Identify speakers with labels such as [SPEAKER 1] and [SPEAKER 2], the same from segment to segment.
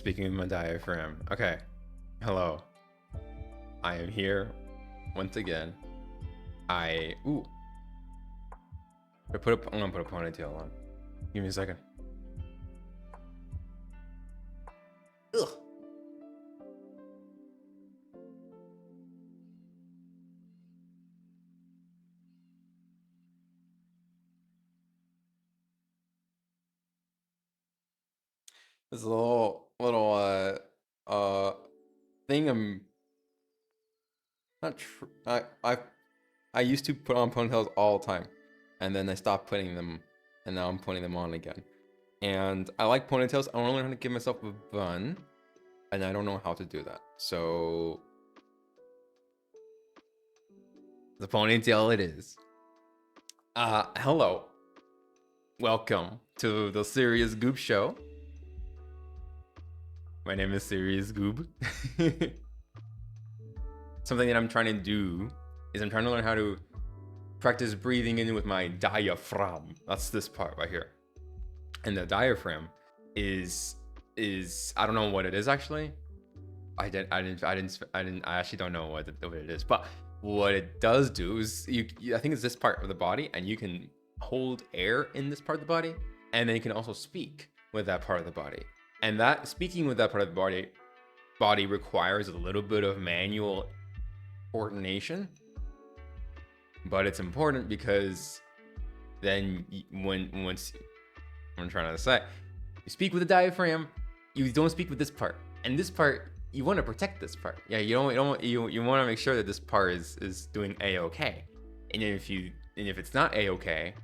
[SPEAKER 1] Speaking of my diaphragm. Okay. Hello. I am here once again. I'm gonna put a ponytail on. Give me a second. Ugh. This little thing I'm not tr I used to put on ponytails all the time, and then I stopped putting them, and now I'm putting them on again. And I like ponytails. I want to learn how to give myself a bun, and I don't know how to do that. So the ponytail it is. Hello. Welcome to the Serious Goob Show. My name is Serious Goob. Something that I'm trying to do is I'm trying to learn how to practice breathing in with my diaphragm. That's this part right here. And the diaphragm is I don't know what it is actually. I actually don't know what it is. But what it does do is I think it's this part of the body, and you can hold air in this part of the body, and then you can also speak with that part of the body. And that speaking with that part of the body requires a little bit of manual coordination, but it's important because then once I'm trying to say, you speak with the diaphragm, you don't speak with this part, and this part you want to protect this part. Yeah, you want to make sure that this part is doing a-okay, and if it's not a-okay,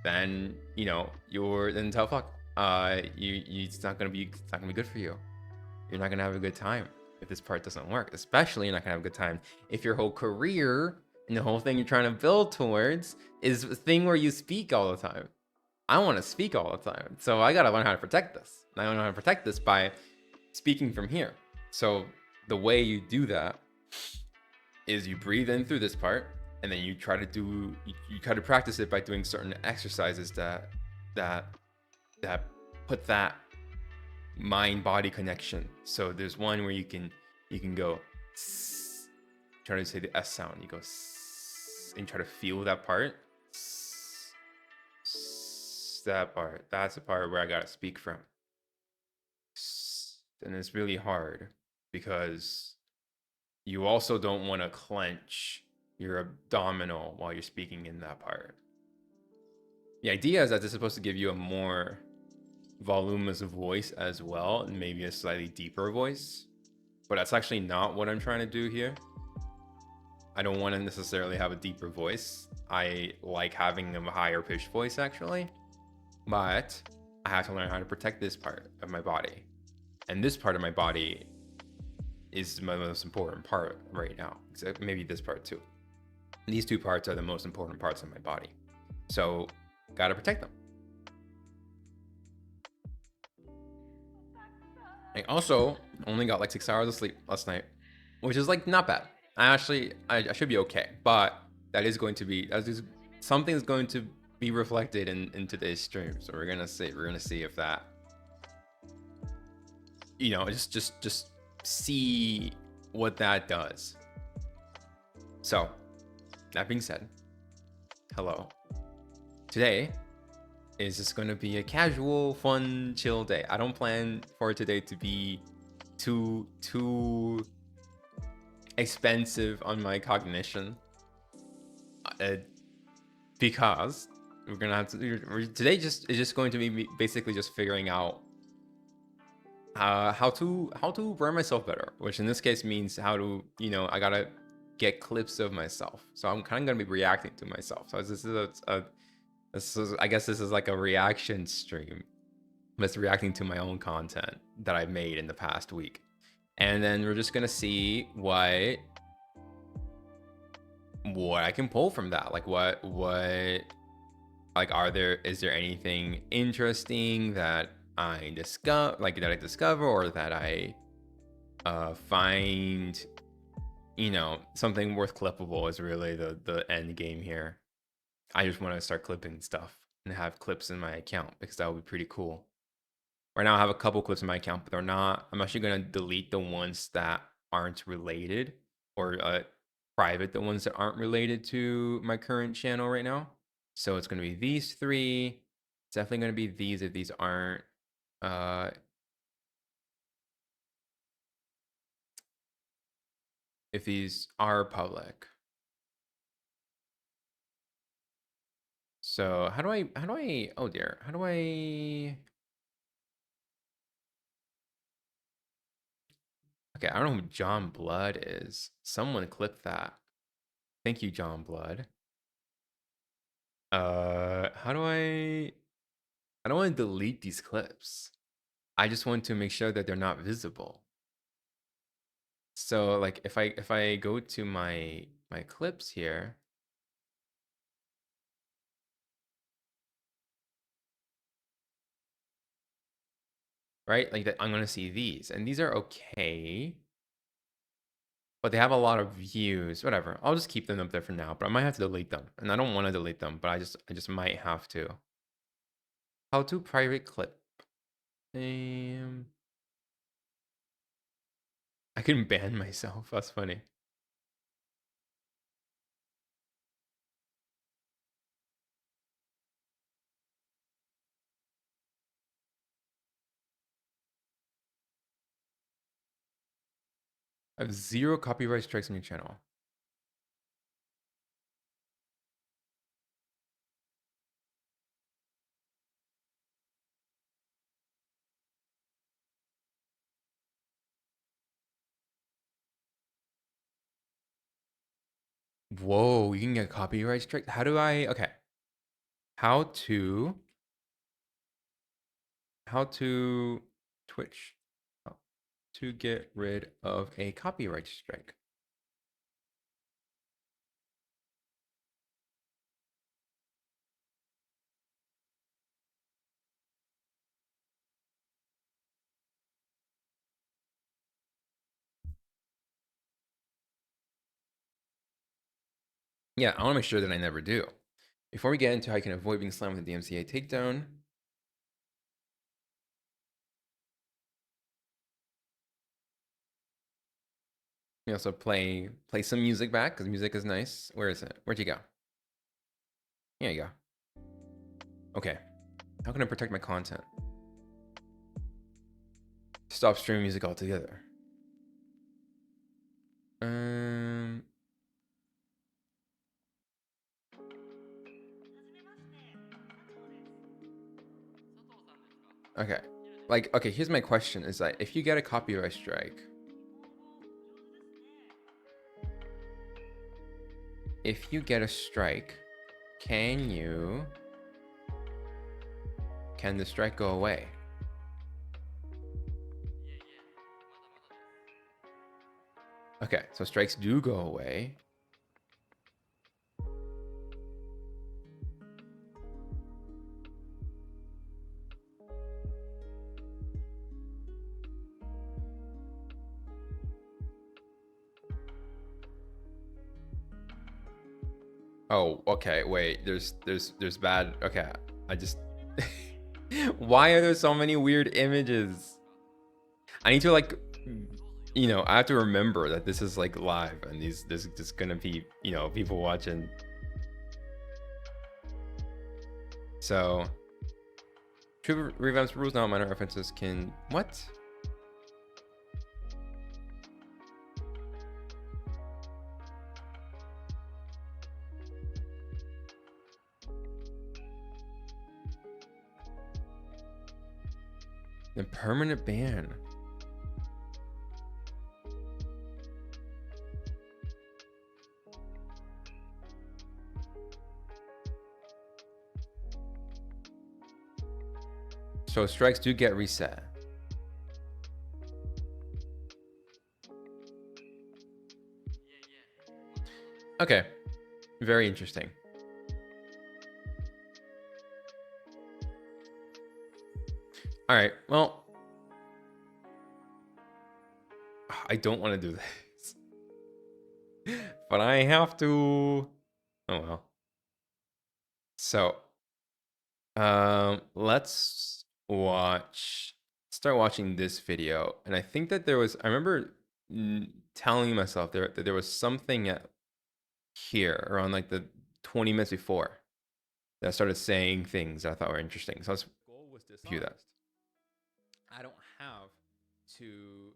[SPEAKER 1] then then tell fuck. It's not gonna be good for you. You're not gonna have a good time if this part doesn't work. Especially, you're not gonna have a good time if your whole career and the whole thing you're trying to build towards is a thing where you speak all the time. I want to speak all the time, so I gotta learn how to protect this. And I learn how to protect this by speaking from here. So the way you do that is you breathe in through this part, and then you try to practice it by doing certain exercises that put that mind-body connection. So there's one where you can go try to say the S sound. You go and try to feel that part. That part. That's the part where I gotta speak from. And it's really hard because you also don't want to clench your abdominal while you're speaking in that part. The idea is that it's supposed to give you a more voluminous voice as well, and maybe a slightly deeper voice, but that's actually not what I'm trying to do here. I don't want to necessarily have a deeper voice. I like having a higher pitched voice actually, but I have to learn how to protect this part of my body, and this part of my body is my most important part right now. Except maybe this part too. These two parts are the most important parts of my body, so gotta protect them. I also only got like 6 hours of sleep last night, which is like not bad. I should be okay, but something's going to be reflected in today's stream. So we're gonna see if that, just see what that does. So that being said, hello. Today is just going to be a casual, fun, chill day. I don't plan for today to be too expensive on my cognition, because we're gonna have to. Today is just going to be basically just figuring out how to brand myself better, which in this case means how to I gotta get clips of myself. So I'm kind of gonna be reacting to myself. So I guess this is like a reaction stream, but it's reacting to my own content that I've made in the past week. And then we're just gonna see what I can pull from that. Like what like is there anything interesting that I discover or that I find something worth clippable is really the end game here. I just want to start clipping stuff and have clips in my account because that would be pretty cool. Right now I have a couple clips in my account, but they're not. I'm actually gonna delete the ones that aren't related, or private the ones that aren't related to my current channel right now. So it's gonna be these three. It's definitely gonna be these if these aren't. Uh, if these are public. So how do I, oh dear, how do I, okay, I don't know who John Blood is. Someone clip that. Thank you, John Blood. How do I don't want to delete these clips. I just want to make sure that they're not visible. So like if I go to my clips here, right? Like that, I'm gonna see these, and these are okay, but they have a lot of views. Whatever. I'll just keep them up there for now, but I might have to delete them, and I don't want to delete them, but I just might have to. How to private clip. I can ban myself. That's funny. I have 0 copyright strikes on your channel. Whoa, you can get copyright strike. How do I? Okay. How to Twitch. How to get rid of a copyright strike. Yeah, I want to make sure that I never do. Before we get into how you can avoid being slammed with a DMCA takedown, we also play some music back because music is nice. Where is it? Where'd you go? Here you go. Okay. How can I protect my content? Stop streaming music altogether. Um. Okay. Like, okay, here's my question: is that if you get a copyright strike, if you get a strike, can the strike go away? Okay, so strikes do go away. Oh, okay, wait, there's bad, okay, I just, why are there so many weird images? I need to like, you know, I have to remember that this is like live and there's just gonna be, you know, people watching. So, true revamps rules now, minor offenses can, what? The permanent ban. So strikes do get reset. Okay, very interesting. All right, well, I don't want to do this, but I have to. Oh well. So, let's watch start watching this video, and I think that there was, I remember telling myself that there was something at here around like the 20 minutes before that I started saying things that I thought were interesting. So I was goal was dishonest. That. I don't have to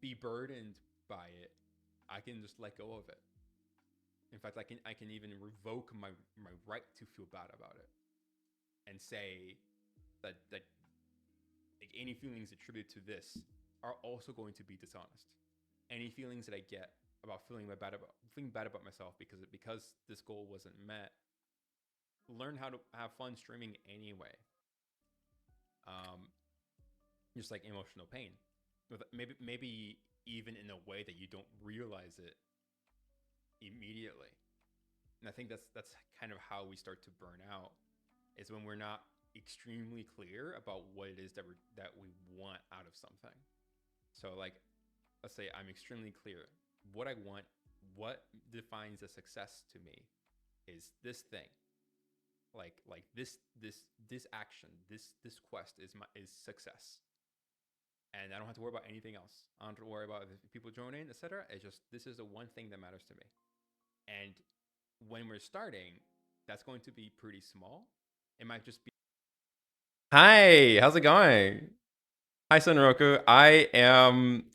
[SPEAKER 1] be burdened by it. I can just let go of it. In fact, I can even revoke my right to feel bad about it and say that like any feelings attributed to this are also going to be dishonest. Any feelings that I get about feeling bad about myself because this goal wasn't met, learn how to have fun streaming anyway. Just like emotional pain, maybe even in a way that you don't realize it immediately. And I think that's kind of how we start to burn out, is when we're not extremely clear about what it is that we want out of something. So like, let's say I'm extremely clear what I want, what defines a success to me is this thing. Like this action, this quest is success. And I don't have to worry about anything else. I don't have to worry about if people join in, etc. It's just, this is the one thing that matters to me. And when we're starting, that's going to be pretty small. It might just be. Hi, how's it going? Hi, Sunroku. I am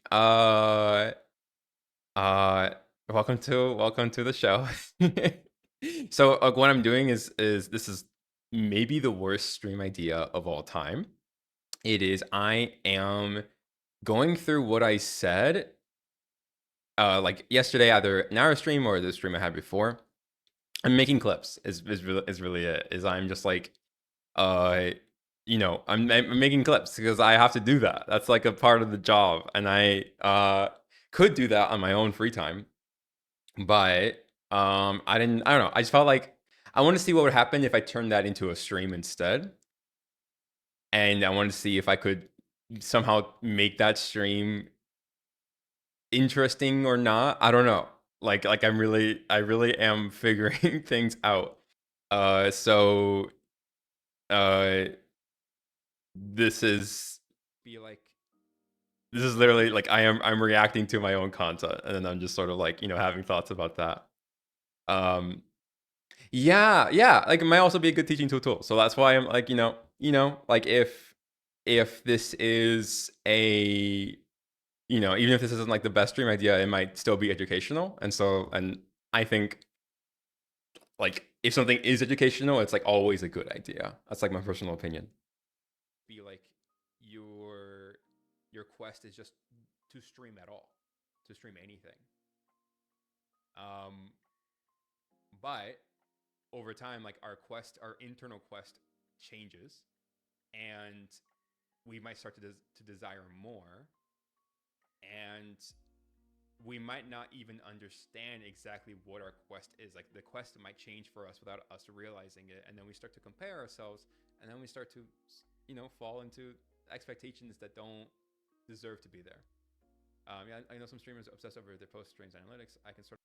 [SPEAKER 1] welcome to the show. So what I'm doing is this is maybe the worst stream idea of all time. It is, I am going through what I said like yesterday, either an hour stream or the stream I had before. I'm making clips is really it. Is I'm just like you know, I'm making clips because I have to do that. That's like a part of the job, and I could do that on my own free time, but I don't know. I just felt like I want to see what would happen if I turned that into a stream instead, and I wanted to see if I could somehow make that stream interesting or not. I don't know. Like I really am figuring things out. So this is literally like I'm reacting to my own content, and then I'm just sort of like, you know, having thoughts about that. Yeah, like it might also be a good teaching tool. So that's why I'm like, you know, like if this is a, you know, even if this isn't like the best stream idea, it might still be educational. And so, and I think like if something is educational, it's like always a good idea. That's like my personal opinion. Be like your quest is just to stream at all, to stream anything. But over time, like our internal quest changes, and we might start to desire more, and we might not even understand exactly what our quest is. Like the quest might change for us without us realizing it, and then we start to compare ourselves, and then we start to, you know, fall into expectations that don't deserve to be there. Yeah, I know some streamers obsess over their post streams analytics. I can sort of.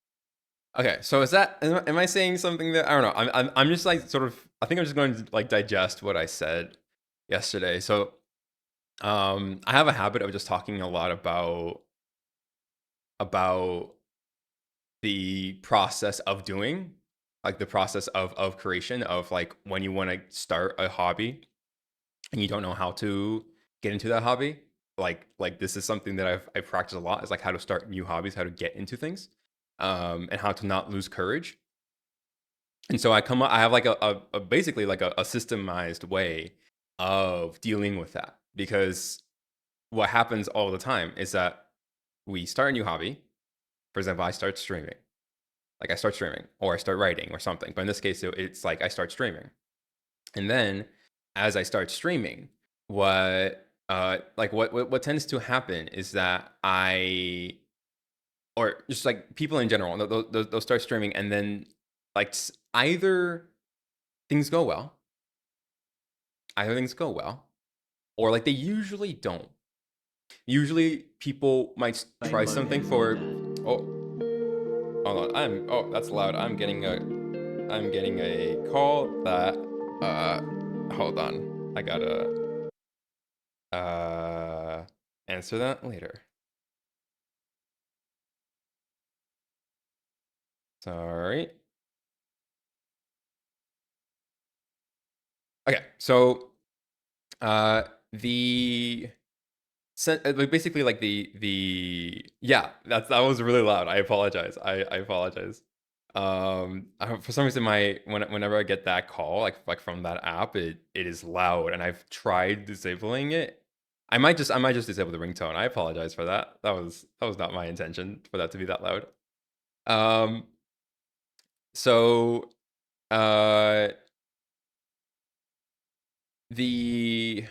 [SPEAKER 1] Okay, so is that, am I saying something that, I don't know, I'm just like sort of, I think I'm just going to like digest what I said yesterday. So I have a habit of just talking a lot about the process of doing, like the process of creation, of like when you want to start a hobby and you don't know how to get into that hobby. Like this is something that I've practiced a lot, is like how to start new hobbies, how to get into things, and how to not lose courage. And so I have like a basically like a systemized way of dealing with that, because what happens all the time is that we start a new hobby. For example, I start streaming. Like I start streaming, or I start writing or something. But in this case, it's like I start streaming. And then as I start streaming, what tends to happen is that or just like people in general, they'll start streaming, and then like either things go well, or like they usually don't. Usually people might try something for, oh, hold on, oh, that's loud. I'm getting a call that, hold on. I gotta Uh, answer that later. Sorry. Okay, so uh, the like basically like the yeah, that was really loud. I apologize. I apologize. For some reason whenever I get that call like from that app, it is loud, and I've tried disabling it. I might just disable the ringtone. I apologize for that. That was not my intention for that to be that loud. Um, so uh the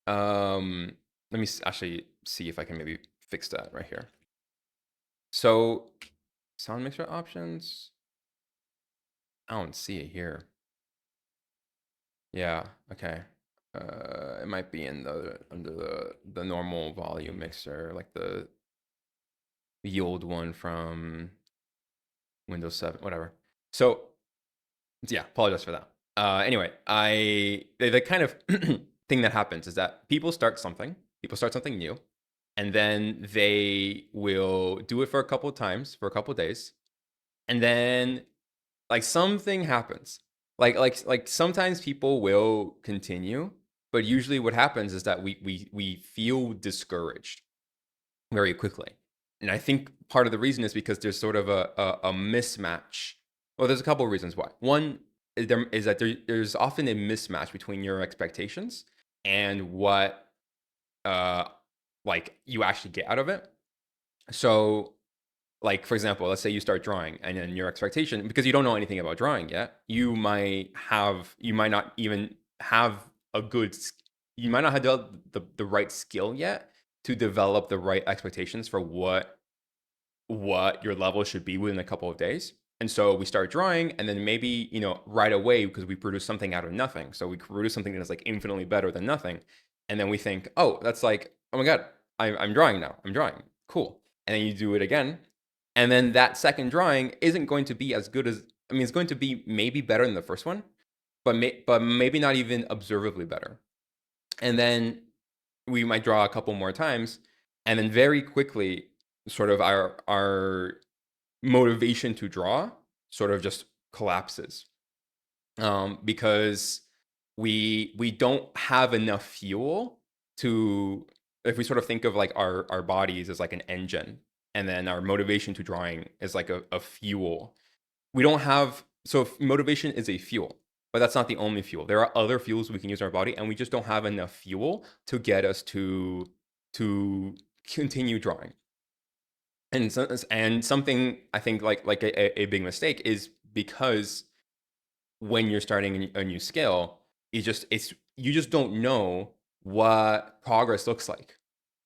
[SPEAKER 1] um let me actually see if I can maybe fix that right here. So sound mixer options. I don't see it here. Yeah. Okay. It might be in the under the normal volume mixer, like the old one from Windows 7, whatever. So yeah, apologize for that. Anyway, the kind of thing that happens is that people start something new, and then they will do it for a couple of times for a couple of days, and then like something happens. Like sometimes people will continue, but usually what happens is that we feel discouraged very quickly. And I think part of the reason is because there's sort of a mismatch. Well, there's a couple of reasons why. One is that there's often a mismatch between your expectations and what uh like you actually get out of it. So like for example, let's say you start drawing, and then your expectation, because you don't know anything about drawing yet, you might not even have a good you might not have the right skill yet to develop the right expectations for what your level should be within a couple of days. And so we start drawing, and then maybe, right away, because we produce something out of nothing. So we produce something that is like infinitely better than nothing. And then we think, oh, that's like, oh my God, I'm drawing now. I'm drawing. Cool. And then you do it again. And then that second drawing isn't going to be as good as, I mean, it's going to be maybe better than the first one, but maybe not even observably better. And then we might draw a couple more times. And then very quickly, sort of our motivation to draw sort of just collapses, because we don't have enough fuel to, if we sort of think of like our bodies as like an engine, and then our motivation to drawing is like a fuel. We don't have, so if motivation is a fuel, but that's not the only fuel. There are other fuels we can use in our body, and we just don't have enough fuel to get us to continue drawing. And something I think like a big mistake is because when you're starting a new skill, it's you just don't know what progress looks like.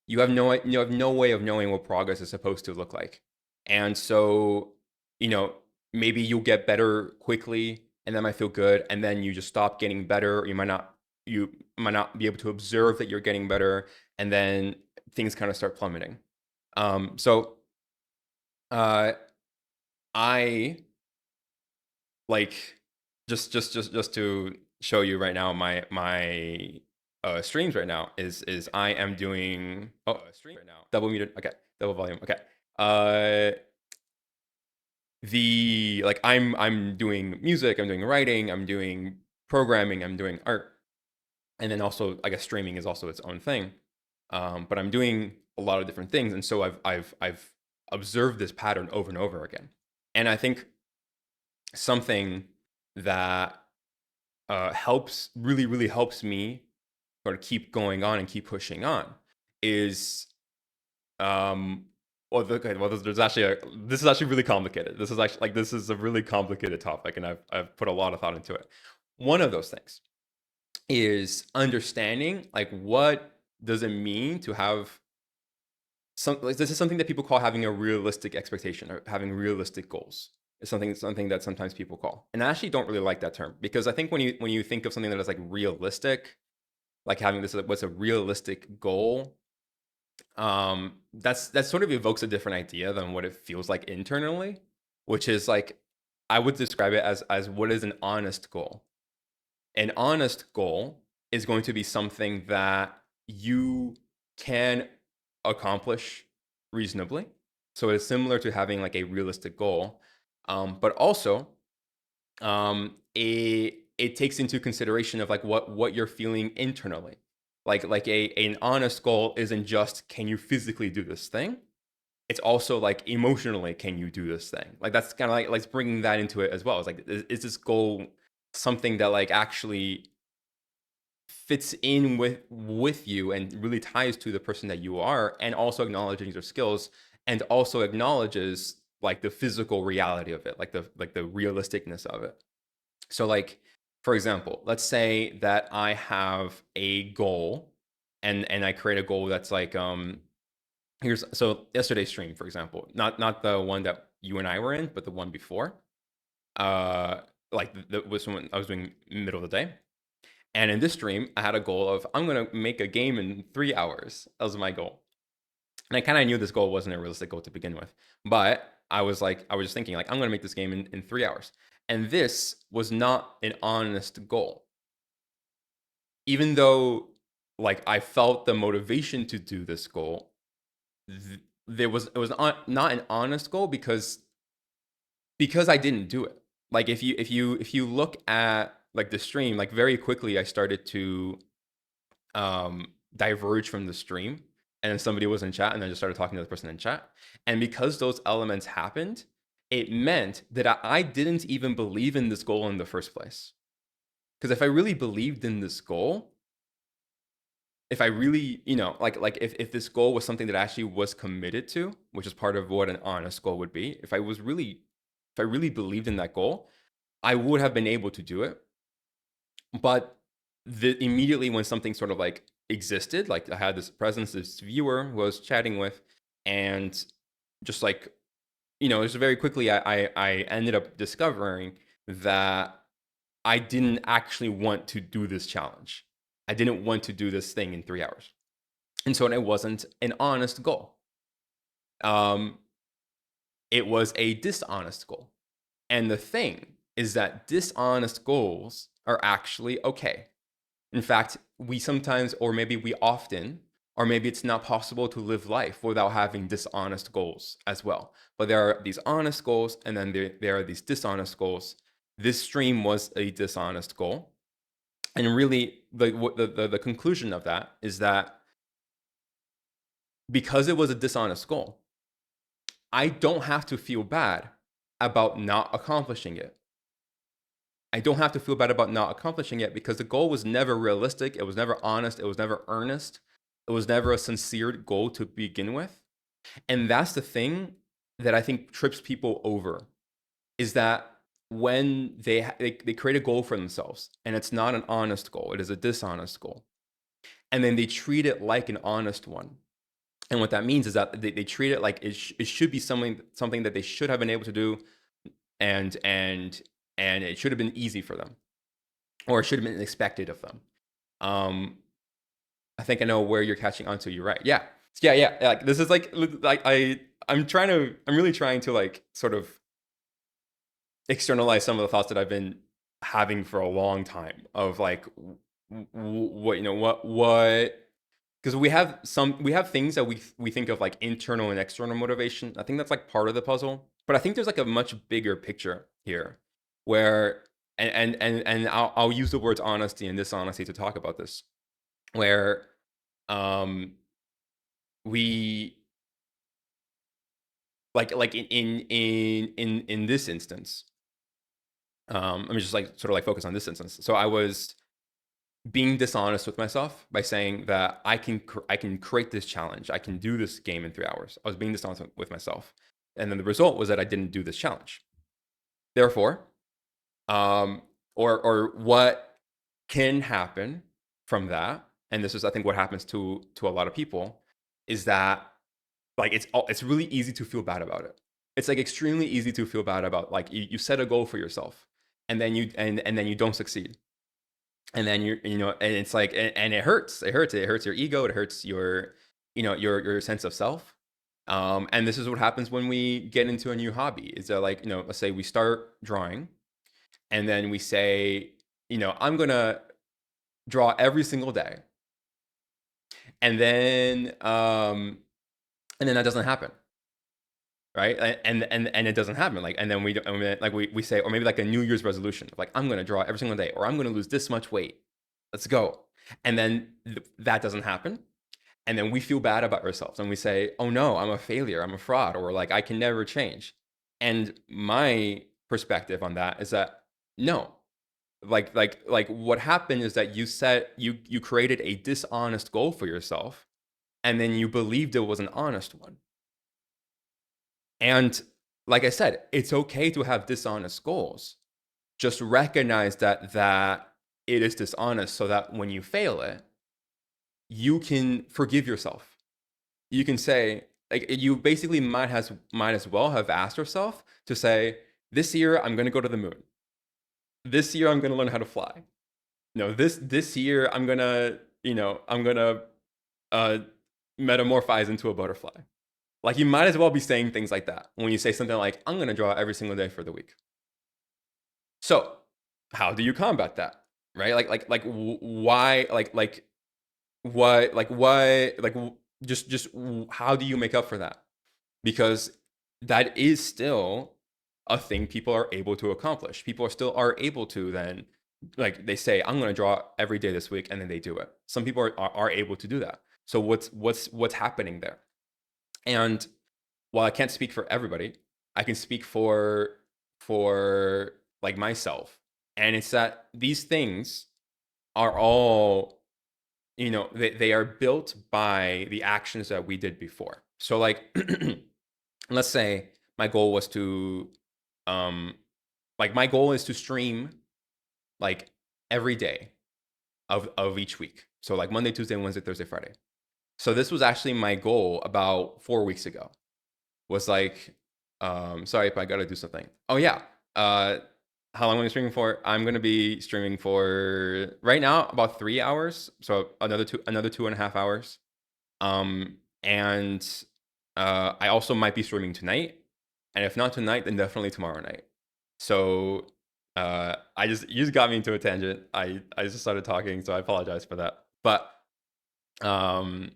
[SPEAKER 1] You have no way of knowing what progress is supposed to look like. And so, you know, maybe you'll get better quickly, and that might feel good, and then you just stop getting better. You might not be able to observe that you're getting better, and then things kind of start plummeting. So uh I like just to show you right now, my streams right now is I am doing, oh, stream right now, double muted, okay, double volume, okay. uh the like I'm doing music, I'm doing writing, I'm doing programming, I'm doing art, and then also I guess streaming is also its own thing. But I'm doing a lot of different things, and so I've observed this pattern over and over again. And I think something that helps, really helps me sort of keep going on and keep pushing on is, well, okay, well, there's actually this is actually really complicated. This is actually like, this is a really complicated topic, and I've put a lot of thought into it. One of those things is understanding like what does it mean to have some, like, this is something that people call having a realistic expectation or having realistic goals. It's something that sometimes people call, and I actually don't really like that term, because I think when you think of something that is like realistic, like having this, what's a realistic goal, that sort of evokes a different idea than what it feels like internally, which is like, I would describe it as what is an honest goal. An honest goal is going to be something that you can accomplish reasonably. So it's similar to having like a realistic goal, but also it takes into consideration of like what you're feeling internally. Like an honest goal isn't just can you physically do this thing. It's also like emotionally can you do this thing. Like that's kind of like bringing that into it as well. It's like is this goal something that like actually fits in with you and really ties to the person that you are, and also acknowledging your skills, and also acknowledges like the physical reality of it, like the realisticness of it. So like for example, let's say that I have a goal, and I create a goal that's like here's so yesterday's stream, for example, not the one that you and I were in, but the one before, uh like the was when I was doing middle of the day. And in this stream, I had a goal of I'm gonna make a game in 3 hours. That was my goal. And I kind of knew this goal wasn't a realistic goal to begin with. But I was just thinking, like, I'm gonna make this game in 3 hours. And this was not an honest goal. Even though like I felt the motivation to do this goal, it was not an honest goal because I didn't do it. Like if you look at like the stream, like very quickly I started to diverge from the stream, and then somebody was in chat and I just started talking to the person in chat. And because those elements happened, it meant that I didn't even believe in this goal in the first place. Because if I really believed in this goal, if I really, like if this goal was something that I actually was committed to, which is part of what an honest goal would be, if I really believed in that goal, I would have been able to do it. But immediately when something sort of like existed, like I had this presence, this viewer who I was chatting with, and just like, just very quickly, I ended up discovering that I didn't actually want to do this challenge. I didn't want to do this thing in 3 hours. And so it wasn't an honest goal. It was a dishonest goal. And the thing is that dishonest goals are actually okay. In fact, we sometimes, or maybe we often, or maybe it's not possible to live life without having dishonest goals as well. But there are these honest goals, and then there are these dishonest goals. This stream was a dishonest goal. And really, the conclusion of that is that because it was a dishonest goal, I don't have to feel bad about not accomplishing it. I don't have to feel bad about not accomplishing it because the goal was never realistic. It was never honest. It was never earnest. It was never a sincere goal to begin with. And that's the thing that I think trips people over, is that when they create a goal for themselves and it's not an honest goal, it is a dishonest goal. And then they treat it like an honest one. And what that means is that they treat it like it should be something that they should have been able to do, and it should have been easy for them, or it should have been expected of them. I think I know where you're catching on to. You're right. Yeah. Like this is like I'm really trying to like sort of externalize some of the thoughts that I've been having for a long time of like what because we have things that we think of like internal and external motivation. I think that's like part of the puzzle, but I think there's like a much bigger picture here where and I'll use the words honesty and dishonesty to talk about this, where we like in this instance, let me just like sort of like focus on this instance. So I was being dishonest with myself by saying that I can create this challenge, I can do this game in 3 hours. I was being dishonest with myself, and then the result was that I didn't do this challenge. Therefore, or what can happen from that, and this is I think what happens to a lot of people, is that like it's really easy to feel bad about it. It's like extremely easy to feel bad about like you set a goal for yourself, and then you don't succeed, and then and it's like and it hurts your ego, it hurts your your sense of self. And this is what happens when we get into a new hobby, is that like let's say we start drawing, and then we say I'm gonna draw every single day, and then that doesn't happen, right? And it doesn't happen, like, and then we say, or maybe like a New Year's resolution, like, I'm gonna draw every single day, or I'm gonna lose this much weight. Let's go. And then that doesn't happen. And then we feel bad about ourselves and we say, oh no, I'm a failure, I'm a fraud, or like, I can never change. And my perspective on that is that no, like what happened is that you created a dishonest goal for yourself, and then you believed it was an honest one. And like I said, it's okay to have dishonest goals. Just recognize that it is dishonest, so that when you fail it, you can forgive yourself. You can say, like, you basically might as well have asked yourself to say, this year I'm going to go to the moon. This year I'm going to learn how to fly. No, this year I'm gonna uh, metamorphose into a butterfly. Like, you might as well be saying things like that when you say something like, I'm gonna draw every single day for the week. So, how do you combat that? Right? Why? What? Just how do you make up for that? Because that is still a thing people are able to accomplish. People are able to then, like, they say, I'm going to draw every day this week, and then they do it. Some people are able to do that. So what's happening there? And while I can't speak for everybody, I can speak for like myself. And it's that these things are all, they are built by the actions that we did before. So, like, let's say my goal was to my goal is to stream, like, every day of each week. So, like, Monday, Tuesday, Wednesday, Thursday, Friday. So this was actually my goal about 4 weeks ago. Was like, sorry if I gotta do something. Oh yeah. How long am I streaming for? I'm gonna be streaming for right now about 3 hours. So another 2.5 hours. And I also might be streaming tonight. And if not tonight, then definitely tomorrow night. So you just got me into a tangent. I just started talking, so I apologize for that. But um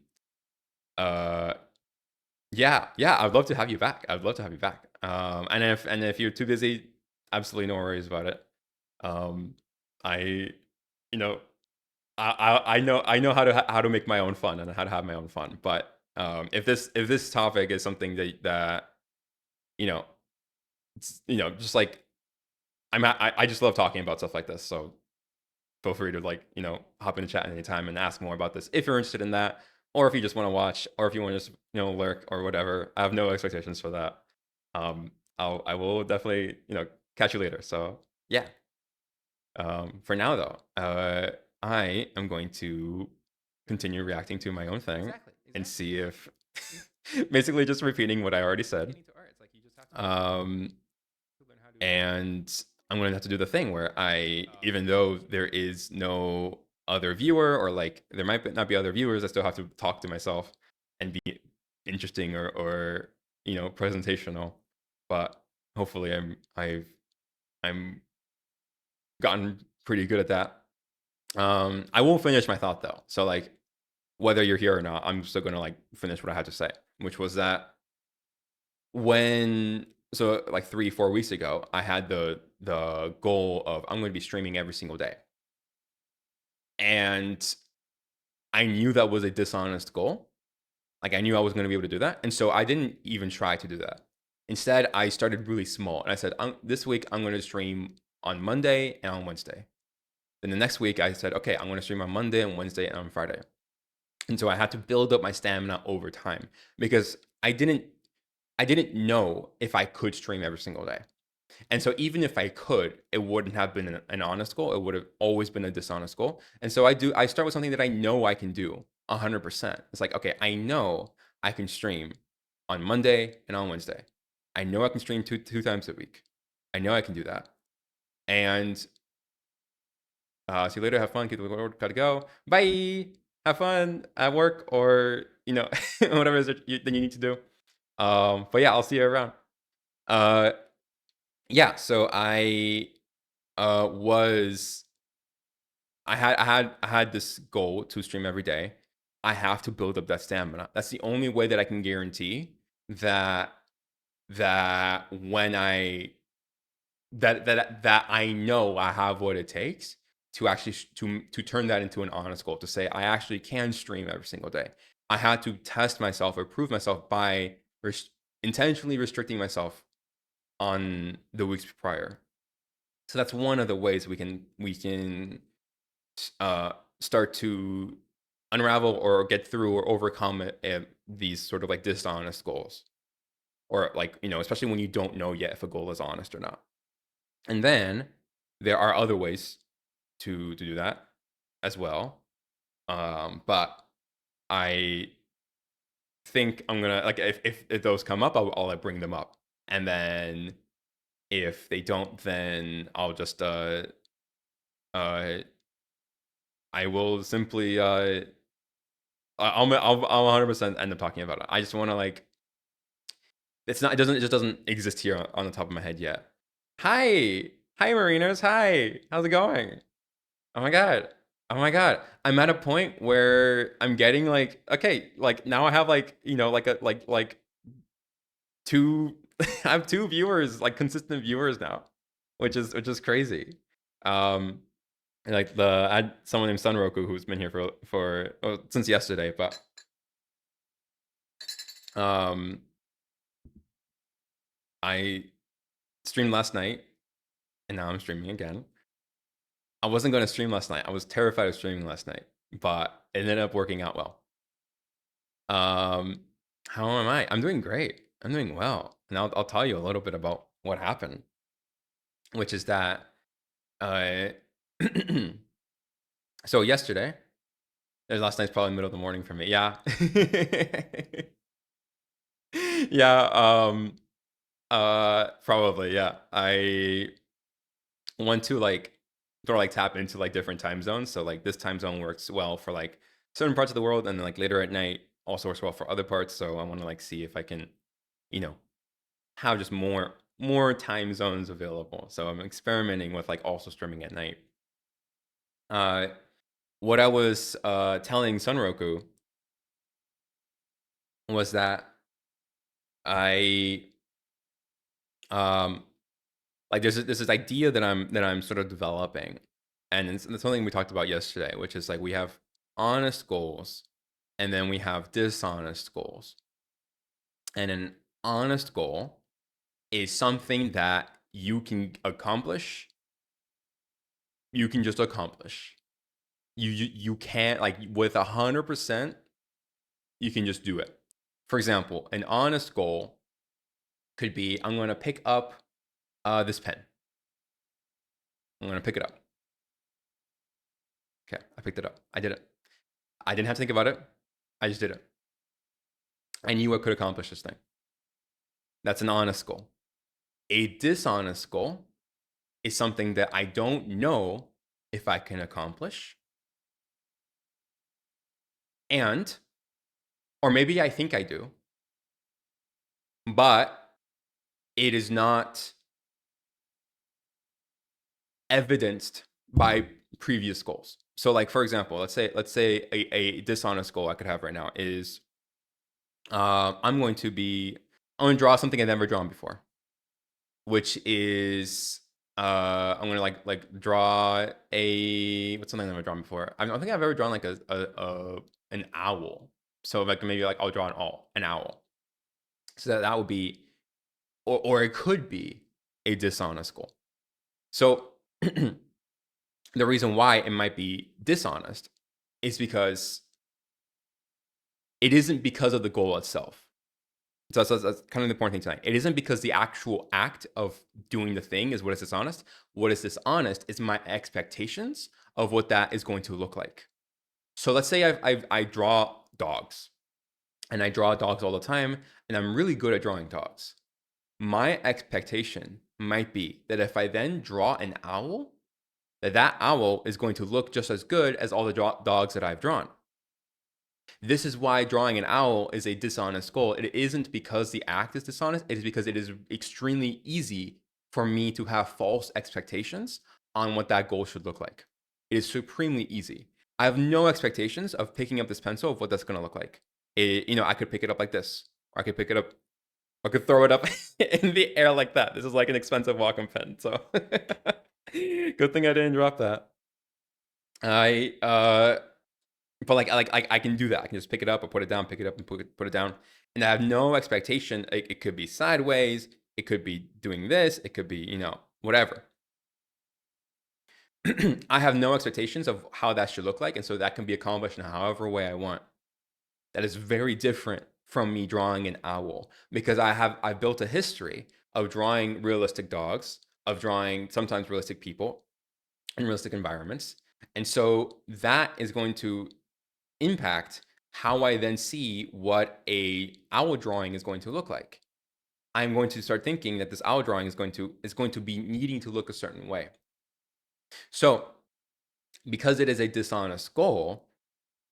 [SPEAKER 1] uh yeah, I'd love to have you back. I'd love to have you back. And if you're too busy, absolutely no worries about it. Um I you know I know how to make my own fun and how to have my own fun. But if this topic is something that you know just like, I just love talking about stuff like this. So feel free to, like, hop in the chat at any time and ask more about this if you're interested in that, or if you just want to watch, or if you want to just lurk or whatever. I have no expectations for that. I will definitely catch you later. So yeah. For now though, I am going to continue reacting to my own thing. Exactly. And see if basically just repeating what I already said. Um, and I'm going to have to do the thing where even though there is no other viewer, or like there might not be other viewers, I still have to talk to myself and be interesting or presentational. But hopefully I'm gotten pretty good at that. I won't finish my thought though. So, like, whether you're here or not, I'm still gonna, like, finish what I had to say, which was that like 3-4 weeks ago, I had the goal of, I'm going to be streaming every single day, and I knew that was a dishonest goal. Like, I knew I was going to be able to do that, and so I didn't even try to do that. Instead, I started really small, and I said, this week I'm going to stream on Monday and on Wednesday. Then the next week I said, okay, I'm going to stream on Monday and Wednesday and on Friday. And so I had to build up my stamina over time, because I didn't know if I could stream every single day. And so even if I could, it wouldn't have been an honest goal. It would have always been a dishonest goal. And so I start with something that I know I can do 100%. It's like, okay, I know I can stream on Monday and on Wednesday. I know I can stream two times a week. I know I can do that. And see you later. Have fun. Keep the work. Gotta go. Bye. Have fun at work, or whatever it is that you need to do. But yeah, I'll see you around. Yeah. So I was I had this goal to stream every day. I have to build up that stamina. That's the only way that I can guarantee that that when I that I know I have what it takes to actually to turn that into an honest goal, to say I actually can stream every single day. I had to test myself or prove myself by intentionally restricting myself on the weeks prior. So that's one of the ways we can uh, start to unravel or get through or overcome these sort of like dishonest goals, or like, especially when you don't know yet if a goal is honest or not. And then there are other ways to do that as well. But I think I'm gonna, like, if those come up, I'll like bring them up, and then if they don't, then I'll just uh I will simply I'll 100% end up talking about it. I just want to, like, it just doesn't exist here on the top of my head yet. Hi Marinos, hi, how's it going? Oh my god. Oh my god. I'm at a point where I'm getting like, okay, like now I have like, like a like two I have two viewers, like consistent viewers now, which is crazy. Um like I had someone named Sunroku who's been here for since yesterday, but um I streamed last night and now I'm streaming again. I wasn't going to stream last night. I was terrified of streaming last night, but it ended up working out well. Um, how am I? I'm doing great. I'm doing well. And I'll tell you a little bit about what happened, which is that uh so yesterday, last night's probably middle of the morning for me. Yeah. Yeah, probably, yeah. I want to like sort of like tap into like different time zones. So like this time zone works well for like certain parts of the world, and then like later at night also works well for other parts. So I want to like see if I can, you know, have just more time zones available. So I'm experimenting with like also streaming at night. Uh, what I was telling Sunroku was that I um like there's this idea that I'm sort of developing, and it's something we talked about yesterday, which is like we have honest goals, and then we have dishonest goals. And an honest goal is something that you can accomplish. You can just accomplish. You can't, like, with 100%. You can just do it. For example, an honest goal could be, I'm going to pick up this pen. I'm going to pick it up. Okay, I picked it up. I did it. I didn't have to think about it. I just did it. I knew I could accomplish this thing. That's an honest goal. A dishonest goal is something that I don't know if I can accomplish. And, or maybe I think I do, but it is not evidenced by previous goals. So like, for example, let's say a dishonest goal I could have right now is I'm going to draw something I've never drawn before, which is I'm gonna like draw what's something I've never drawn before. I don't think I've ever drawn like an owl. So like maybe like I'll draw an owl. So that would be, or it could be a dishonest goal. So the reason why it might be dishonest is because it isn't because of the goal itself. So that's kind of the important thing tonight. It isn't because the actual act of doing the thing is what is dishonest. What is dishonest is my expectations of what that is going to look like. So let's say I draw dogs, and I draw dogs all the time, and I'm really good at drawing dogs. My expectation might be that if I then draw an owl, that owl is going to look just as good as all the dogs that I've drawn. This is why drawing an owl is a dishonest goal. It isn't because the act is dishonest. It is because it is extremely easy for me to have false expectations on what that goal should look like. It is supremely easy. I have no expectations of picking up this pencil of what that's going to look like. I could pick it up like this, or I could pick it up, I could throw it up in the air like that. This is like an expensive Wacom pen, so good thing I didn't drop that. But like I can do that. I can just pick it up or put it down, pick it up and put it down, and I have no expectation. It could be sideways, it could be doing this, it could be whatever. I have no expectations of how that should look like, and so that can be accomplished in however way I want. That is very different from me drawing an owl, because I've built a history of drawing realistic dogs, of drawing sometimes realistic people in realistic environments, and so that is going to impact how I then see what a owl drawing is going to look like. I'm going to start thinking that this owl drawing is going to be needing to look a certain way. So because it is a dishonest goal,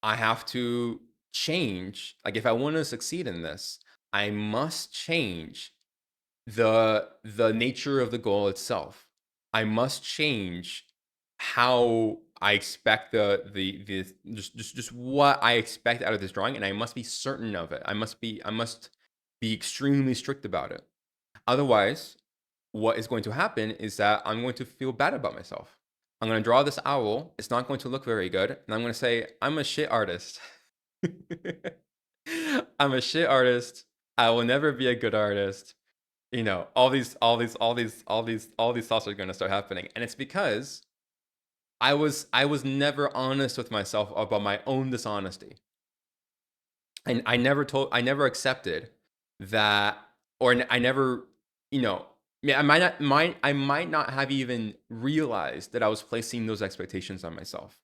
[SPEAKER 1] I have to change. Like, if I want to succeed in this, I must change the nature of the goal itself. I must change how I expect the just what I expect out of this drawing, and I must be certain of it. I must be extremely strict about it. Otherwise, what is going to happen is that I'm going to feel bad about myself. I'm going to draw this owl. It's not going to look very good, and I'm going to say I'm a shit artist. I'm a shit artist. I will never be a good artist. All these thoughts are going to start happening, and it's because I was never honest with myself about my own dishonesty, and I never accepted that, or I never, yeah, I might not have even realized that I was placing those expectations on myself.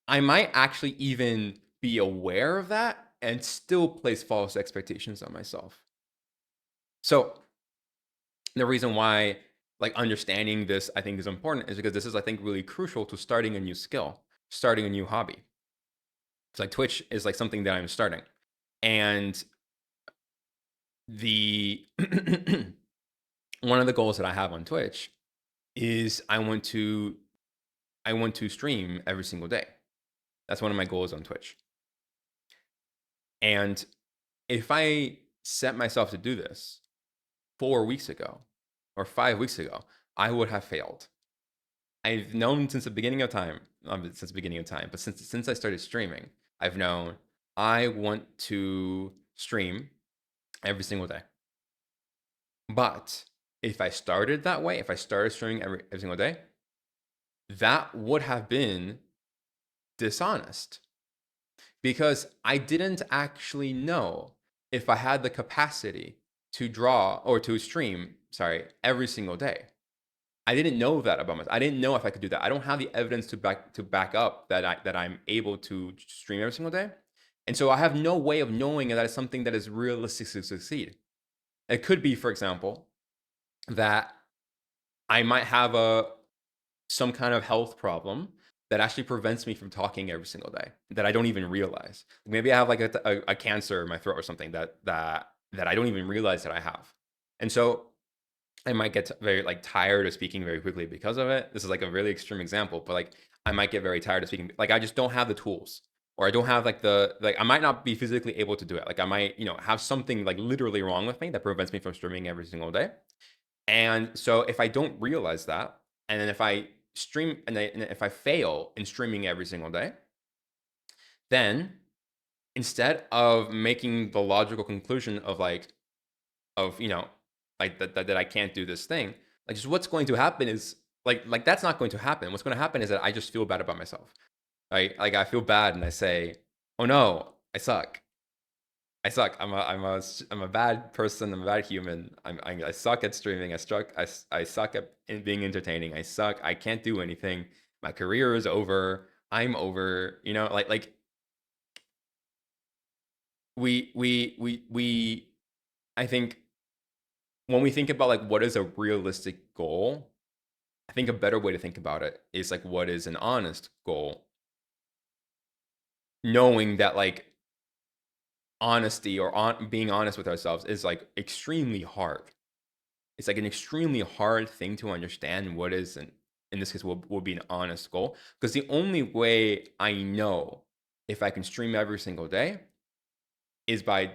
[SPEAKER 1] I might actually even be aware of that and still place false expectations on myself. So the reason why, like, understanding this, I think, is important is because this is, I think, really crucial to starting a new skill, starting a new hobby. It's like Twitch is like something that I'm starting, and the one of the goals that I have on Twitch is I want to stream every single day. That's one of my goals on Twitch. And if I set myself to do this 4 weeks ago or 5 weeks ago, I would have failed. I've known since the beginning of time, but since I started streaming, I've known I want to stream every single day. But if I started that way, if I started streaming every single day, that would have been dishonest, because I didn't actually know if I had the capacity to draw or to stream, every single day. I didn't know that about myself. I didn't know if I could do that. I don't have the evidence to back up that I'm able to stream every single day. And so I have no way of knowing that it's something that is realistic to succeed. It could be, for example, that I might have some kind of health problem that actually prevents me from talking every single day that I don't even realize. Maybe I have like a cancer in my throat or something that I don't even realize that I have. And so I might get very like tired of speaking very quickly because of it. This is like a really extreme example, but like I might get very tired of speaking. Like I just don't have the tools, or I don't have like I might not be physically able to do it. Like I might, have something like literally wrong with me that prevents me from streaming every single day. And so if I don't realize that, and then if I stream and if I fail in streaming every single day, then instead of making the logical conclusion of like that I can't do this thing, like, just what's going to happen is like that's not going to happen. What's going to happen is that I just feel bad about myself. Right? Like I feel bad and I say, "Oh no, I suck. I suck. I'm a bad person. I'm a bad human. I suck at streaming. I suck at being entertaining. I suck. I can't do anything. My career is over. I'm over." Like we I think when we think about like what is a realistic goal, I think a better way to think about it is like what is an honest goal, knowing that like honesty or being honest with ourselves is like extremely hard. It's like an extremely hard thing to understand what is in this case will be an honest goal, because the only way I know if I can stream every single day is by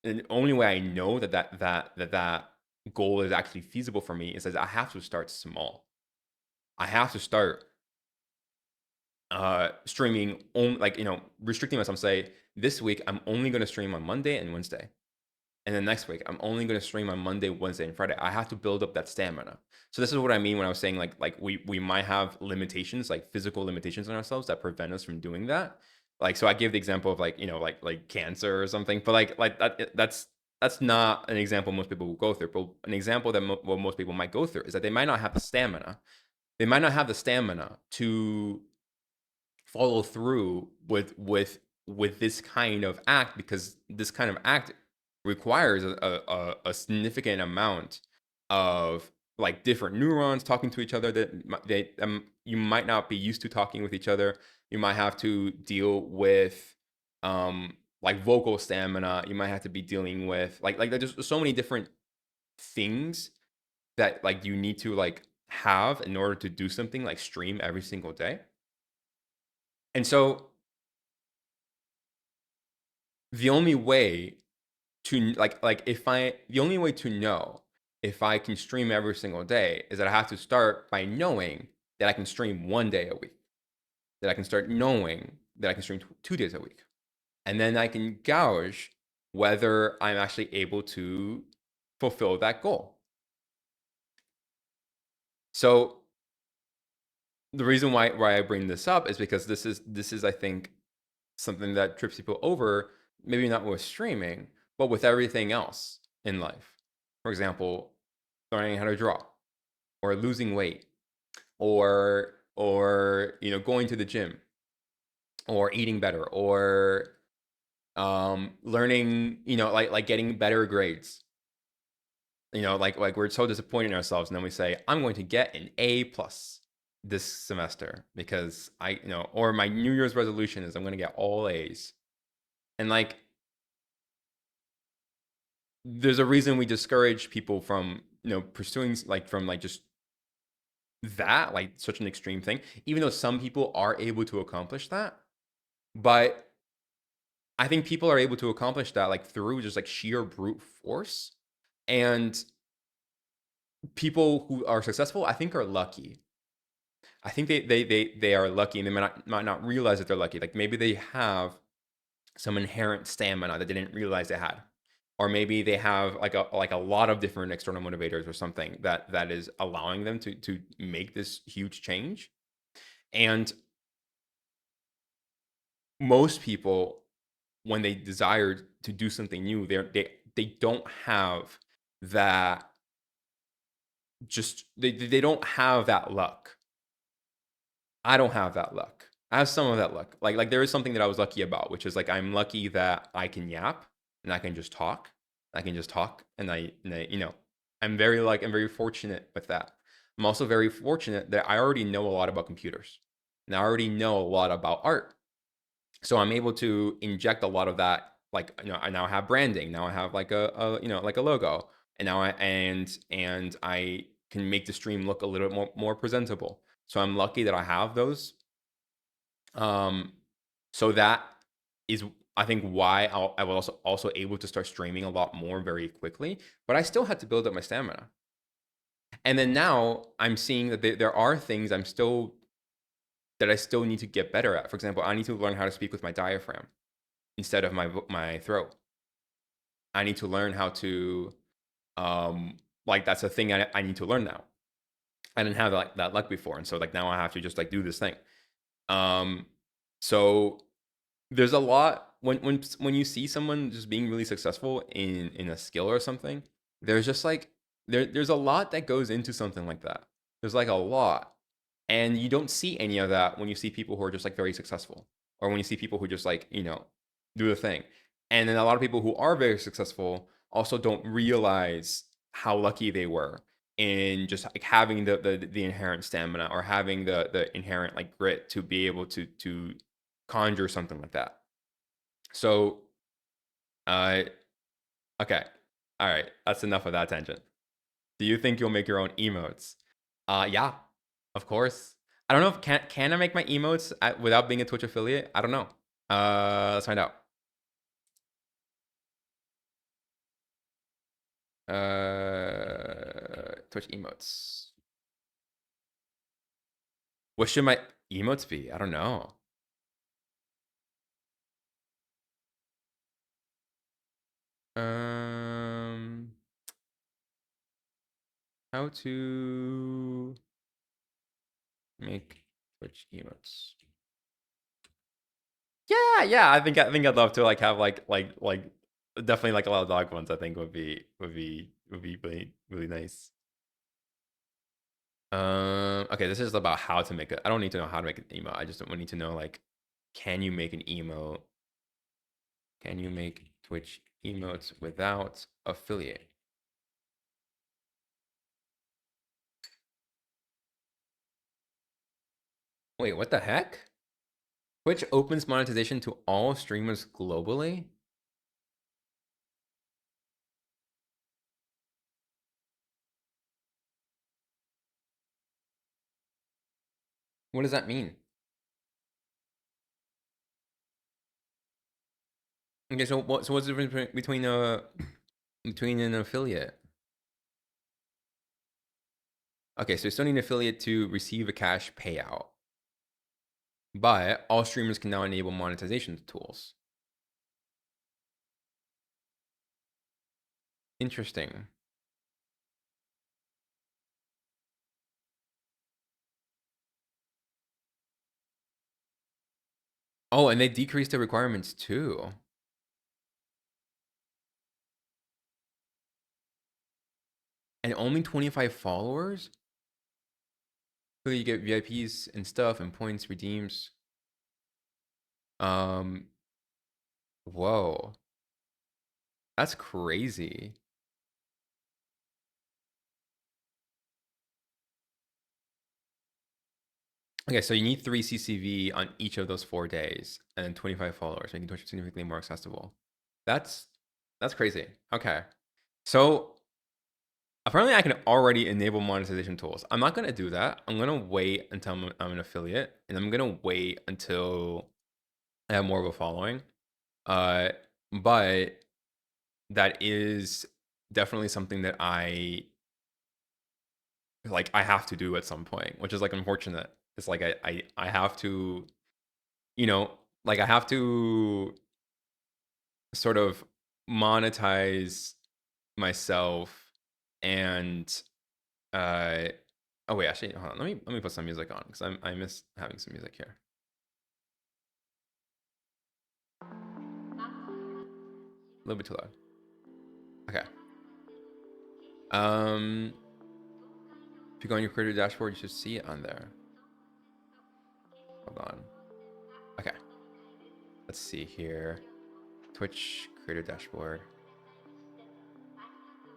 [SPEAKER 1] and the only way I know that goal is actually feasible for me is that I have to start small. I have to start streaming on, like, restricting myself, say this week I'm only going to stream on Monday and Wednesday. And then next week, I'm only going to stream on Monday, Wednesday, and Friday. I have to build up that stamina. So this is what I mean when I was saying like we might have limitations, like physical limitations on ourselves that prevent us from doing that. Like, so I gave the example of, like, like cancer or something, but like that's not an example most people will go through. But an example that what most people might go through is that they might not have the stamina. They might not have the stamina to follow through with this kind of act, because this kind of act requires a significant amount of, like, different neurons talking to each other that you might not be used to talking with each other. You might have to deal with like vocal stamina. You might have to be dealing with like there's so many different things that, like, you need to, like, have in order to do something like stream every single day. And so the only way to, like if I the only way to know if I can stream every single day is that I have to start by knowing that I can stream 1 day a week. That I can start knowing that I can stream 2 days a week. And then I can gauge whether I'm actually able to fulfill that goal. So the reason why I bring this up is because this is I think something that trips people over, maybe not with streaming, but with everything else in life. For example, learning how to draw, or losing weight, or going to the gym, or eating better, or learning, like getting better grades. Like we're so disappointed in ourselves, and then we say, I'm going to get an A plus this semester because or my New Year's resolution is I'm going to get all A's. And, like, there's a reason we discourage people from pursuing, like, from, like, just that, like, such an extreme thing, even though some people are able to accomplish that. But I think people are able to accomplish that, like, through just, like, sheer brute force. And people who are successful, I think, are lucky. I think they are lucky, and they might not realize that they're lucky. Like, maybe they have some inherent stamina that they didn't realize they had, or maybe they have like a lot of different external motivators or something that is allowing them to make this huge change. And most people, when they desire to do something new, they don't have that. Just they don't have that luck. I don't have that luck. I have some of that luck. Like there is something that I was lucky about, which is, like, I'm lucky that I can yap and I can just talk. I can just talk, and I'm very fortunate with that. I'm also very fortunate that I already know a lot about computers, and I already know a lot about art. So I'm able to inject a lot of that. Like, I now have branding. Now I have, like, like a logo, and now I can make the stream look a little bit more presentable. So I'm lucky that I have those. Um, so that is, I think, why I was also able to start streaming a lot more very quickly. But I still had to build up my stamina. And then now I'm seeing that there are things that I still need to get better at. For example, I need to learn how to speak with my diaphragm instead of my throat. I need to learn how to, like, that's a thing I need to learn now. I didn't have that luck before, and so, like, now I have to just, like, do this thing. Um, so there's a lot when you see someone just being really successful in a skill or something. There's just, like, there's a lot that goes into something like that. There's, like, a lot, and you don't see any of that when you see people who are just, like, very successful, or when you see people who just, like, do the thing. And then a lot of people who are very successful also don't realize how lucky they were in just, like, having the inherent stamina, or having the inherent, like, grit to be able to conjure something like that. So, uh, okay, all right, that's enough of that tangent. Do you think you'll make your own emotes? Yeah, Of course. I don't know if can I make my emotes without being a Twitch affiliate? I don't know. Let's find out. Twitch emotes. What should my emotes be? I don't know. How to make Twitch emotes. Yeah. I think I'd love to like have like definitely like a lot of dog ones. I think would be really nice. Okay, this is about how to make it. I don't need to know how to make an emote. I just don't need to know like, can you make an emote? Can you make Twitch emotes without affiliate? Wait, what the heck? Twitch opens monetization to all streamers globally? What does that mean? Okay, so what's the difference between an affiliate? Okay, so you still need an affiliate to receive a cash payout, but all streamers can now enable monetization tools. Interesting. Oh, and they decreased the requirements too. And only 25 followers? So you get VIPs and stuff and points, redeems. Whoa. That's crazy. Okay, so you need 3 CCV on each of those 4 days and then 25 followers, making Twitch significantly more accessible. That's crazy. Okay. So apparently I can already enable monetization tools. I'm not going to do that. I'm going to wait until I'm an affiliate, and I'm going to wait until I have more of a following. But that is definitely something that I have to do at some point, which is like unfortunate. It's like I have to, you know, like I have to sort of monetize myself and oh wait, actually hold on, let me put some music on because I miss having some music here. A little bit too loud. Okay. If you go on your creator dashboard, you should see it on there. Hold on. Okay. Let's see here. Twitch creator dashboard.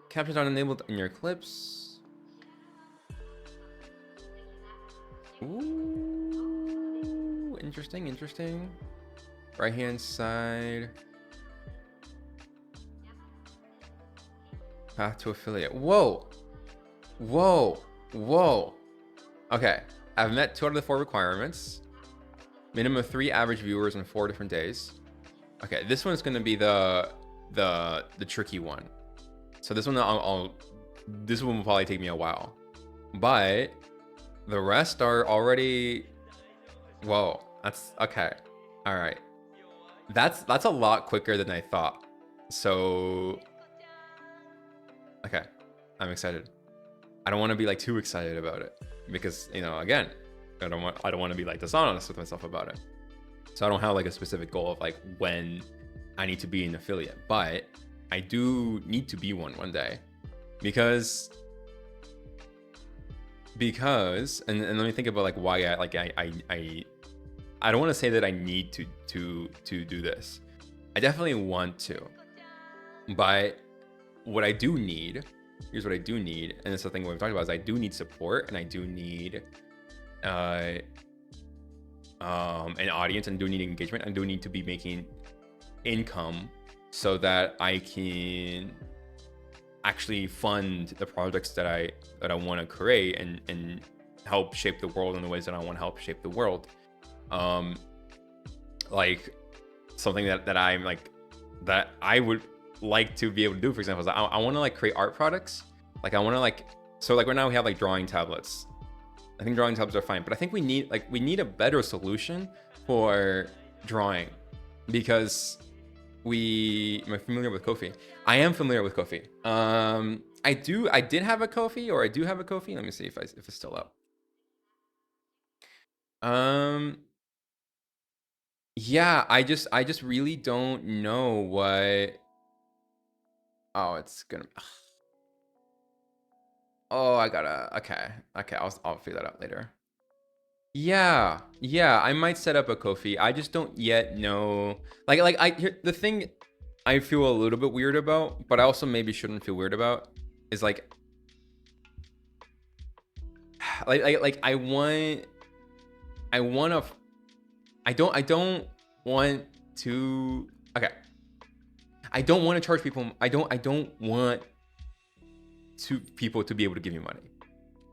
[SPEAKER 1] Captions aren't enabled in your clips. Ooh, interesting. Right hand side. Path to affiliate. Whoa. Okay. I've met 2 out of the 4 requirements. Minimum of 3 average viewers in 4 different days. Okay, this one's gonna be the tricky one. So this one this one will probably take me a while. But the rest are already. Whoa, that's okay. All right, that's a lot quicker than I thought. So okay, I'm excited. I don't want to be like too excited about it because again, I don't want to be like dishonest with myself about it. So I don't have like a specific goal of like when I need to be an affiliate, but I do need to be one day because and let me think about like why I don't want to say that I need to do this. I definitely want to, but what I do need, here's what I do need, and it's the thing we've talked about, is I do need support, and I do need an audience, and do need engagement. I do need to be making income so that I can actually fund the projects that I want to create and help shape the world in the ways that I want to help shape the world. Like something that I'm like, that I would like to be able to do, for example, is I want to like create art products. Like I want to like, so like right now we have like drawing tablets. I think drawing tablets are fine, but I think we need a better solution for drawing, because am I familiar with Ko-fi? I am familiar with Ko-fi. I did have a Ko-fi, or I do have a Ko-fi. Let me see if it's still up. Yeah, I just really don't know what. Oh, it's gonna. Oh, I gotta. Okay. I'll figure that out later. Yeah, I might set up a Ko-fi. I just don't yet know. The thing I feel a little bit weird about, but I also maybe shouldn't feel weird about, is like I want to. I don't want to. Okay. I don't want to charge people. I don't want people to be able to give me money.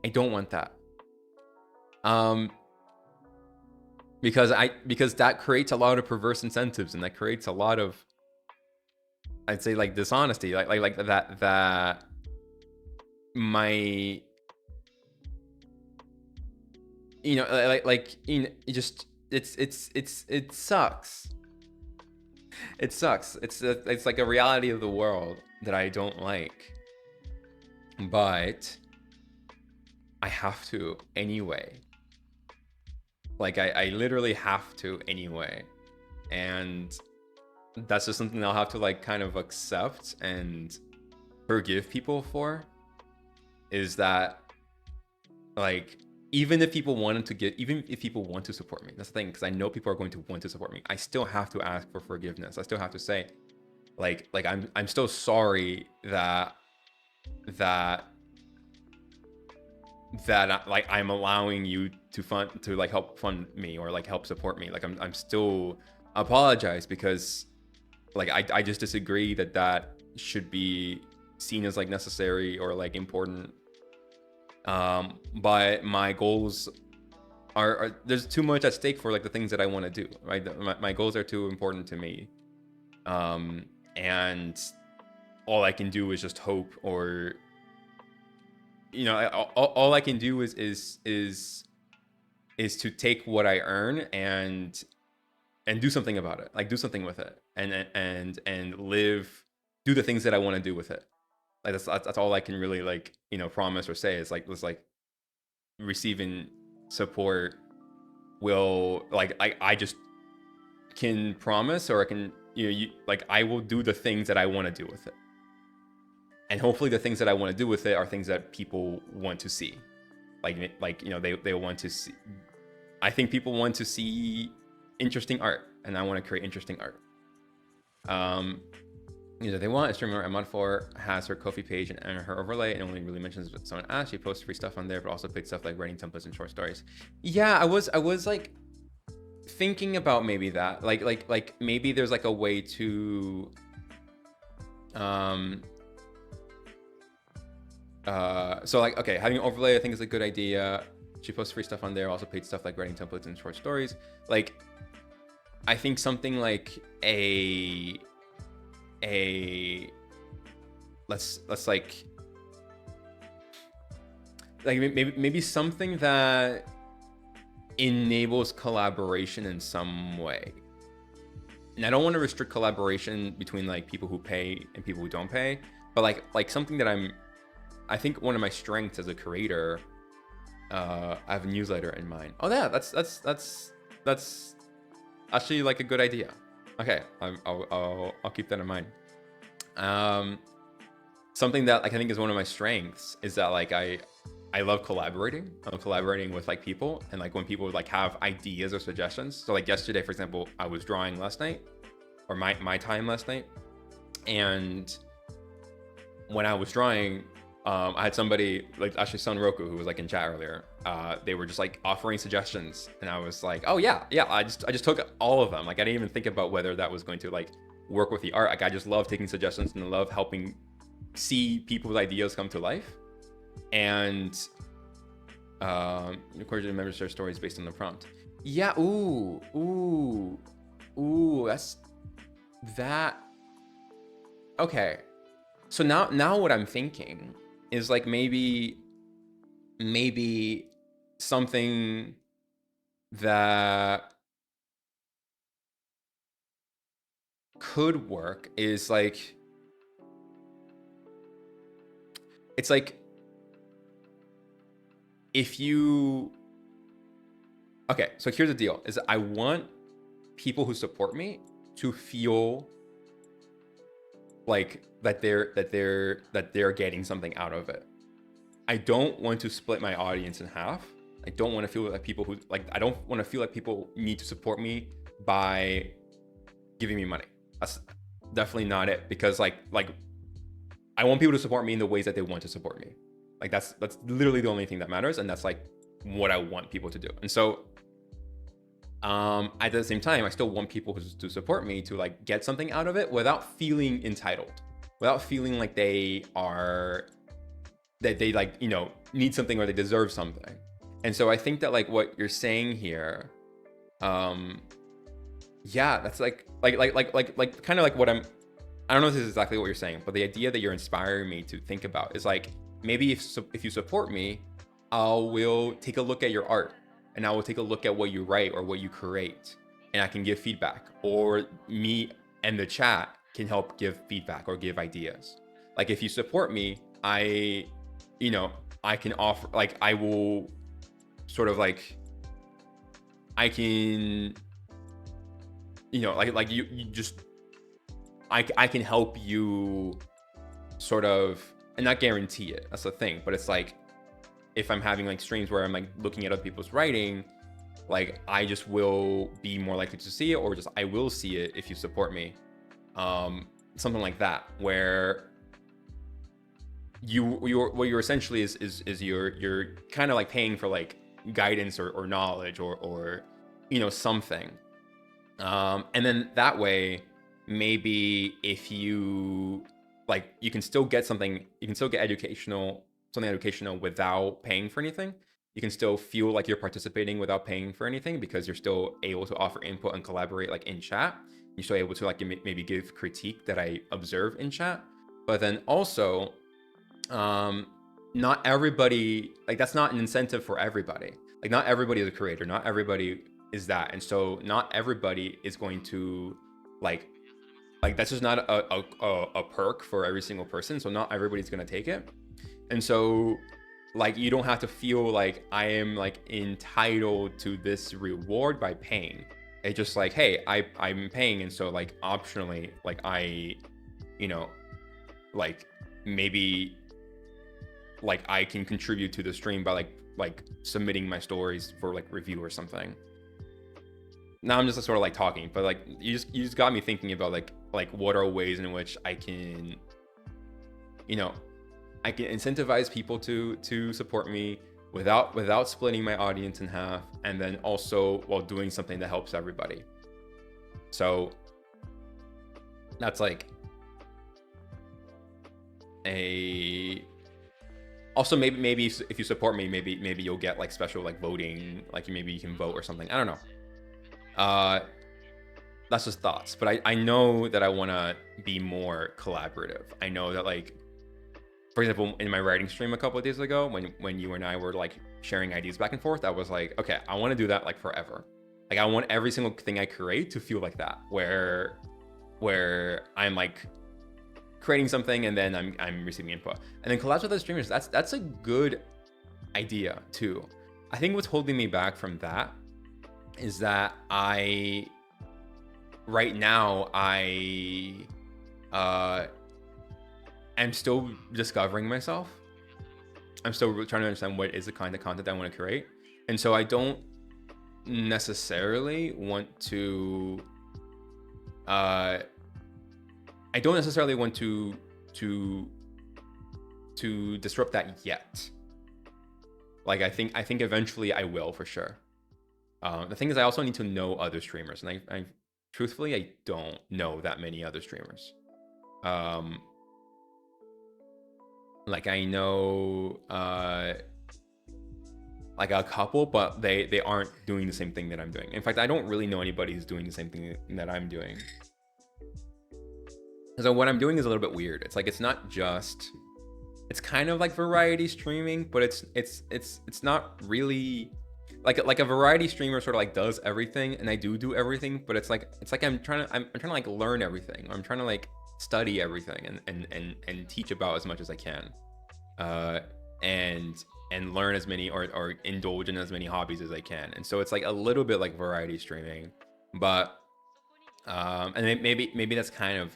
[SPEAKER 1] I don't want that. Because that creates a lot of perverse incentives, and that creates a lot of, I'd say, like dishonesty, like that my, you know, it just it sucks. It sucks. It's like a reality of the world that I don't like, but I have to anyway. Like I literally have to anyway, and that's just something I'll have to like kind of accept and forgive people for. Is that like, even if people want to support me, that's the thing, because I know people are going to want to support me, I still have to ask for forgiveness. I still have to say, like I'm still sorry that like I'm allowing you to like help fund me, or like help support me. Like I'm still apologize, because like I just disagree that should be seen as like necessary or like important. But my goals are there's too much at stake for like the things that I want to do, right? My goals are too important to me, and all I can do is just hope, or you know, all I can do is to take what I earn and do something about it, like do something with it, and live, do the things that I want to do with it. Like that's all I can really like, you know, promise or say. Is like, was like receiving support will, like I just can promise, or I can, you know, like I will do the things that I want to do with it, and hopefully the things that I want to do with it are things that people want to see. Like you know, they want to see. I think people want to see interesting art, and I want to create interesting art. You know, they want a streamer at Mod4 has her Ko-fi page and her overlay, and only really mentions what someone asked. She posts free stuff on there, but also big stuff like writing templates and short stories. Yeah, I was like thinking about maybe that, like maybe there's like a way to so like, okay, having an overlay I think is a good idea. She posts free stuff on there, also paid stuff like writing templates and short stories. Like I think something like let's like maybe something that enables collaboration in some way. And I don't want to restrict collaboration between like people who pay and people who don't pay, but like something that I think one of my strengths as a creator, I have a newsletter in mind. Oh yeah, that's actually like a good idea. Okay, I'll keep that in mind. Something that like I think is one of my strengths is that like I love collaborating. I love collaborating with like people, and like when people like have ideas or suggestions. So like yesterday, for example, I was drawing last night, or my time last night, and when I was drawing, I had somebody, like actually Sun Roku, who was like in chat earlier. They were just like offering suggestions, and I was like, oh yeah, I just took all of them. Like I didn't even think about whether that was going to like work with the art. Like I just love taking suggestions, and I love helping see people's ideas come to life. And Encourage the members to share stories based on the prompt. Yeah. Ooh. That's that. Okay. So now what I'm thinking is like maybe something that could work is like, it's like if you, okay, so here's the deal, is I want people who support me to feel like that they're getting something out of it. I don't want to split my audience in half. I don't want to feel like people who like, I don't want to feel like people need to support me by giving me money. That's definitely not it, because like I want people to support me in the ways that they want to support me. Like that's literally the only thing that matters, and that's like what I want people to do. And so at the same time, I still want people to support me to like get something out of it without feeling entitled, without feeling like they like, you know, need something or they deserve something. And so I think that like what you're saying here, yeah, that's like kind of like what I don't know if this is exactly what you're saying, but the idea that you're inspiring me to think about is like, maybe if you support me, I will take a look at your art, and I will take a look at what you write or what you create, and I can give feedback, or me and the chat can help give feedback or give ideas. Like if you support me, I can offer, like I will sort of like, I can, like you just, I can help you sort of, and not guarantee it, that's the thing, but it's like, if I'm having like streams where I'm like looking at other people's writing, like I just will be more likely to see it, or just I will see it if you support me. Something like that, where what you're essentially is you're kind of like paying for like guidance or knowledge or something. And then that way, maybe if you like, you can still get something, you can still get something educational without paying for anything. You can still feel like you're participating without paying for anything, because you're still able to offer input and collaborate like in chat. You're still able to like maybe give critique that I observe in chat. But then also, not everybody, like that's not an incentive for everybody. Like not everybody is a creator, not everybody is that. And so not everybody is going to like that's just not a perk for every single person. So not everybody's gonna take it. And so like you don't have to feel like I am like entitled to this reward by paying. It's just like, hey, I'm paying, and so like optionally, like I, like maybe like I can contribute to the stream by like submitting my stories for like review or something. Now I'm just sort of like talking, but like you just got me thinking about like what are ways in which I can, I can incentivize people to support me without splitting my audience in half, and then also while doing something that helps everybody. So that's like also maybe if you support me, maybe you'll get like special like voting, like maybe you can vote or something. I don't know. That's just thoughts, but I know that I want to be more collaborative. I know that like, for example, in my writing stream a couple of days ago, when you and I were like sharing ideas back and forth, I was like, okay, I want to do that like forever. Like I want every single thing I create to feel like that, where I'm like creating something and then I'm receiving input, and then collabs with other streamers. That's a good idea too. I think what's holding me back from that is that right now I'm still discovering myself. I'm still trying to understand what is the kind of content I want to create. And so I don't necessarily want to to disrupt that yet. Like I think eventually I will, for sure. The thing is, I also need to know other streamers, and I truthfully, I don't know that many other streamers. Like I know like a couple, but they aren't doing the same thing that I'm doing. In fact, I don't really know anybody who's doing the same thing that I'm doing. So what I'm doing is a little bit weird. It's like, it's not just, it's kind of like variety streaming, but it's not really like a variety streamer sort of like does everything, and I do everything, but it's like I'm trying to like learn everything. I'm trying to like study everything and teach about as much as I can, and learn as many or indulge in as many hobbies as I can. And so it's like a little bit like variety streaming, but and maybe that's kind of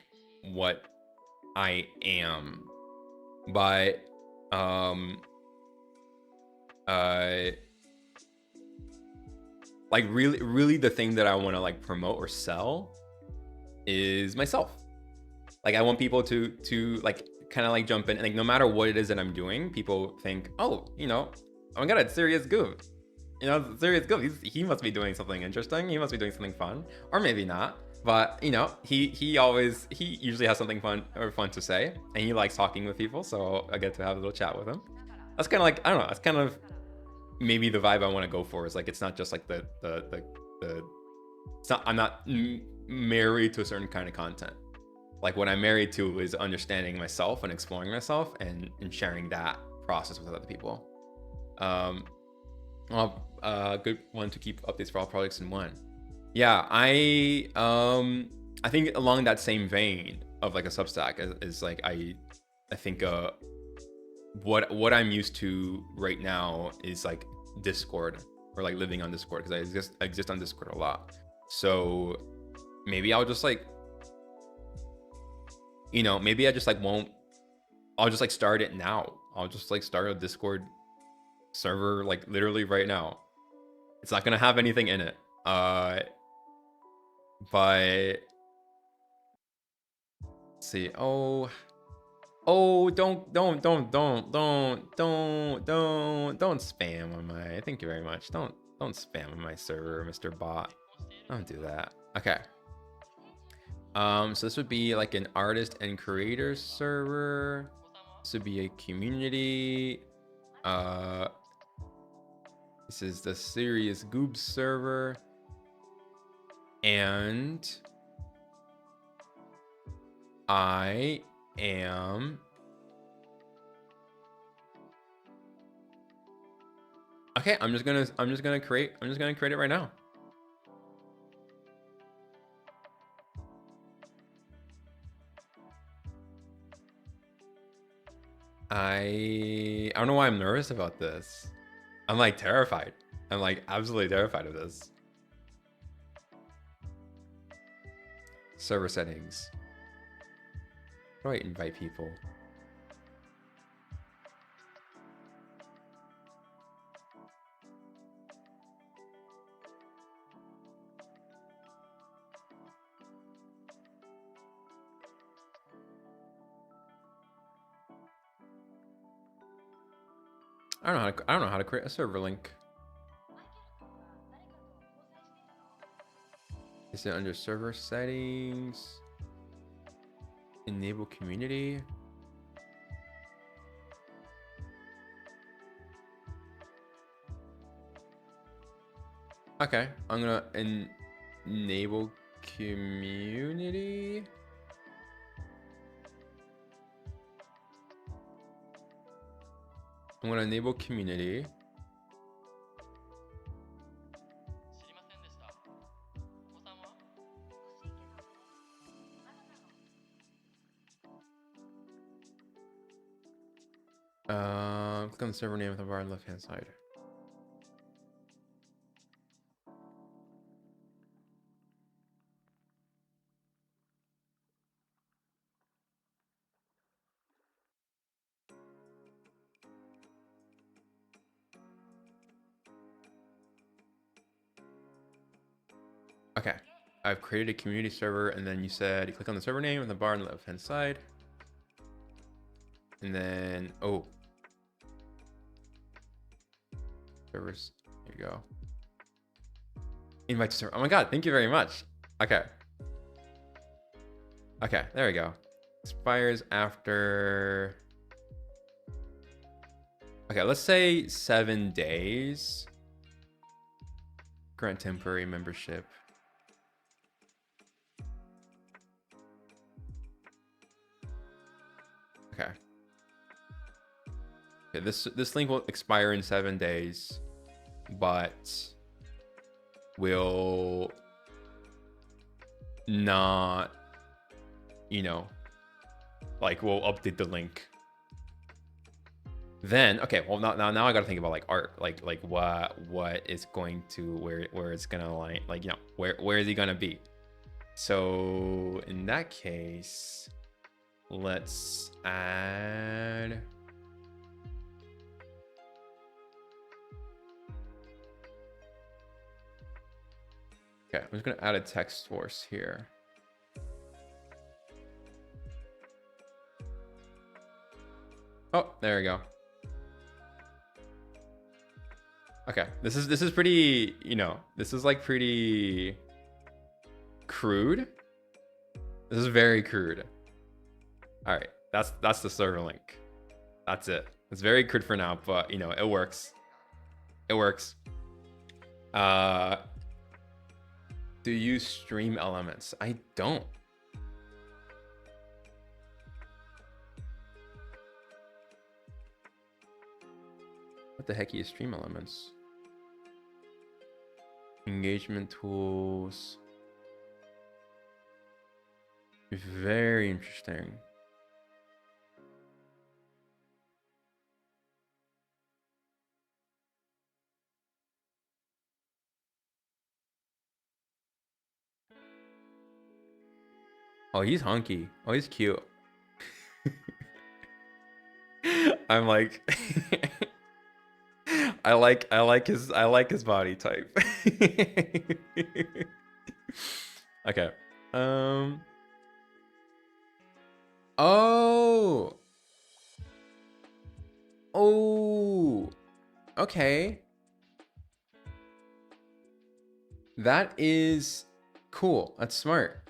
[SPEAKER 1] what I am, but like really the thing that I want to like promote or sell is myself. Like I want people to like kind of like jump in, and like no matter what it is that I'm doing, people think, oh, you know, oh my god, it's Serious Goof. You know, Serious Goof, he must be doing something interesting. He must be doing something fun, or maybe not. But you know, he usually has something fun to say, and he likes talking with people. So I get to have a little chat with him. That's kind of like, I don't know. That's kind of maybe the vibe I want to go for. Is like, it's not just like the it's not, I'm not married to a certain kind of content. Like what I'm married to is understanding myself and exploring myself and sharing that process with other people. Good one to keep updates for all projects in one. Yeah, I think along that same vein of like a Substack is like I think what I'm used to right now is like Discord, or like living on Discord, because I exist on Discord a lot. So maybe I'll just like, you know, maybe I just like I'll just like start it now. I'll just like start a Discord server like literally right now. It's not gonna have anything in it. But let's see. Oh, don't spam on my, thank you very much. Don't spam on my server, Mr. Bot. Don't do that. Okay. So this would be like an artist and creator server. This would be a community. This is the Serious Goob server. And I am okay. I'm just gonna create it right now. I don't know why I'm nervous about this. I'm like terrified. I'm like absolutely terrified of this. Server settings. How do I invite people? I don't know how to create a server link. Is it under server settings? Enable community? Okay, I'm gonna enable community. I'm gonna enable community. Click on the server name at the bar on the left-hand side. Okay, I've created a community server, and then you said you click on the server name and the bar on the left-hand side. And then, oh. Servers, there you go. Invite to server. Oh my god, thank you very much. Okay. Okay, there we go. Expires after... Okay, let's say 7 days. Grant temporary membership. Okay. Okay, this link will expire in 7 days, but will not, you know, like we'll update the link. Then okay, well now I gotta think about like art, like what is going to where it's gonna like you know where is he gonna be? So in that case, let's add. Okay, I'm just gonna add a text source here. Oh, there we go. Okay, this is pretty, you know, this is like pretty crude. This is very crude. All right, that's the server link. That's it. It's very crude for now, but you know, it works. It works. Do you stream elements? I don't. What the heck is stream elements? Engagement tools. Very interesting. Oh, he's hunky. Oh, he's cute. I'm like I like his body type. Okay. Oh. Oh. Okay. That is cool. That's smart.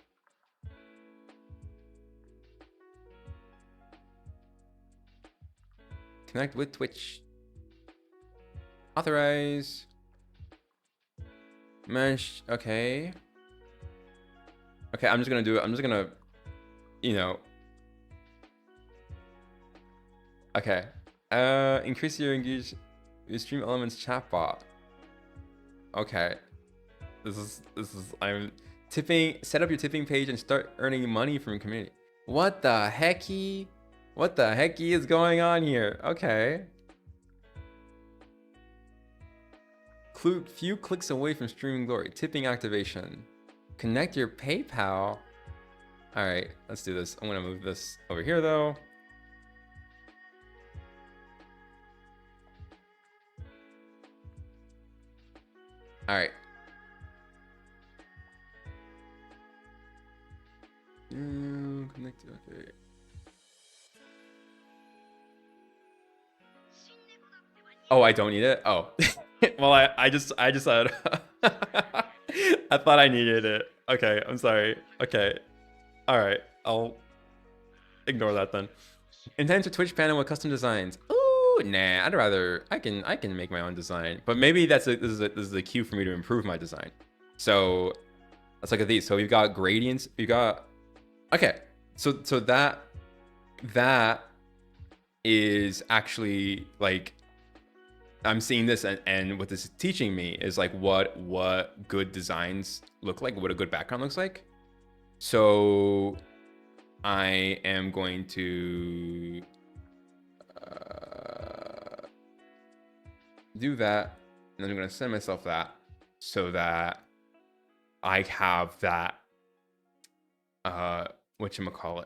[SPEAKER 1] Connect with Twitch. Authorize. Mesh. Okay. Okay, I'm just gonna do it. I'm just gonna, you know. Okay. Increase your engage your stream elements chatbot. Okay. This is I'm tipping. Set up your tipping page and start earning money from community. What the hecky? What the hecky is going on here? Okay. Few clicks away from streaming glory. Tipping activation. Connect your PayPal. All right, let's do this. I'm gonna move this over here though. All right. Connect. Okay. Oh, I don't need it. Oh, well, I just said. I thought I needed it. Okay, I'm sorry. Okay, all right. I'll ignore that then. Intend to Twitch panel with custom designs. Ooh, nah. I'd rather I can make my own design, but maybe this is a cue for me to improve my design. So let's look at these. So we've got gradients. We got okay. So that is actually like I'm seeing this and what this is teaching me is like what good designs look like, what a good background looks like. So I am going to do that, and then I'm going to send myself that so that I have that whatchamacallit,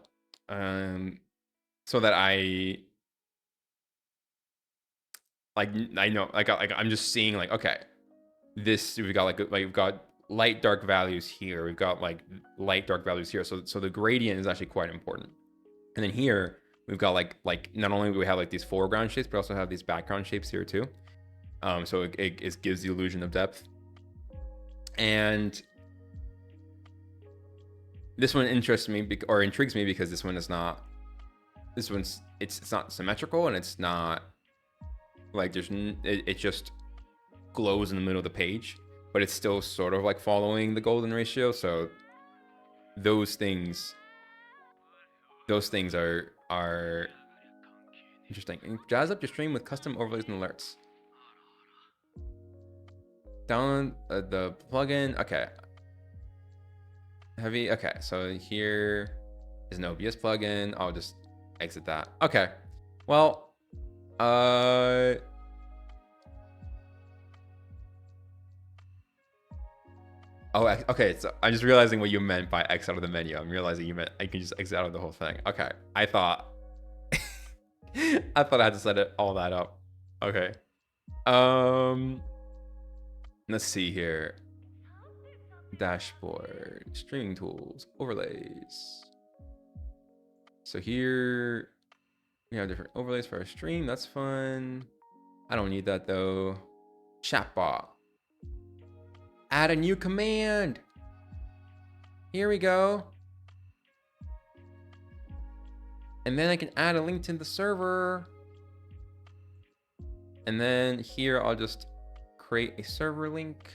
[SPEAKER 1] so that I know like I'm just seeing like, okay, this we've got like we've got light dark values here, we've got like light dark values here, so the gradient is actually quite important. And then here we've got like not only do we have like these foreground shapes, but also have these background shapes here too. So it gives the illusion of depth. And this one interests me or intrigues me because it's not symmetrical, and it's not Like it just glows in the middle of the page, but it's still sort of like following the golden ratio. So those things are interesting. Jazz up your stream with custom overlays and alerts. Download the plugin. Okay. Heavy. Okay, so here is an OBS plugin. I'll just exit that. Okay. Well, oh, okay. So I'm just realizing what you meant by X out of the menu. I'm realizing you meant I can just exit out of the whole thing. Okay. I thought I had to set all that up. Okay. Let's see here. Dashboard, streaming tools, overlays. So here we have different overlays for our stream. That's fun. I don't need that though. Chatbot. Add a new command. Here we go. And then I can add a link to the server. And then here I'll just create a server link.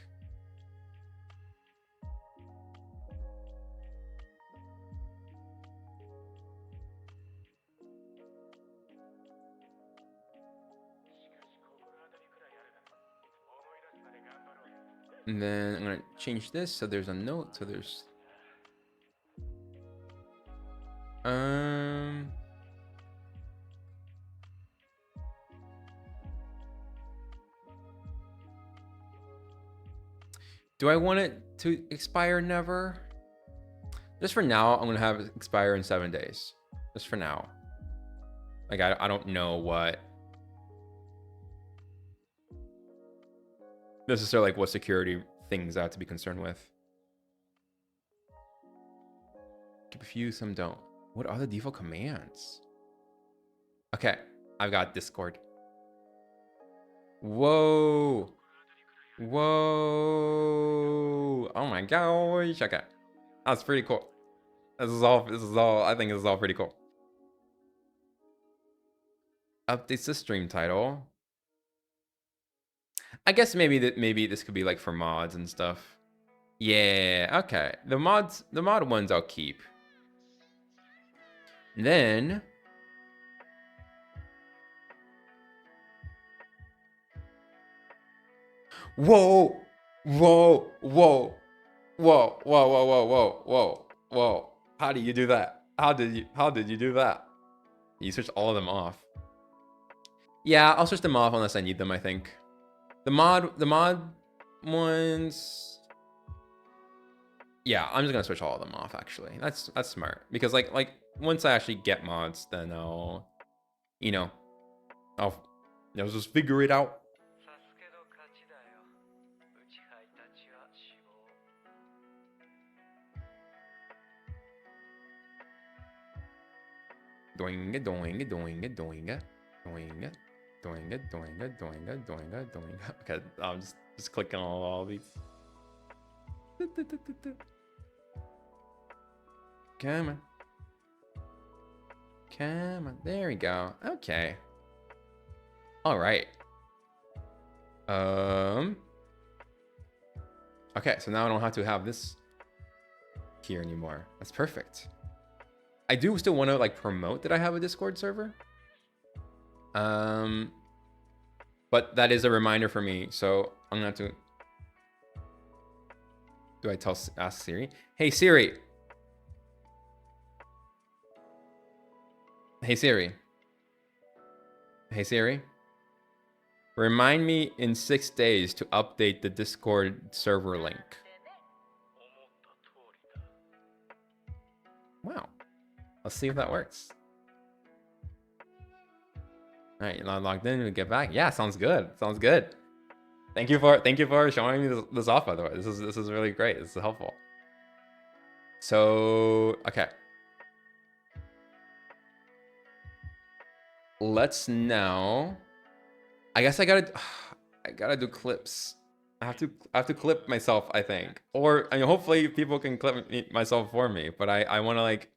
[SPEAKER 1] And then I'm gonna change this so there's a note. So there's do I want it to expire never? Just for now, I'm gonna have it expire in 7 days. Just for now. Like I don't know what necessarily like what security things I have to be concerned with. Keep a few, some don't. What are the default commands? Okay, I've got Discord. Whoa. Whoa. Oh my gosh. Okay. That's pretty cool. This is all, I think this is all pretty cool. Updates the stream title. I guess maybe this could be like for mods and stuff. Yeah, okay. The mod ones I'll keep. Then whoa. How do you do that? How did you do that? You switch all of them off. Yeah, I'll switch them off unless I need them, I think. The mod ones. Yeah, I'm just gonna switch all of them off actually. That's smart. Because like once I actually get mods, then I'll just figure it out. Doing it. Okay, I'm just clicking on all these. Come on. There we go. Okay. All right. Okay, so now I don't have to have this here anymore. That's perfect. I do still want to like promote that I have a Discord server. But that is a reminder for me. So I'm gonna have to. Do I ask Siri? Hey Siri. Hey Siri. Hey Siri. Remind me in 6 days to update the Discord server link. Wow. Let's see if that works. All right, you're logged in. We get back. Yeah, sounds good. Sounds good. Thank you for showing me this off. By the way, this is really great. This is helpful. So okay, let's now. I guess I gotta do clips. I have to clip myself. I think, or I mean, hopefully people can clip myself for me. But I want to like.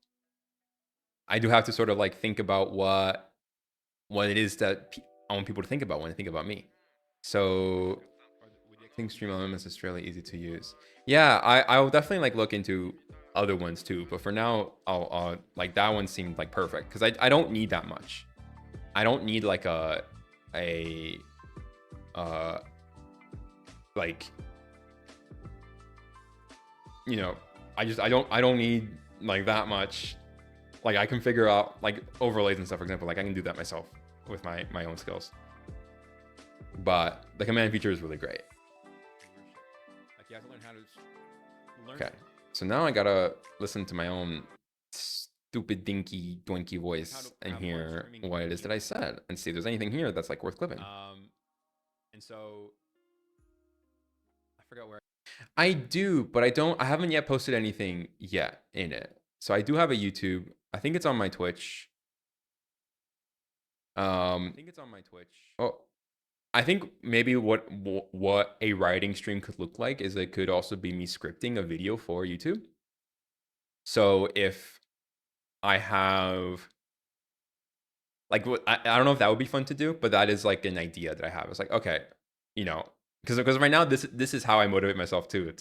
[SPEAKER 1] I do have to sort of like think about what it is that I want people to think about when they think about me. So I think Stream Elements is fairly easy to use. Yeah, I'll definitely like look into other ones too, but for now, I'll like that one seemed like perfect because I don't need that much. I don't need like a uh like, you know, I don't need like that much. Like I can figure out like overlays and stuff, for example, like I can do that myself with my own skills. But the command feature is really great. Like you have to learn how to learn. Okay, so now I gotta listen to my own stupid dinky doinky voice and hear what it is that I said and see if there's anything here that's like worth clipping. And so I forgot where I do, but I haven't yet posted anything yet in it. So I do have a YouTube. I think it's on my Twitch. I think it's on my Twitch. Oh, I think maybe what a writing stream could look like is it could also be me scripting a video for YouTube. So if I have like I don't know if that would be fun to do, but that is like an idea that I have. It's like, okay, you know, because right now this is how I motivate myself to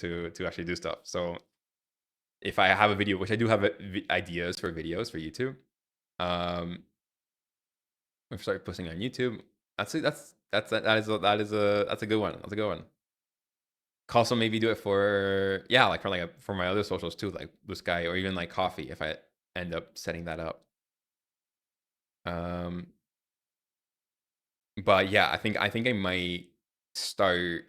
[SPEAKER 1] actually do stuff. So if I have a video, which I do have ideas for videos for YouTube, if I start posting on YouTube, that's a good one. That's a good one. Also maybe do it for for my other socials too, like Blue Sky or even like Coffee if I end up setting that up. But yeah, I think I might start.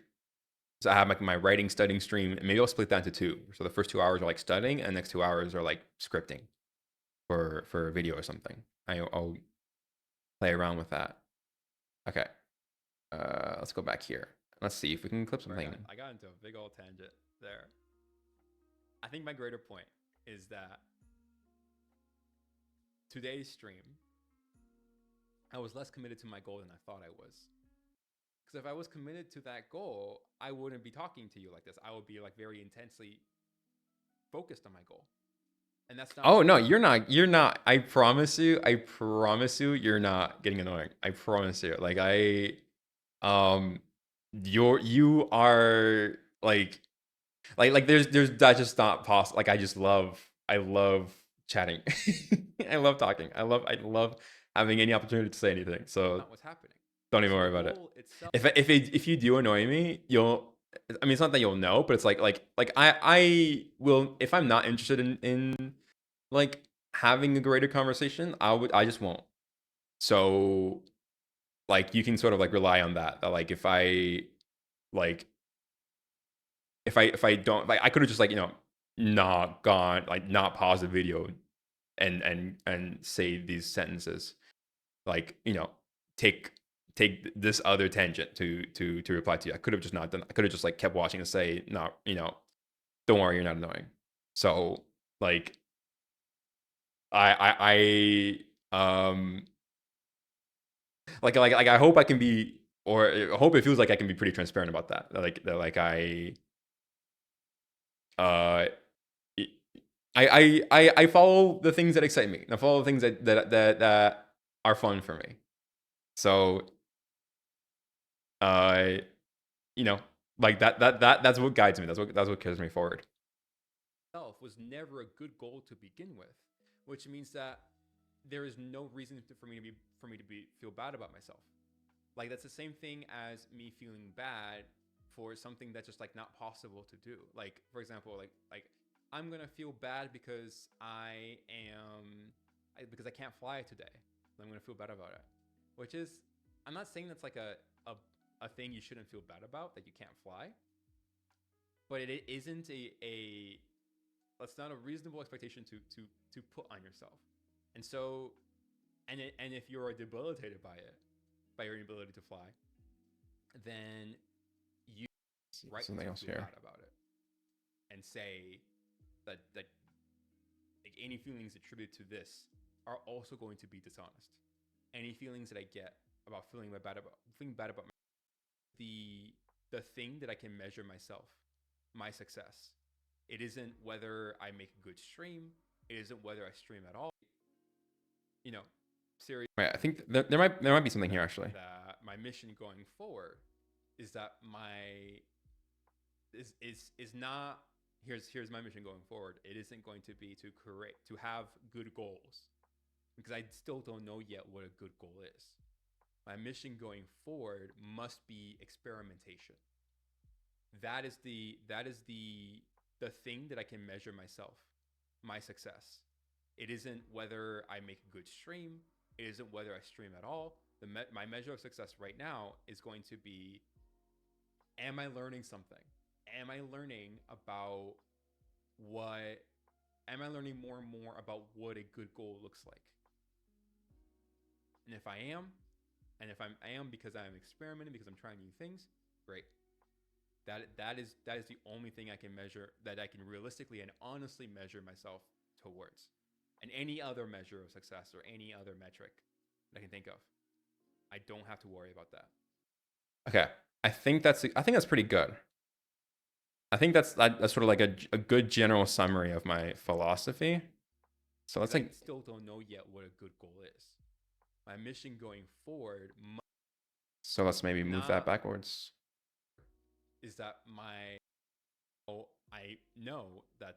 [SPEAKER 1] So I have like my writing studying stream, and maybe I'll split that into two. So the first 2 hours are like studying, and the next 2 hours are like scripting for a video or something. I'll play around with that. Okay, let's go back here. Let's see if we can clip something. I got into a big old tangent there. I think my greater point is that today's stream, I was less committed to my goal than I thought I was. Because if I was committed to that goal, I wouldn't be talking to you like this. I would be like very intensely focused on my goal. And that's not. Oh no, you're not. You're not. I promise you. I promise you. You're not getting annoying. I promise you. Like you are like there's that's just not possible. Like I love chatting. I love talking. I love having any opportunity to say anything. So what's happening? Don't even worry about it. If you do annoy me, you'll. I mean, it's not that you'll know, but it's like I will if I'm not interested in like having a greater conversation, I just won't. So like you can sort of like rely on that like like if I don't like I could have just like not gone like not pause the video and say these sentences like take this other tangent to reply to you. I could have just not done. I could have just like kept watching and say not don't worry, you're not annoying. So like I like I hope I can be or I hope it feels like I can be pretty transparent about that. Like uh I follow the things that excite me. I follow the things that are fun for me. So like that's what guides me. That's what carries me forward. Self was never a good goal to begin with, which means that there is no reason for me to feel bad about myself. Like that's the same thing as me feeling bad for something that's just like not possible to do. Like for example, like I'm gonna feel bad because because I can't fly today. I'm gonna feel bad about it. Which is, I'm not saying that's like a thing you shouldn't feel bad about that you can't fly, but it isn't that's not a reasonable expectation to put on yourself. And so, and if you're debilitated by it, by your inability to fly, then you write something else here about it and say that like any feelings attributed to this are also going to be dishonest. Any feelings that I get about feeling bad about the thing that I can measure myself, my success. It isn't whether I make a good stream. It isn't whether I stream at all. Serious. Right, I think there might be something here actually. my mission going forward is that my is not here's my mission going forward. It isn't going to be to have good goals, because I still don't know yet what a good goal is. My mission going forward must be experimentation. That is the thing that I can measure myself, my success. It isn't whether I make a good stream. It isn't whether I stream at all. My measure of success right now is going to be, am I learning something? Am I learning about what? Am I learning more and more about what a good goal looks like? And if I am, and if I am because I'm experimenting, because I'm trying new things, great. That is the only thing I can measure, that I can realistically and honestly measure myself towards. And any other measure of success or any other metric that I can think of, I don't have to worry about that. Okay, I think that's pretty good. I think that's sort of like a good general summary of my philosophy. So let's I still don't know yet what a good goal is. My mission going forward. So let's maybe move that backwards. Is that I know that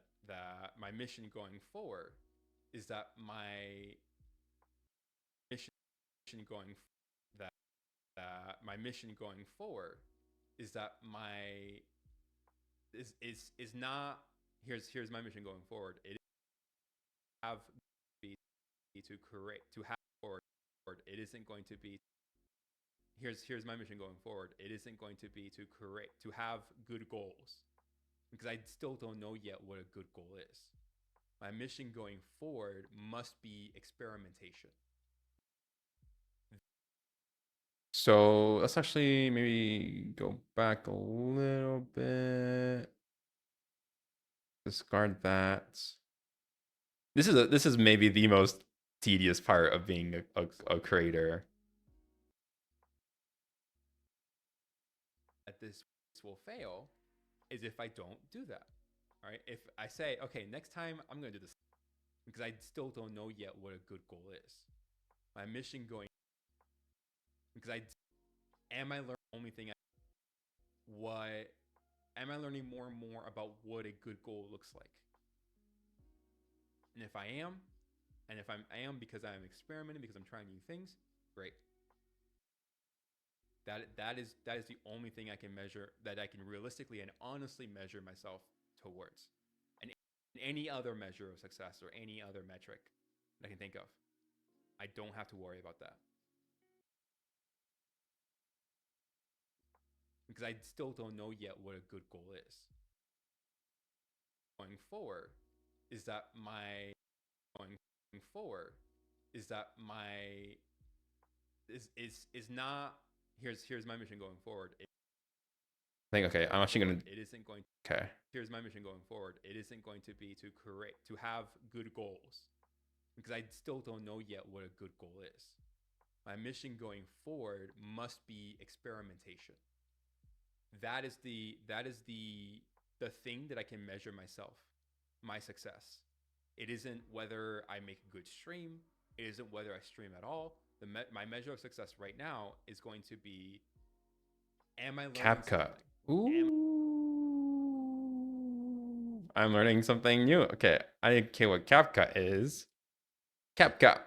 [SPEAKER 1] my mission going forward is that my mission going that my mission going forward is that my is not here's my mission going forward. It have be to create to have forward. It isn't going to be here's my mission going forward. It isn't going to be to have good goals, because I still don't know yet what a good goal is. My mission going forward must be experimentation. So let's actually maybe go back a little bit. Discard that. This is maybe the most tedious part of being a creator. That this will fail is if I don't do that. All right. If I say, okay, next time I'm going to do this, because I still don't know yet what a good goal is. My mission going, because am I learning the only thing? What am I learning more and more about what a good goal looks like? And if I am, and if I am because I'm experimenting, because I'm trying new things, great. That is the only thing I can measure, that I can realistically and honestly measure myself towards. And any other measure of success or any other metric that I can think of, I don't have to worry about that. Because I still don't know yet what a good goal is. Going forward is that my is not here's my mission going forward. I think, okay, I'm actually gonna. It isn't going. Okay. Here's my mission going forward. It isn't going to be to have good goals, because I still don't know yet what a good goal is. My mission going forward must be experimentation. That is the thing that I can measure myself, my success. It isn't whether I make a good stream. It isn't whether I stream at all. My measure of success right now is going to be, am I learning CapCut? Ooh, I'm learning something new. Okay, I didn't care what CapCut is. CapCut.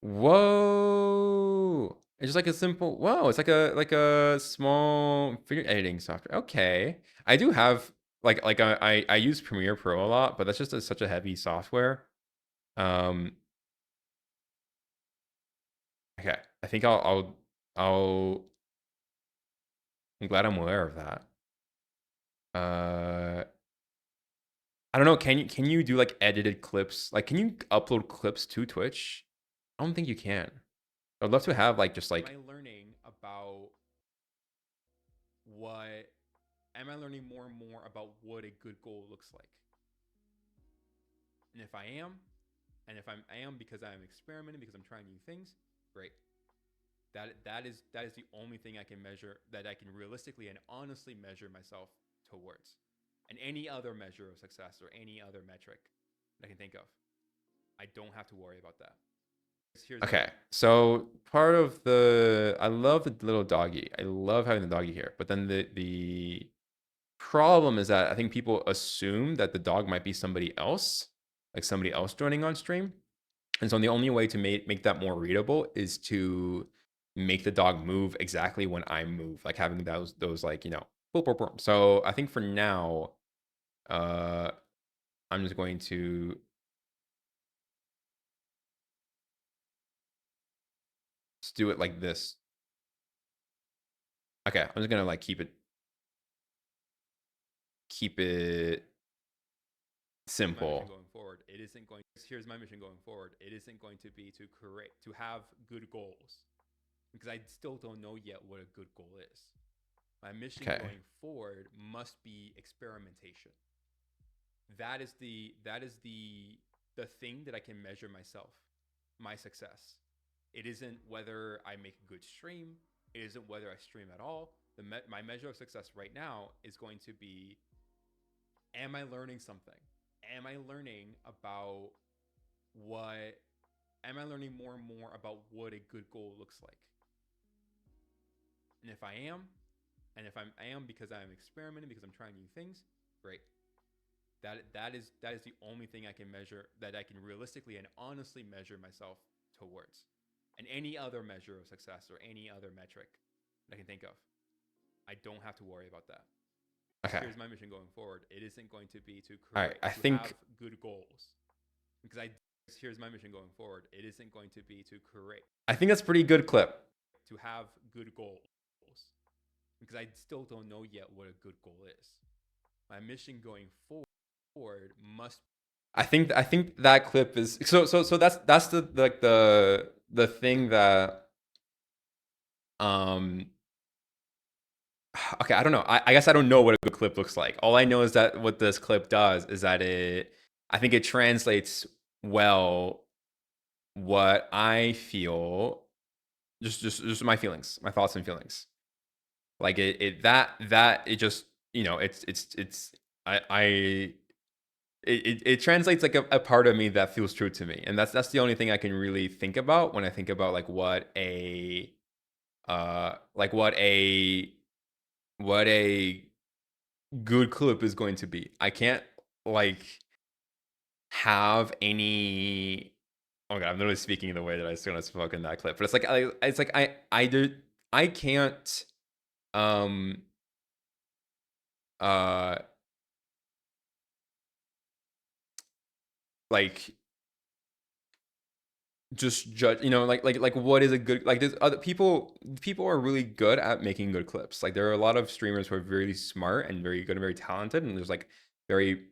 [SPEAKER 1] Whoa! It's just like a simple. Whoa! It's like a small video editing software. Okay, I do have I use Premiere Pro a lot, but that's just such a heavy software. Okay, I think I'll. I'm glad I'm aware of that. I don't know. Can you do like edited clips? Like, can you upload clips to Twitch? I don't think you can. I'd love to have like just like. Am I learning about what? Am I learning more and more about what a good goal looks like? And if I am, and if I am because I'm experimenting, because I'm trying new things, great. That is the only thing I can measure, that I can realistically and honestly measure myself towards. And any other measure of success or any other metric that I can think of, I don't have to worry about that. Okay, so part of the I love the little doggy. I love having the doggy here, but then the problem is that I think people assume that the dog might be somebody else, like somebody else joining on stream. And so the only way to make that more readable is to make the dog move exactly when I move, like having those like, you know, boop, boop, boop. So I think for now, I'm just going to just do it like this. Okay, I'm just gonna like keep it simple. Going forward, it isn't going. Here's my mission going forward. It isn't going to be to have good goals, because I still don't know yet what a good goal is. My mission going forward must be experimentation. That is the thing that I can measure myself, my success. It isn't whether I make a good stream. It isn't whether I stream at all. My measure of success right now is going to be, am I learning something? Am I learning about what? Am I learning more and more about what a good goal looks like? And if I am, and if I am because I'm experimenting, because I'm trying new things, great. That is the only thing I can measure, that I can realistically and honestly measure myself towards. And any other measure of success or any other metric that I can think of, I don't have to worry about that. Okay. Here's my mission going forward. It isn't going to be to create, have good goals, because here's my mission going forward. It isn't going to be to create. I think that's a pretty good clip. To have good goals, because I still don't know yet what a good goal is. My mission going forward must. I think that clip is so that's the like the thing that okay, I don't know. I guess I don't know what a good clip looks like. All I know is that what this clip does is that I think it translates well what I feel, just my feelings, my thoughts and feelings. Like it just, you know, I it translates like a part of me that feels true to me, and that's the only thing I can really think about when I think about like what a what a good clip is going to be. I can't like have any. Oh god, I'm literally speaking in the way that I was gonna spoke in that clip, but it's like I can't uh like just judge, you know, like what is a good, like there's other people are really good at making good clips. Like there are a lot of streamers who are very smart and very good and very talented, and there's like very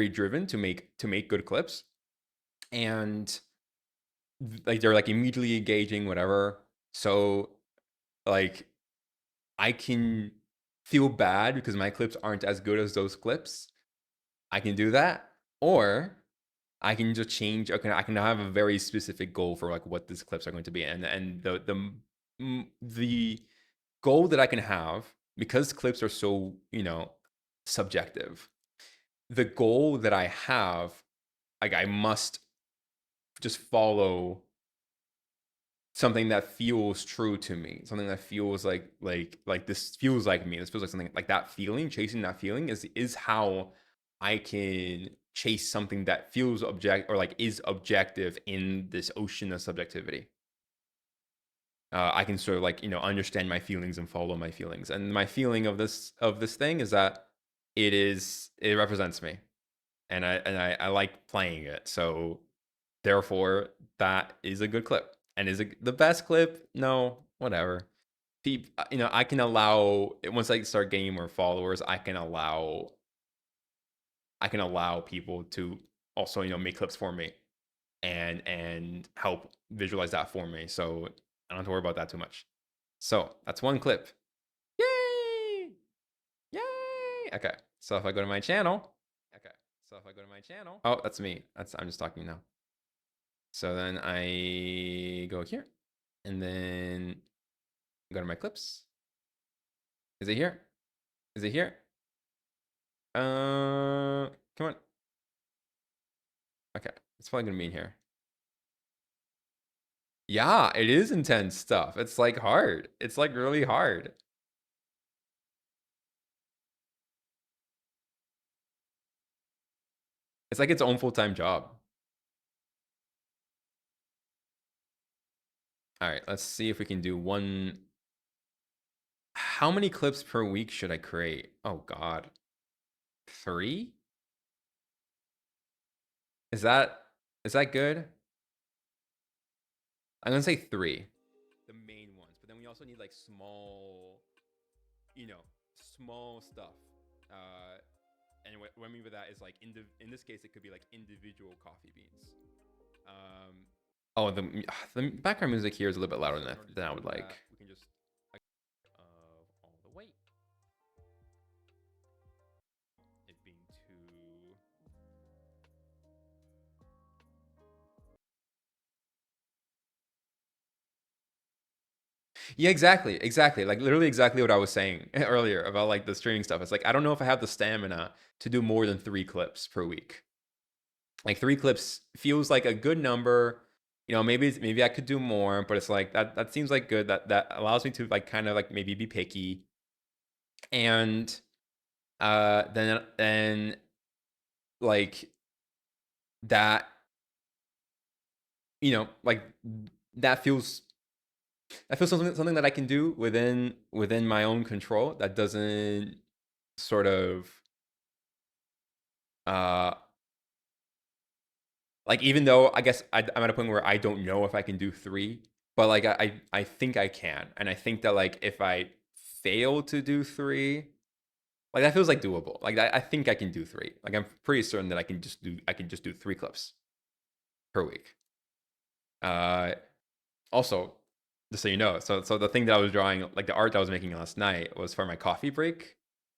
[SPEAKER 1] driven to make good clips, and like they're like immediately engaging whatever. So like I can feel bad because my clips aren't as good as those clips. I can do that, or I can just change. Okay, I can have a very specific goal for like what these clips are going to be, and the goal that I can have, because clips are so, you know, subjective. The goal that I have, like I must just follow something that feels true to me, something that feels like this feels like me. This feels like something like that feeling. Chasing that feeling is how I can chase something that feels object or like is objective in this ocean of subjectivity. I can sort of like, you know, understand my feelings and follow my feelings. And my feeling of this thing is that it represents me, and I like playing it. So therefore, that is a good clip. And is it the best clip? No, whatever. You know, I can allow, once I start gaining more followers, I can allow people to also, you know, make clips for me and help visualize that for me. So I don't have to worry about that too much. So that's one clip. Yay! Yay! Okay. So if I go to my channel, oh, that's me. I'm just talking now. So then I go here, and then go to my clips. Is it here? Is it here? Come on. Okay, it's probably gonna be in here. Yeah, it is intense stuff. It's like hard. It's like really hard. It's like its own full-time job. All right, let's see if we can do one. How many clips per week should I create? Oh God, 3? Is that is that good? I'm gonna say 3. The main ones, but then we also need like small, you know, small stuff. Uh, and what I mean by that is like in this case, it could be like individual coffee beans. Oh, the background music here is a little bit louder than I would like. We can just of all the weight. It being too. Yeah, exactly. Like literally exactly what I was saying earlier about like the streaming stuff. It's like I don't know if I have the stamina to do more than 3 clips per week. Like 3 clips feels like a good number. You know, maybe I could do more, but it's like that seems like good. That allows me to like kind of like maybe be picky. And then like that, you know, like that feels something that I can do within my own control that doesn't sort of uh like even though I guess I'm at a point where I don't know if I can do 3, but like I think I can, and I think that like if I fail to do 3, like that feels like doable. Like I think I can do 3. Like I'm pretty certain that I can just do 3 clips per week. Also, just so you know, so the thing that I was drawing, like the art that I was making last night, was for my coffee break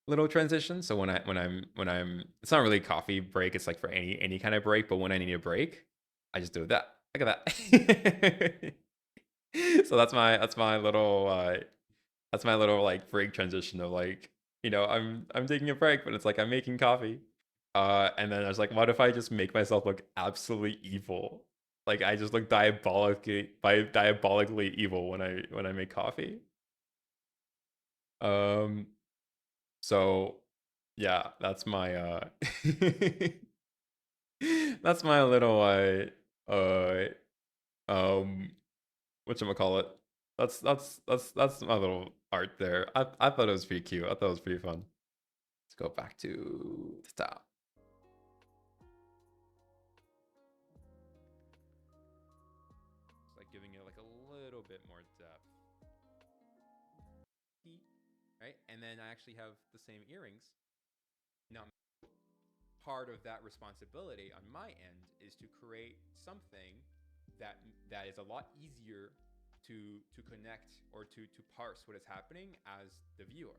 [SPEAKER 1] little transition. So when I'm it's not really coffee break, it's like for any kind of break, but when I need a break, I just do that. Look at that. So that's my little like break transition of like, you know, I'm taking a break, but it's like I'm making coffee. And then I was like, what if I just make myself look absolutely evil? Like I just look diabolically evil when I make coffee. Um, so yeah, that's my that's my little um whatchamacallit. That's my little art there. I thought it was pretty cute. I thought it was pretty fun. Let's go back to the top. It's like giving it like a little bit more depth. Right? And then I actually have the same earrings. Now, part of that responsibility on my end is to create something that is a lot easier to connect or to parse what is happening as the viewer.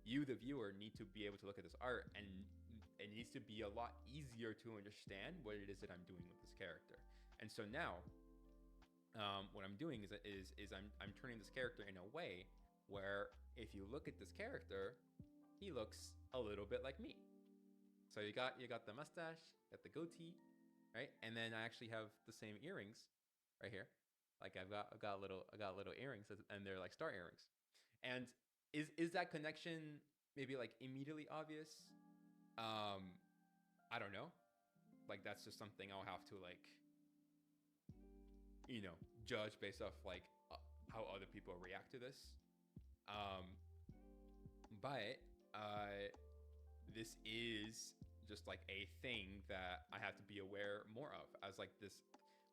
[SPEAKER 1] You, the viewer, need to be able to look at this art, and it needs to be a lot easier to understand what it is that I'm doing with this character. And so now, what I'm doing is I'm turning this character in a way where if you look at this character, he looks a little bit like me. So you got the mustache, got the goatee, right? And then I actually have the same earrings right here. Like I got little earrings, and they're like star earrings. And is that connection maybe like immediately obvious? I don't know. Like that's just something I'll have to like, you know, judge based off like how other people react to this. Um, but this is just like a thing that I have to be aware more of as like this,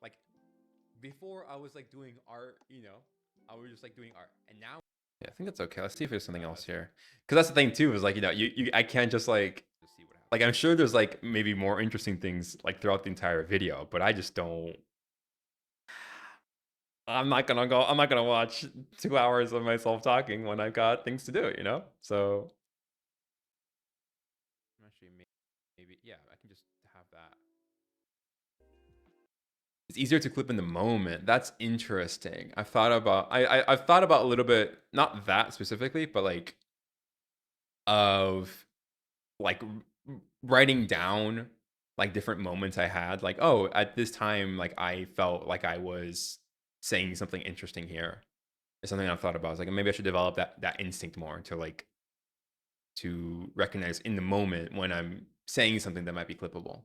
[SPEAKER 1] like before I was like doing art, you know, I was just like doing art, and now. Yeah, I think that's okay. Let's see if there's something else here, because that's the thing too. Is like, you know, you I can't just like see what happens. Like I'm sure there's like maybe more interesting things like throughout the entire video, but I just don't. I'm not gonna watch 2 hours of myself talking when I've got things to do, you know? So actually maybe yeah, I can just have that. It's easier to clip in the moment. That's interesting. I've thought about a little bit, not that specifically, but like of like writing down like different moments I had. Like, oh, at this time, like I felt like I was saying something interesting here is something I've thought about. It's like maybe I should develop that instinct more to like to recognize in the moment when I'm saying something that might be clippable.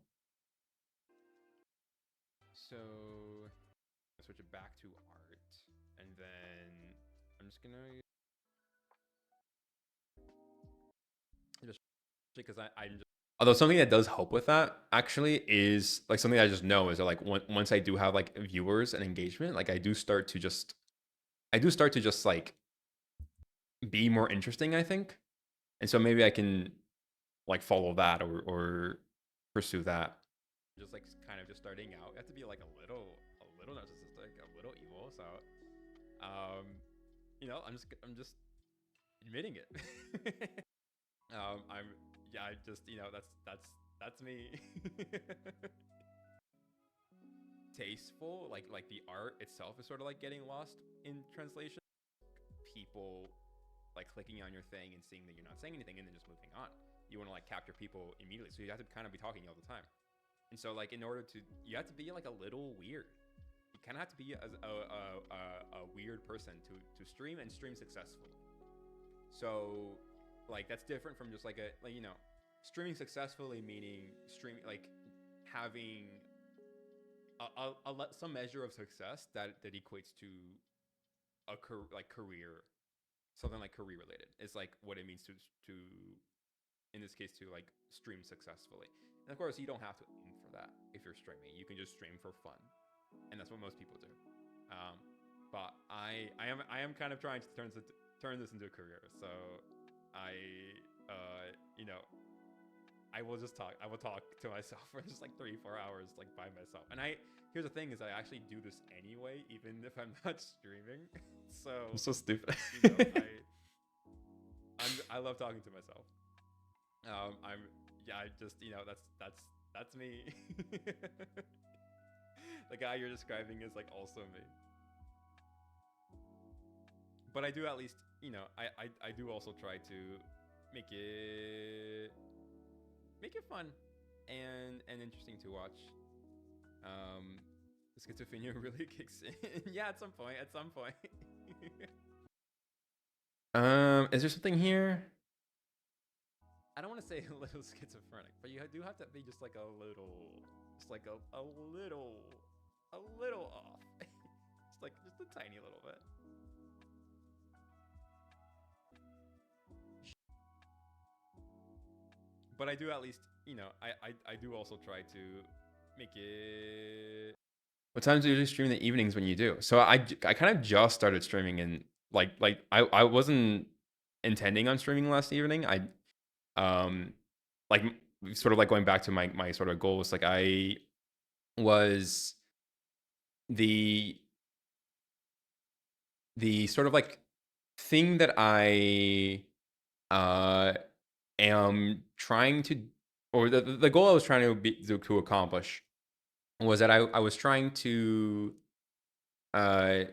[SPEAKER 1] So switch it back to art, and then I'm just gonna just because I just although something that does help with that actually is like something I just know is that like once I do have like viewers and engagement, like I do start to just like be more interesting, I think. And so maybe I can like follow that or pursue that. Just like kind of just starting out. You have to be like a little narcissistic, a little evil. So um, I'm just admitting it. I'm yeah, I just that's me. Tasteful, like the art itself is sort of like getting lost in translation. People like clicking on your thing and seeing that you're not saying anything and then just moving on. You want to like capture people immediately, so you have to kind of be talking all the time. And so like in order to, you have to be like a little weird. You kind of have to be a weird person to stream and stream successfully. So like that's different from just like streaming successfully meaning streaming like having some measure of success that equates to like career, something like career related. It's like what it means to in this case to like stream successfully. And of course, you don't have to aim for that if you're streaming. You can just stream for fun, and that's what most people do. Um, but I am kind of trying to turn this into a career. So I you know I will just talk. I will talk to myself for just like 3-4 hours, like by myself. And here's the thing: is I actually do this anyway, even if I'm not streaming. So I'm so stupid. I love talking to myself. I just that's me. The guy you're describing is like also me. But I do at least I do also try to make it fun and interesting to watch. The schizophrenia really kicks in. Yeah, at some point. Is there something here? I don't want to say a little schizophrenic, but you do have to be just like a little, just like a little off. Just like just a tiny little bit. But I do at least, I do also try to make it. What times do you usually stream in the evenings when you do? So I kind of just started streaming in I wasn't intending on streaming last evening. Like sort of like going back to my sort of goals. Like I was the sort of like thing that I uh am trying to, or the goal I was trying to accomplish was that I was trying to uh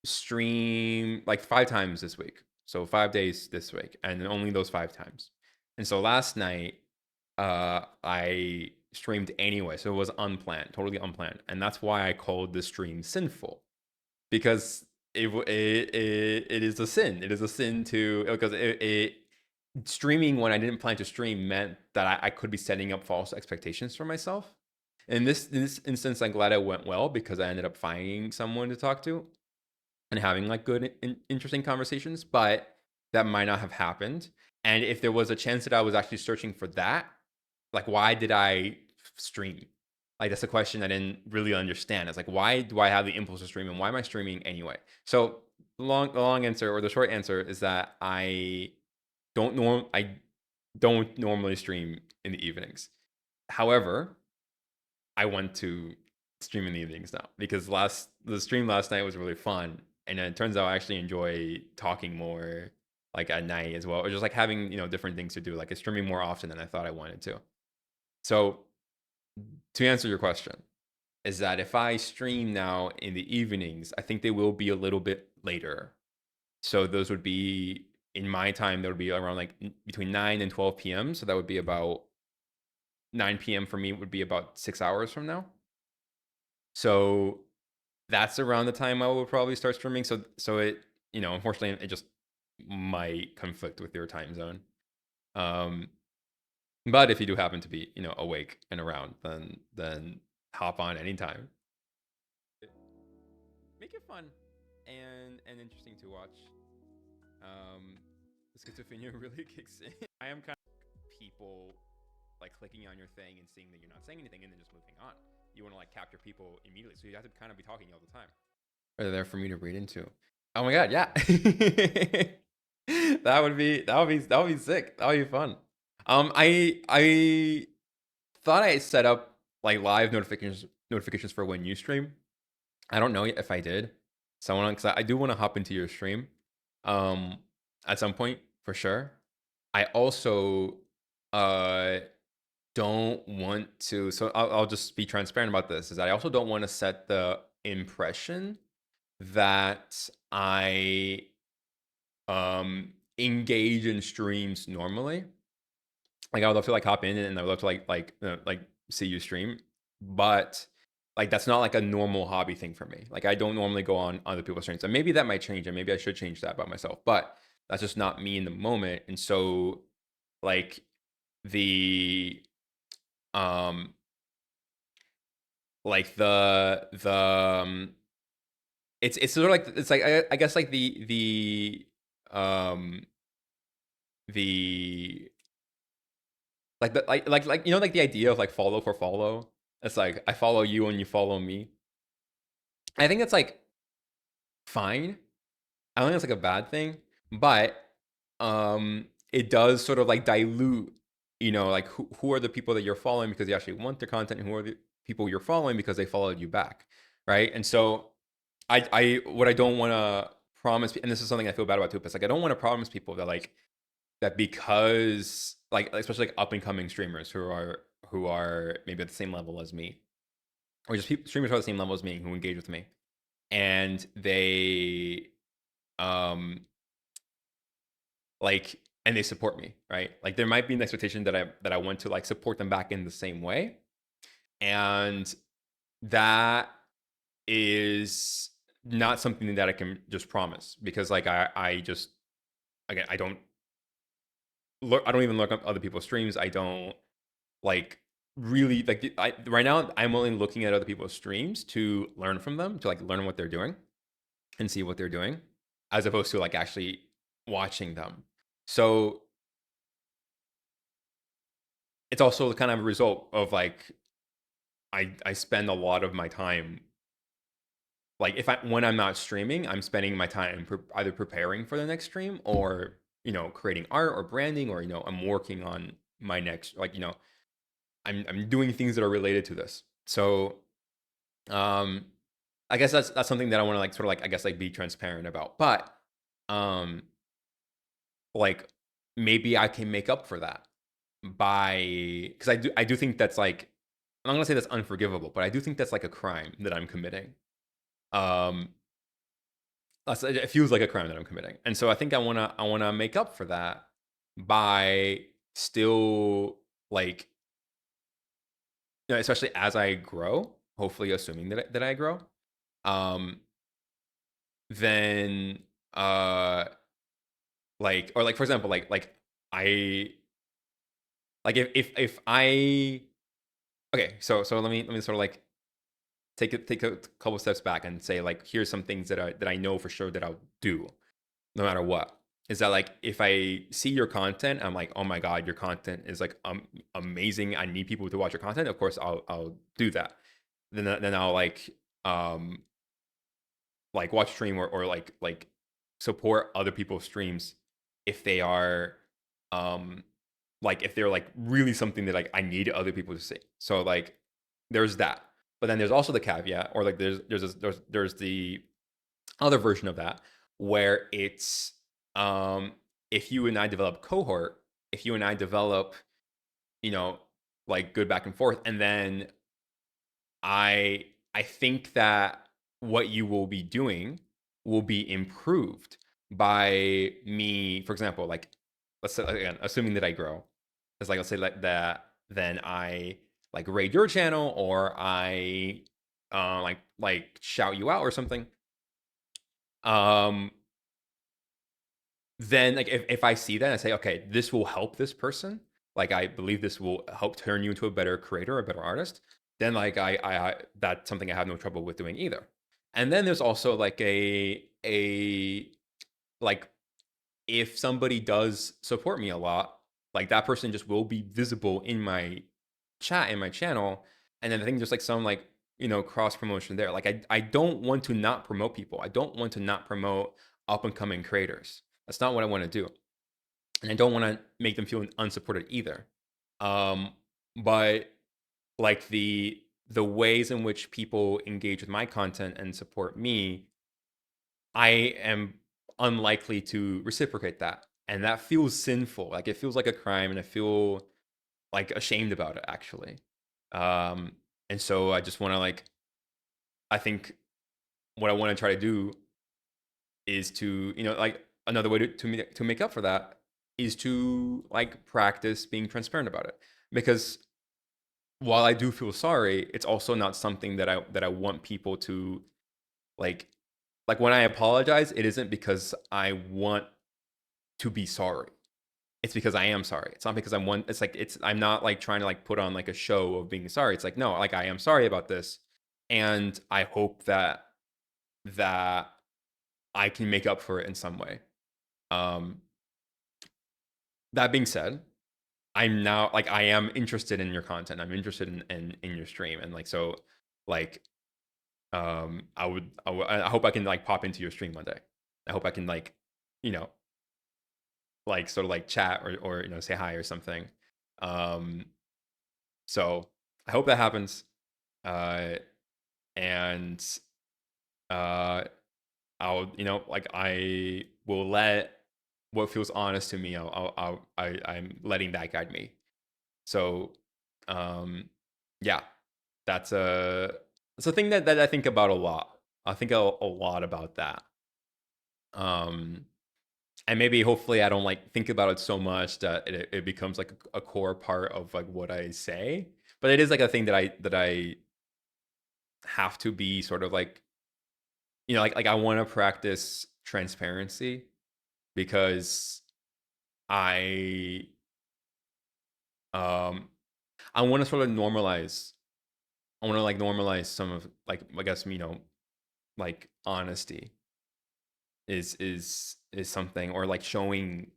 [SPEAKER 1] stream like 5 times this week. So 5 days this week, and only those 5 times. And so last night, I streamed anyway, so it was unplanned, totally unplanned, and that's why I called the stream sinful, because it is a sin. It is a sin to because it streaming when I didn't plan to stream meant that I could be setting up false expectations for myself. In this instance, I'm glad it went well because I ended up finding someone to talk to and having like good interesting conversations, but that might not have happened. And if there was a chance that I was actually searching for that, like why did I stream? Like that's a question I didn't really understand. It's like why do I have the impulse to stream and why am I streaming anyway? So the long answer, or the short answer, is that I don't normally stream in the evenings. However, I want to stream in the evenings now because the stream last night was really fun, and it turns out I actually enjoy talking more like at night as well, or just like having different things to do. Like it's streaming more often than I thought I wanted to. So to answer your question, is that if I stream now in the evenings, I think they will be a little bit later. So those would be in my time. That would be around like between 9 and 12 p.m. So that would be about 9 p.m. for me would be about 6 hours from now. So that's around the time I will probably start streaming. So it, unfortunately, it just might conflict with your time zone. Um, but if you do happen to be, awake and around, then hop on anytime. Make it fun and interesting to watch. Um, the schizophrenia really kicks in. I am kind of people like clicking on your thing and seeing that you're not saying anything and then just moving on. You want to like capture people immediately, so you have to kind of be talking all the time. Are there for me to read into? Oh my god, yeah. That would be sick. That would be fun. I thought I set up like live notifications for when you stream. I don't know if I did. Someone, because I do want to hop into your stream, um, at some point for sure. I also uh don't want to. So I'll just be transparent about this. Is that I also don't want to set the impression that I engage in streams normally. Like I would love to like hop in and I would love to like see you stream, but like that's not like a normal hobby thing for me. Like I don't normally go on other people's streams, and maybe that might change, and maybe I should change that about myself. But that's just not me in the moment, and so like the um like it's sort of like it's like I guess like um the like like the idea of like follow for follow. It's like I follow you and you follow me. I think it's like fine. I don't think it's like a bad thing, but it does sort of like dilute, like who are the people that you're following because you actually want their content, and who are the people you're following because they followed you back, right? And so I what I don't want to promise, and this is something I feel bad about too, but it's like I don't want to promise people that like that because like especially like up and coming streamers who are maybe at the same level as me, or just streamers who are at the same level as me who engage with me, and they um like and they support me, right? Like there might be an expectation that I want to like support them back in the same way, and that is not something that I can just promise, because like I just, again, I don't even look up other people's streams. I don't like really like right now I'm only looking at other people's streams to learn from them, to like learn what they're doing and see what they're doing, as opposed to like actually watching them. So it's also kind of a result of like I spend a lot of my time, like if I when I'm not streaming, I'm spending my time either preparing for the next stream, or creating art or branding, or I'm working on my next, like I'm doing things that are related to this. So um I guess that's something that I want to like sort of like I guess like be transparent about. But um like maybe I can make up for that by, because I do think that's like, I'm not gonna say that's unforgivable, but I do think that's like a crime that I'm committing. Um it feels like a crime that I'm committing. And so I think I wanna make up for that by still like, especially as I grow, hopefully assuming that I grow, um, then like, or like for example, I like if I, okay, so let me sort of like take a couple steps back and say like here's some things that I know for sure that I'll do no matter what. Is that like if I see your content, I'm like, oh my god, your content is like amazing. I need people to watch your content. Of course, I'll do that. Then I'll um like watch stream, or like support other people's streams if they are um like if they're like really something that like I need other people to see. So like there's that. But then there's also the caveat, or like there's the other version of that, where it's if you and I develop cohort, if you and I develop, you know, like good back and forth, and then I think that what you will be doing will be improved by me. For example, like let's say again, assuming that I grow, it's like let's say like that, then I like raid your channel, or I like shout you out or something, um, then like if I see that and I say, okay, this will help this person, like I believe this will help turn you into a better creator, a better artist, then like I that's something I have no trouble with doing either. And then there's also like a like if somebody does support me a lot, like that person just will be visible in my chat, in my channel. And then I think there's like some like, cross promotion there. Like I don't want to not promote people. I don't want to not promote up and coming creators. That's not what I want to do. And I don't want to make them feel unsupported either. Um, but like the ways in which people engage with my content and support me, I am unlikely to reciprocate that. And that feels sinful. Like it feels like a crime and I feel like ashamed about it actually. Um and so I just want to like I think what I want to try to do is to, like another way to make up for that is to like practice being transparent about it. Because while I do feel sorry, it's also not something that I want people to like when I apologize, it isn't because I want to be sorry. It's because I am sorry. It's not because I'm not like trying to like put on like a show of being sorry. It's like, no, like I am sorry about this. And I hope that I can make up for it in some way. Um that being said, I'm now like I am interested in your content. I'm interested in your stream. And like so like I hope I can like pop into your stream one day. I hope I can like, you know, like sort of like chat or say hi or something. Um so I hope that happens. Uh and uh I'll like I will let what feels honest to me. I'm letting that guide me. So um yeah, that's a it's a thing that I think about a lot. I think a lot about that. Um and maybe hopefully I don't like think about it so much that it becomes like a core part of like what I say. But it is like a thing that I have to be sort of like like I want to practice transparency because I um I want to sort of normalize. I want to like normalize some of like I guess like honesty is something, or like showing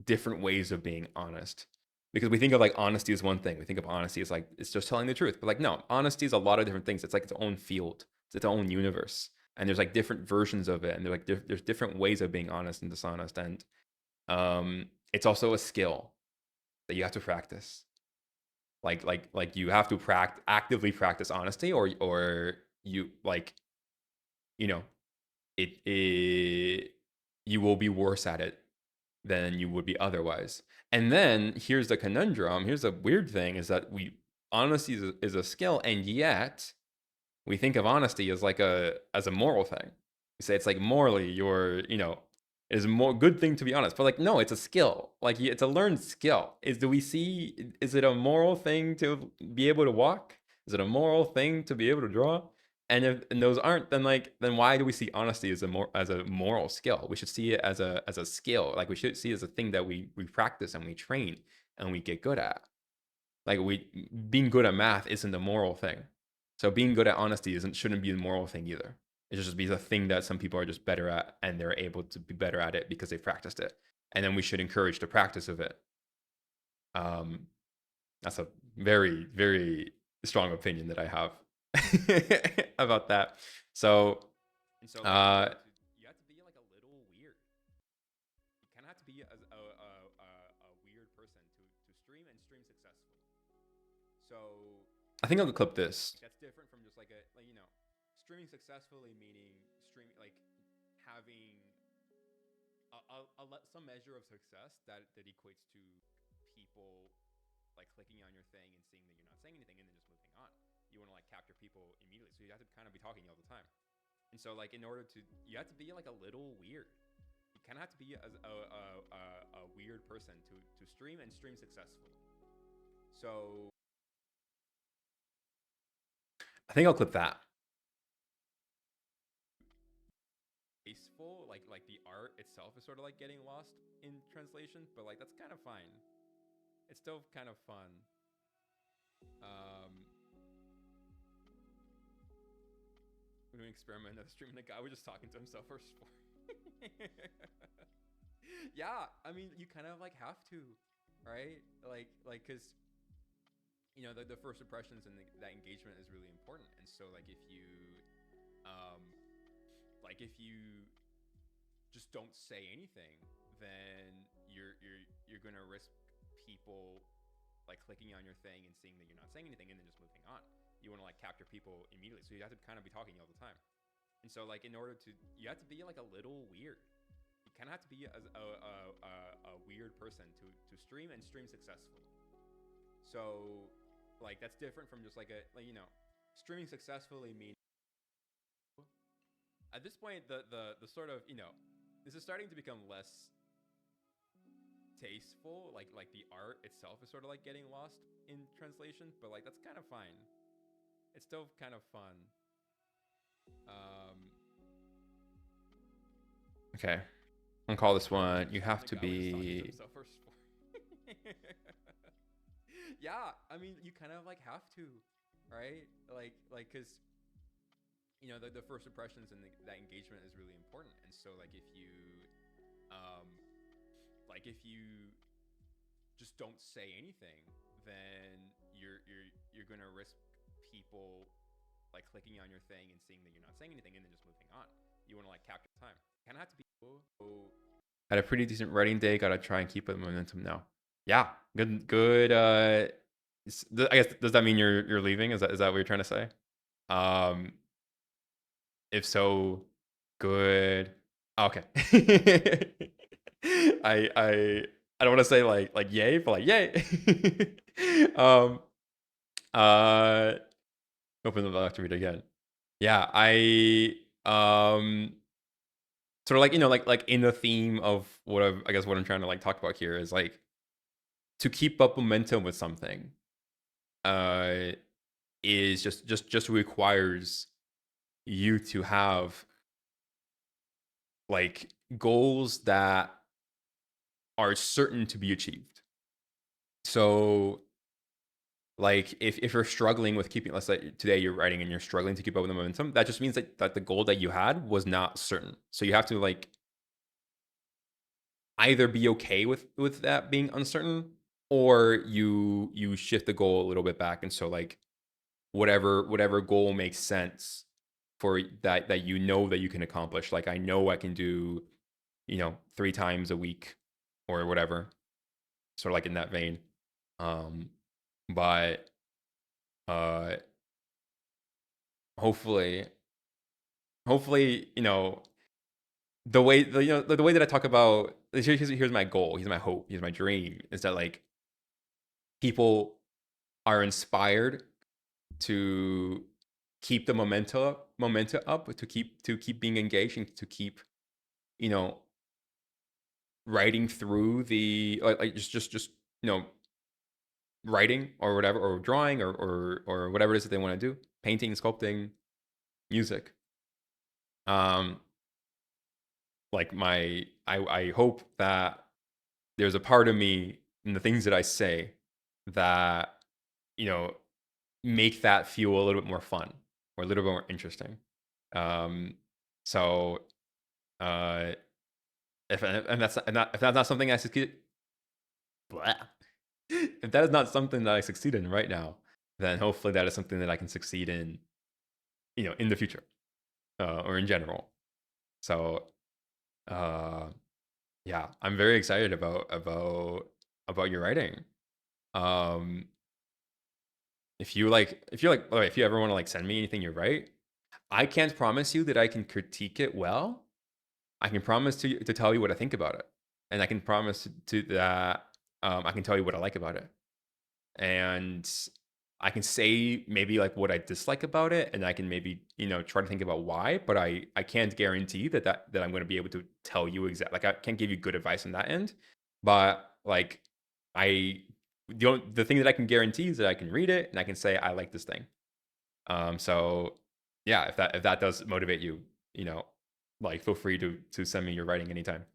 [SPEAKER 1] different ways of being honest. Because we think of like honesty as one thing. We think of honesty as like it's just telling the truth. But like no, honesty is a lot of different things. It's like its own field. It's its own universe. And there's like different versions of it, and there's different ways of being honest and dishonest. And it's also a skill that you have to practice. Like you have to actively practice honesty, or you like you know it you will be worse at it than you would be otherwise. And then here's the conundrum. Here's the weird thing: is that honesty is a skill, and yet we think of honesty as like as a moral thing. We say it's like morally, it is a more good thing to be honest. But like no, it's a skill. Like it's a learned skill. Is it a moral thing to be able to walk? Is it a moral thing to be able to draw? And those aren't, then why do we see honesty as a moral skill? We should see it as a skill. Like we should see it as a thing that we practice and we train and we get good at. Like being good at math isn't a moral thing. So being good at honesty shouldn't be a moral thing either. It should just be the thing that some people are just better at, and they're able to be better at it because they practiced it. And then we should encourage the practice of it. Um, that's a very, very strong opinion that I have about that. So, you have to be like a little weird. You kind of have to be a weird person to stream and stream successfully. So I think I'll clip this. That's different from just like streaming successfully, meaning streaming like having some measure of success that equates to people like clicking on your thing and seeing that you're not saying anything and then just moving on. You want to like capture people immediately, so you have to kind of be talking all the time. And so like you have to be like a little weird. You kind of have to be a weird person to stream and stream successfully. So I think I'll clip that. itself is sort of like getting lost in translation, but like that's kind of fine. It's still kind of fun. Um, we're doing an experiment of streaming. The guy was just talking to himself for sport. Yeah, I mean, you kind of like have to, right? Because the first impressions and that engagement is really important. And so um, if you just don't say anything, then you're gonna risk people like clicking on your thing and seeing that you're not saying anything and then just moving on. You want to like capture people immediately, so you have to kind of be talking all the time. And so like in order to, you have to be like a little weird. You kind of have to be a weird person to stream and stream successfully. So like that's different from just like streaming successfully means at this point the sort of this is starting to become less tasteful. Like the art itself is sort of like getting lost in translation, but like that's kind of fine. It's still kind of fun. Okay, I'm gonna call this one. You have to be. Yeah, I mean, you kind of like have to, right? Because the first impressions and that engagement is really important. And so if you just don't say anything, then you're gonna risk people like clicking on your thing and seeing that you're not saying anything and then just moving on. You want to like capture time. Kind of have to be. Had a pretty decent writing day. Gotta try and keep the momentum now. Yeah, good. I guess, does that mean you're leaving? Is that what you're trying to say? If so, good. Okay. I don't want to say like yay, but like yay. um. Open the book to read again. Yeah, I sort of like in the theme of what I guess what I'm trying to like talk about here is like to keep up momentum with something is just requires you to have like goals that are certain to be achieved. So like if you're struggling with keeping, let's say today you're writing and you're struggling to keep up with the momentum, that just means that the goal that you had was not certain. So you have to like either be okay with that being uncertain, or you shift the goal a little bit back. And so like whatever goal makes sense for that that you can accomplish. Like I know I can do 3 times a week or whatever, sort of like in that vein. But hopefully the way the way that I talk about, here's my goal, here's my hope, here's my dream, is that like people are inspired to keep the momentum up, to keep being engaged, and to keep writing through the like just writing or whatever, or drawing or whatever it is that they want to do, painting, sculpting, music. Like I hope that there's a part of me in the things that I say that make that feel a little bit more fun or a little bit more interesting. So if that's not something I succeed, blah. If that is not something that I succeed in right now, then hopefully that is something that I can succeed in, in the future, or in general. So, yeah, I'm very excited about your writing. Um, if you ever want to like send me anything you write, I can't promise you that I can critique it well. I can promise to tell you what I think about it, and I can promise to that I can tell you what I like about it, and I can say maybe like what I dislike about it, and I can maybe try to think about why. But I can't guarantee that I'm going to be able to tell you exactly. Like I can't give you good advice on that end, but like I the thing that I can guarantee is that I can read it and I can say I like this thing. So yeah, if that does motivate you, like feel free to send me your writing anytime.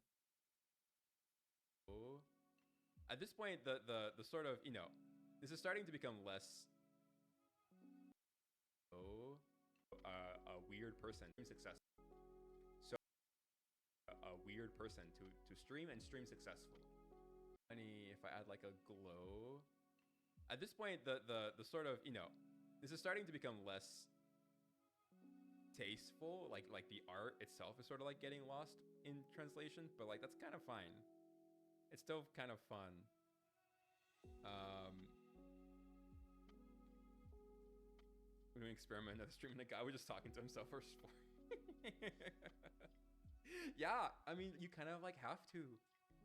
[SPEAKER 1] At this point, the sort of, this is starting to become less a weird person successful. So a weird person to stream and stream successfully. If I add like a glow. At this point, the sort of, this is starting to become less tasteful. Like the art itself is sort of like getting lost in translation, but like that's kind of fine. It's still kind of fun. We're doing experiment another stream, and the guy was just talking to himself for sport. Yeah, I mean, you kind of like have to,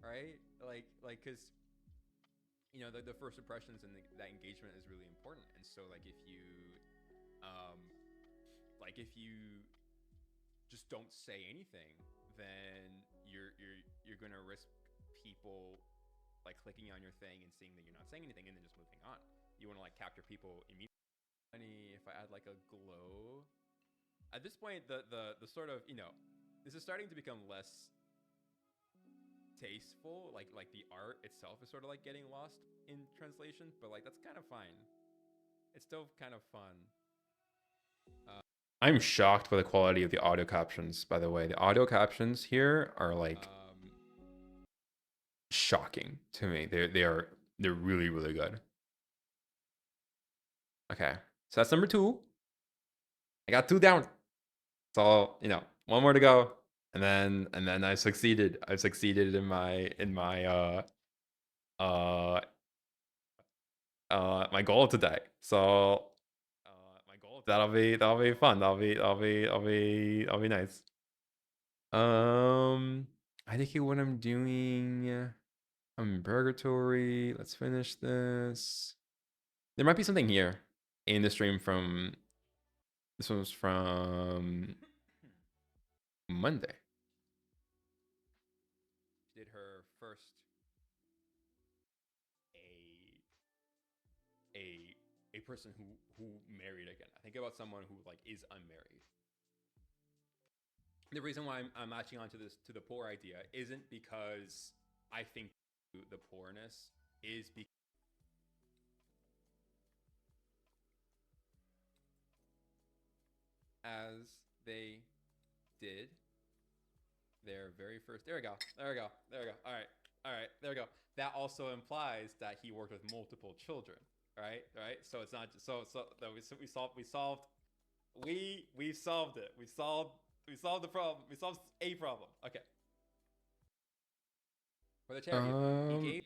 [SPEAKER 1] right? Like, cause the first impressions and that engagement is really important. And so like if you just don't say anything, then you're gonna risk people like clicking on your thing and seeing that you're not saying anything and then just moving on. You want to like capture people immediately. If I add like a glow. At this point, the sort of, this is starting to become less tasteful. Like the art itself is sort of like getting lost in translation, but like that's kind of fine. It's still kind of fun. I'm shocked by the quality of the audio captions, by the way. The audio captions here are like shocking to me. They're really, really good. Okay. So that's number 2. I got 2 down. So, one more to go. And then I succeeded. I succeeded in my my goal today. So my goal that'll be fun. That'll be nice. I think what I'm doing, I'm in purgatory. Let's finish this. There might be something here in the stream from this one's from Monday. She did her first a person who married again. I think about someone who like is unmarried. The reason why I'm latching onto to the poor idea isn't because I think the poorness is because as they did their very first. There we go. There we go. There we go. All right. All right. There we go. That also implies that he worked with multiple children. Right. Right. So it's not just we solved it. We solved the problem. We solved a problem. Okay. For the charity, he gave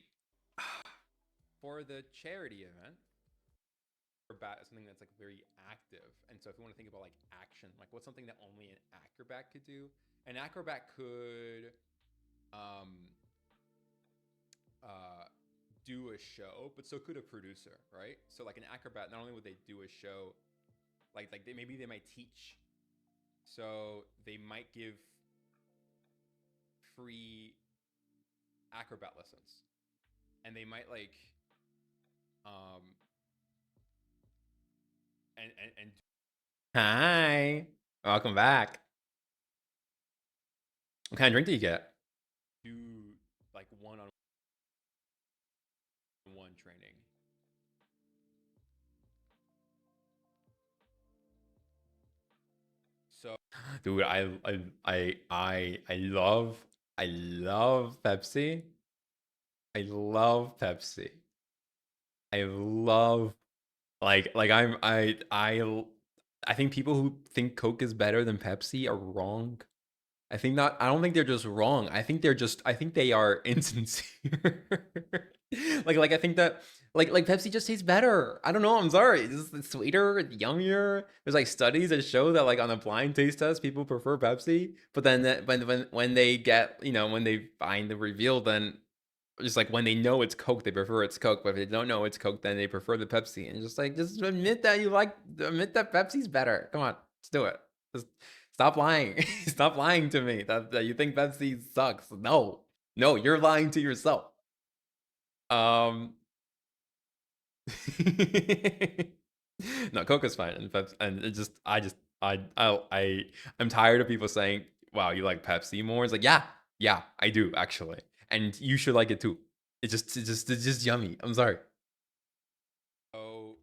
[SPEAKER 1] for the charity event. Acrobat is something that's like very active, and so if you want to think about like action, like what's something that only an acrobat could do? An acrobat could do a show, but so could a producer, right? So like an acrobat, not only would they do a show, like maybe they might teach, so they might give free acrobat lessons, and they might like and hi, welcome back. What kind of drink do you get? Do like one-on-one training. So, dude, I love Pepsi. I love Pepsi. I love I think people who think Coke is better than Pepsi are wrong. I don't think they're just wrong. I think they are insincere. I think that like Pepsi just tastes better. I don't know. I'm sorry. It's sweeter, yummier. There's like studies that show that like on a blind taste test, people prefer Pepsi. But then when they get when they find the reveal, then just like when they know it's Coke, they prefer it's Coke. But if they don't know it's Coke, then they prefer the Pepsi. And just admit that admit that Pepsi's better. Come on, let's do it. Just stop lying. Stop lying to me that you think Pepsi sucks. No, you're lying to yourself. No, Coke is fine, and Pepsi, and it just I'm tired of people saying, "Wow, you like Pepsi more." It's like, yeah, I do actually, and you should like it too. It's just yummy. I'm sorry. Oh,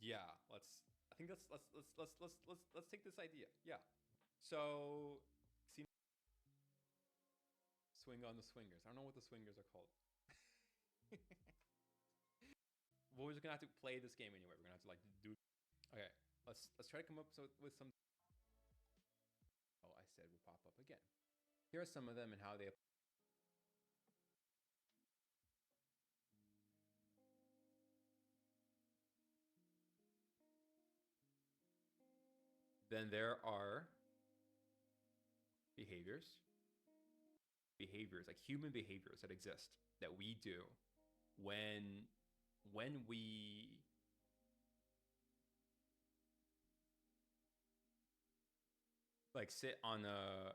[SPEAKER 1] yeah. I think let's take this idea. Yeah. So, see, swing on the swingers. I don't know what the swingers are called. Well, we're just gonna have to play this game anyway. We're gonna have to like do. Okay. Let's try to come up with some. Oh, I said will pop up again. Here are some of them and how they. Then there are behaviors, like human behaviors that exist that we do when we like sit on a.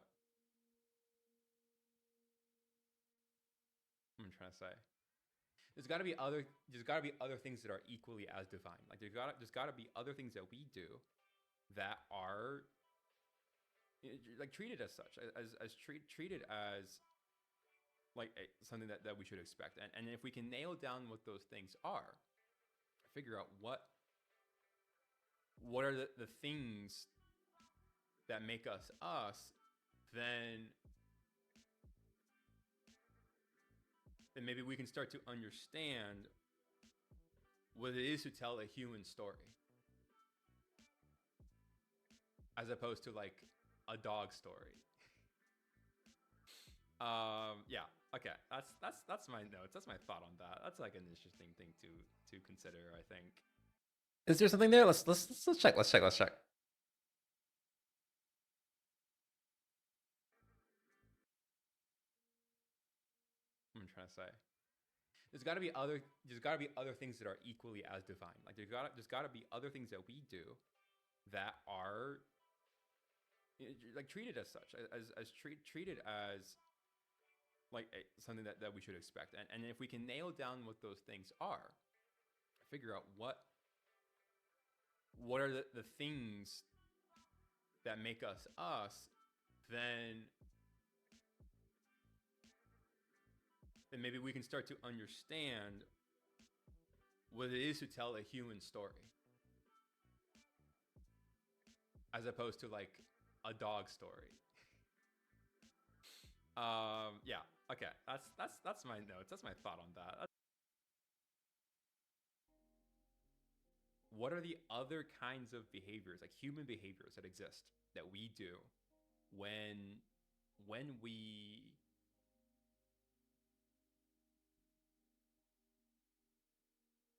[SPEAKER 1] I'm trying to say. There's got to be other things that are equally as divine. Like there's got to be other things that we do that are like treated as such, treated as like something that we should expect. And if we can nail down what those things are, figure out what are the things that make us us, then maybe we can start to understand what it is to tell a human story as opposed to like a dog story. Yeah. Okay. That's my notes. That's my thought on that. That's like an interesting thing to consider, I think. Is there something there? Let's check. Let's check. I'm trying to say. There's got to be other things that are equally as divine. Like there's got to be other things that we do that are like treated as such, treated as like something that we should expect. And if we can nail down what those things are, figure out what are the things that make us us, then maybe we can start to understand what it is to tell a human story as opposed to like a dog story. Yeah. Okay. That's my notes. That's my thought on that. What are the other kinds of behaviors, like human behaviors that exist that we do when we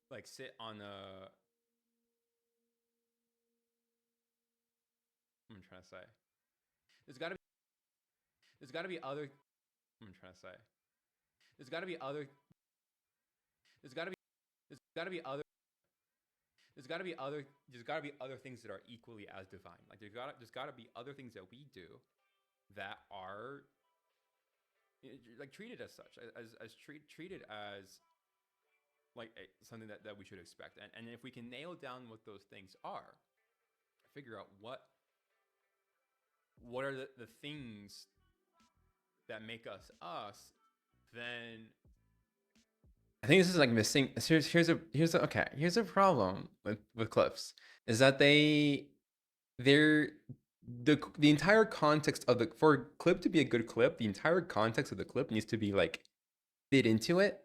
[SPEAKER 1] like sit on a. I'm trying to say. There's got to be. There's got to be other. I'm trying to say. There's got to be other. There's got to be. There's got to be other. There's got to be other. There's got to be other things that are equally as divine. Like there's got to be other things that we do that are like treated as such, treated as like something that we should expect. And if we can nail down what those things are, figure out what are the things that make us us, then I think this is like missing. Here's a problem with clips is that they're the entire context of the for a clip to be a good clip, the entire context of the clip needs to be like fit into it,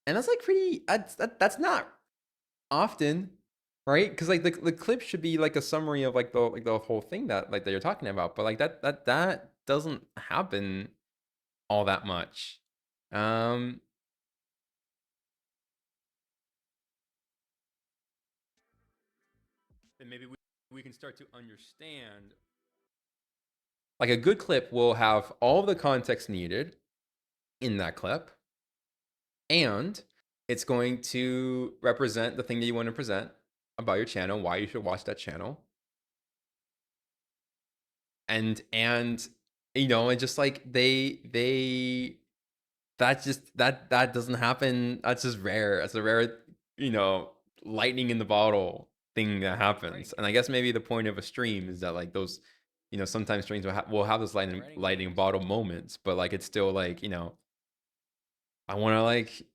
[SPEAKER 1] and that's like pretty. That's not often, right? Because like the clip should be like a summary of like the whole thing that you're talking about, but like that doesn't happen all that much. Um, and maybe we can start to understand. Like a good clip will have all the context needed in that clip, and it's going to represent the thing that you want to present about your channel, why you should watch that channel. And you know, and just like they that doesn't happen. That's just rare. It's a rare, you know, lightning in the bottle thing that happens. And I guess maybe the point of a stream is that like those, you know, sometimes streams will have those lightning bottle moments, but like it's still like, you know, I want to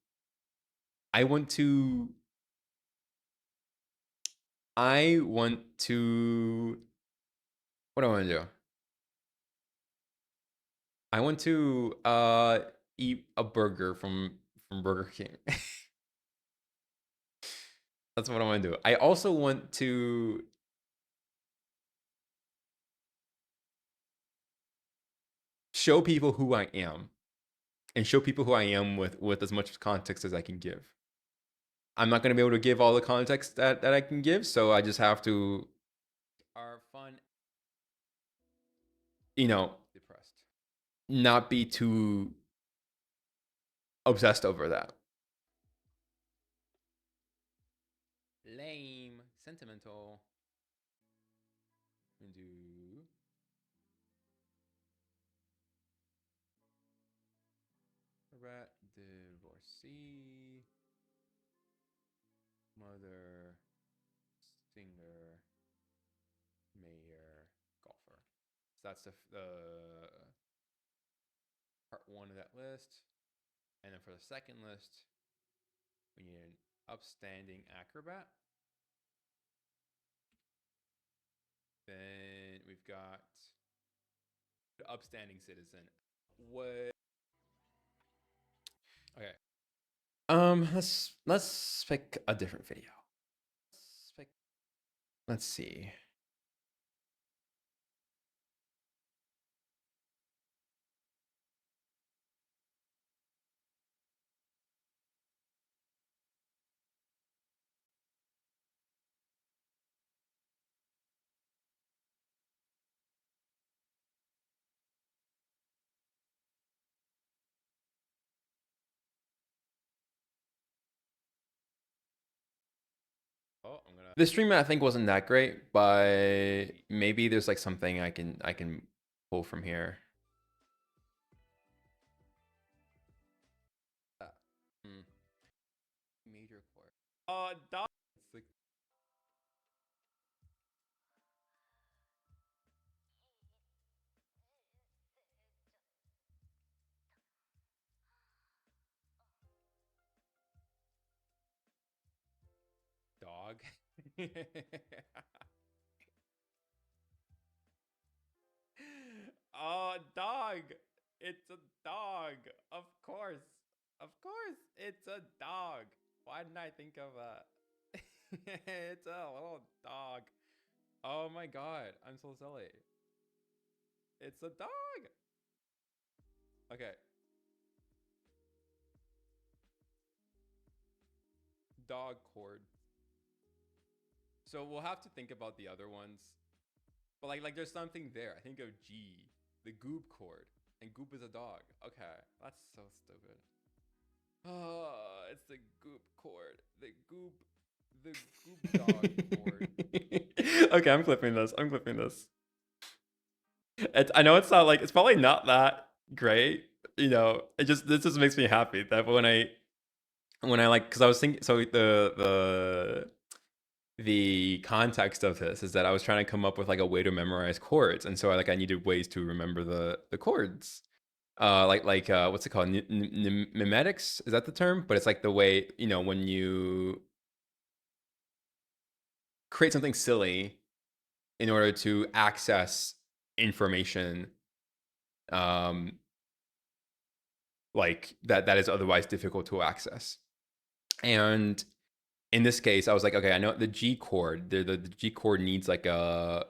[SPEAKER 1] I want to I want to what do I want to do? I want to eat a burger from Burger King. That's what I want to do. I also want to show people who I am and show people who I am with as much context as I can give. I'm not going to be able to give all the context that I can give, so I just have to are fun, depressed. Not be too obsessed over that. Lame, sentimental. Do rat divorcee, mother, singer, mayor, golfer. So that's the part one of that list. And then for the second list, we need an upstanding acrobat. Then we've got upstanding citizen. What? Okay. Let's pick a different video. Let's see. Oh, I'm gonna. This stream I think wasn't that great, but maybe there's like something I can pull from here. Hmm. Major chord. Oh, dog. It's like dog. Oh, dog. It's a dog. Of course. Of course. It's a dog. Why didn't I think of that? It's a little dog. Oh my god. I'm so silly. It's a dog. Okay. Dog chord. So we'll have to think about the other ones. But like there's something there. I think of G, the goop chord. And goop is a dog. Okay. That's so stupid. Oh, it's the goop chord. The goop dog chord. Okay, I'm clipping this. I'm clipping this. I know it's not like it's probably not that great. This just makes me happy that when I like because I was thinking so the context of this is that I was trying to come up with like a way to memorize chords, and so I needed ways to remember the chords. What's it called? Mimetics, is that the term? But it's like the way when you create something silly in order to access information, um, like that is otherwise difficult to access. And in this case, I was like, okay, I know the G chord. The G chord needs like a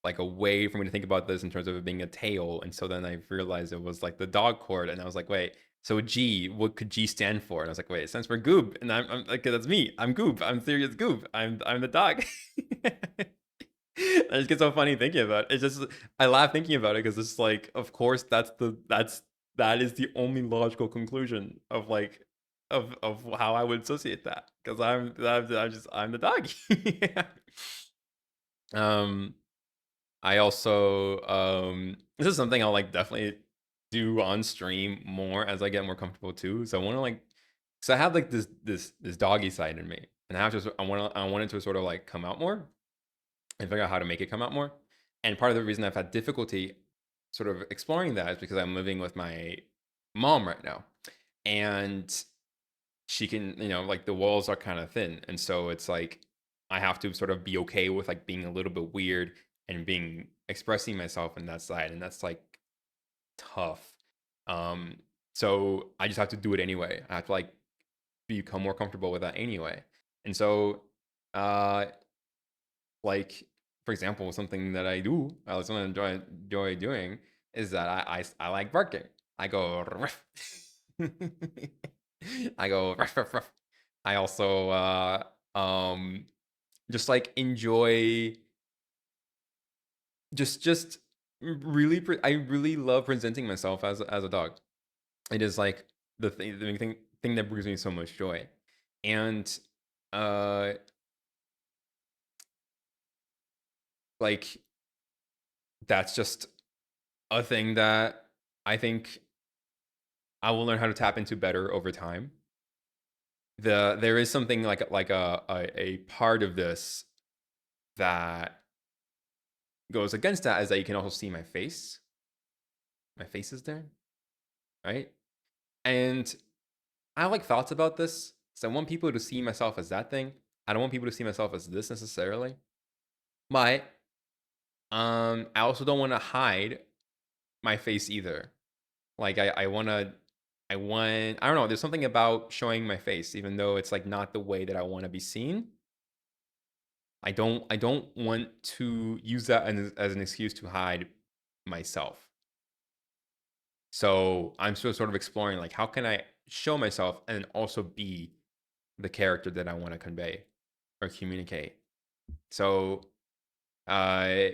[SPEAKER 1] way for me to think about this in terms of it being a tail. And so then I realized it was like the dog chord, and I was like, wait, so G, what could G stand for? And I was like, wait, it stands for goob, and I'm like, that's me. I'm goob. I'm serious goob. I'm the dog. I just get so funny thinking about it. It's just I laugh thinking about it because it's like, of course, that is the only logical conclusion of like of how I would associate that because I'm the dog. um, I also this is something I'll like definitely do on stream more as I get more comfortable too. So I want to so I have like this doggy side in me, and I want it to sort of like come out more and figure out how to make it come out more. And part of the reason I've had difficulty sort of exploring that is because I'm living with my mom right now. and she can, like the walls are kind of thin, and so it's like I have to sort of be okay with like being a little bit weird and being expressing myself in that side, and that's like tough. Um, so I just have to do it anyway. I have to like become more comfortable with that anyway. And so, uh, like for example, something that I do, I also enjoy doing is that I like barking. I go ruff. I go ruff, ruff, ruff. I also um just like enjoy just really I really love presenting myself as a dog. It is like the thing that brings me so much joy. And uh like that's just a thing that I think I will learn how to tap into better over time. There is something like a part of this that goes against that is that you can also see my face. My face is there, right? And I have like thoughts about this. So I want people to see myself as that thing. I don't want people to see myself as this necessarily. But I also don't want to hide my face either. Like I don't know, there's something about showing my face even though it's like not the way that I want to be seen. I don't want to use that as an excuse to hide myself. So I'm still sort of exploring like how can I show myself and also be the character that I want to convey or communicate. So uh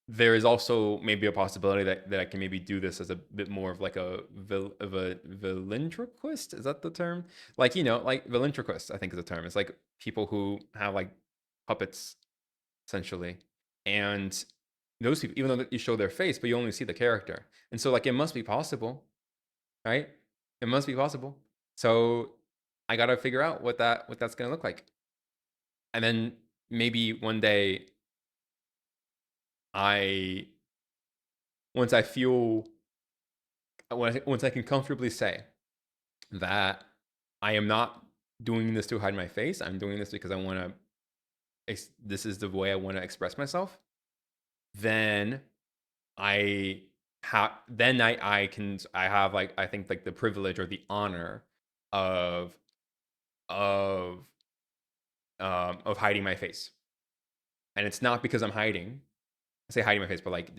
[SPEAKER 1] there is also maybe a possibility that I can maybe do this as a bit more of like a ventriloquist. Is that the term? Like like ventriloquist, I think is the term. It's like people who have like puppets essentially, and those people, even though you show their face, but you only see the character, and so like it must be possible, right? It must be possible. So I gotta figure out what that's gonna look like, and then maybe one day I once I feel once I can comfortably say that I am not doing this to hide my face. I'm doing this because I want to. This is the way I want to express myself. Then I I have like I think like the privilege or the honor of of of hiding my face, and it's not because I'm hiding. I say hiding my face, but like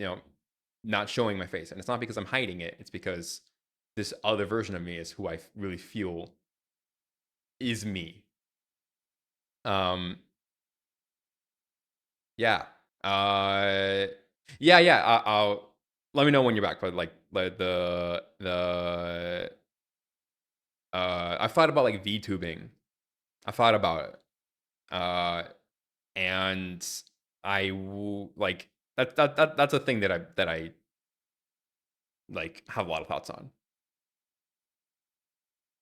[SPEAKER 1] not showing my face, and it's not because I'm hiding it. It's because this other version of me is who I really feel is me. Um, yeah. Uh, yeah. I'll let me know when you're back. But like I thought about like VTubing. I thought about it. And like that's a thing that I like have a lot of thoughts on.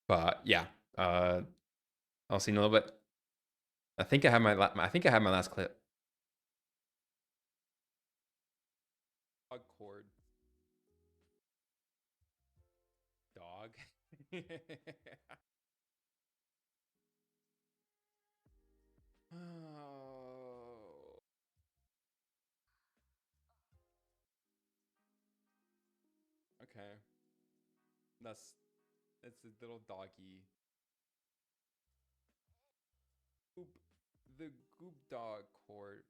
[SPEAKER 1] But yeah, uh, I'll see you in a little bit. I think I have my last clip. Dog cord. Dog. Oh. Okay. That's it's a little doggy. Goop. The goop dog cord.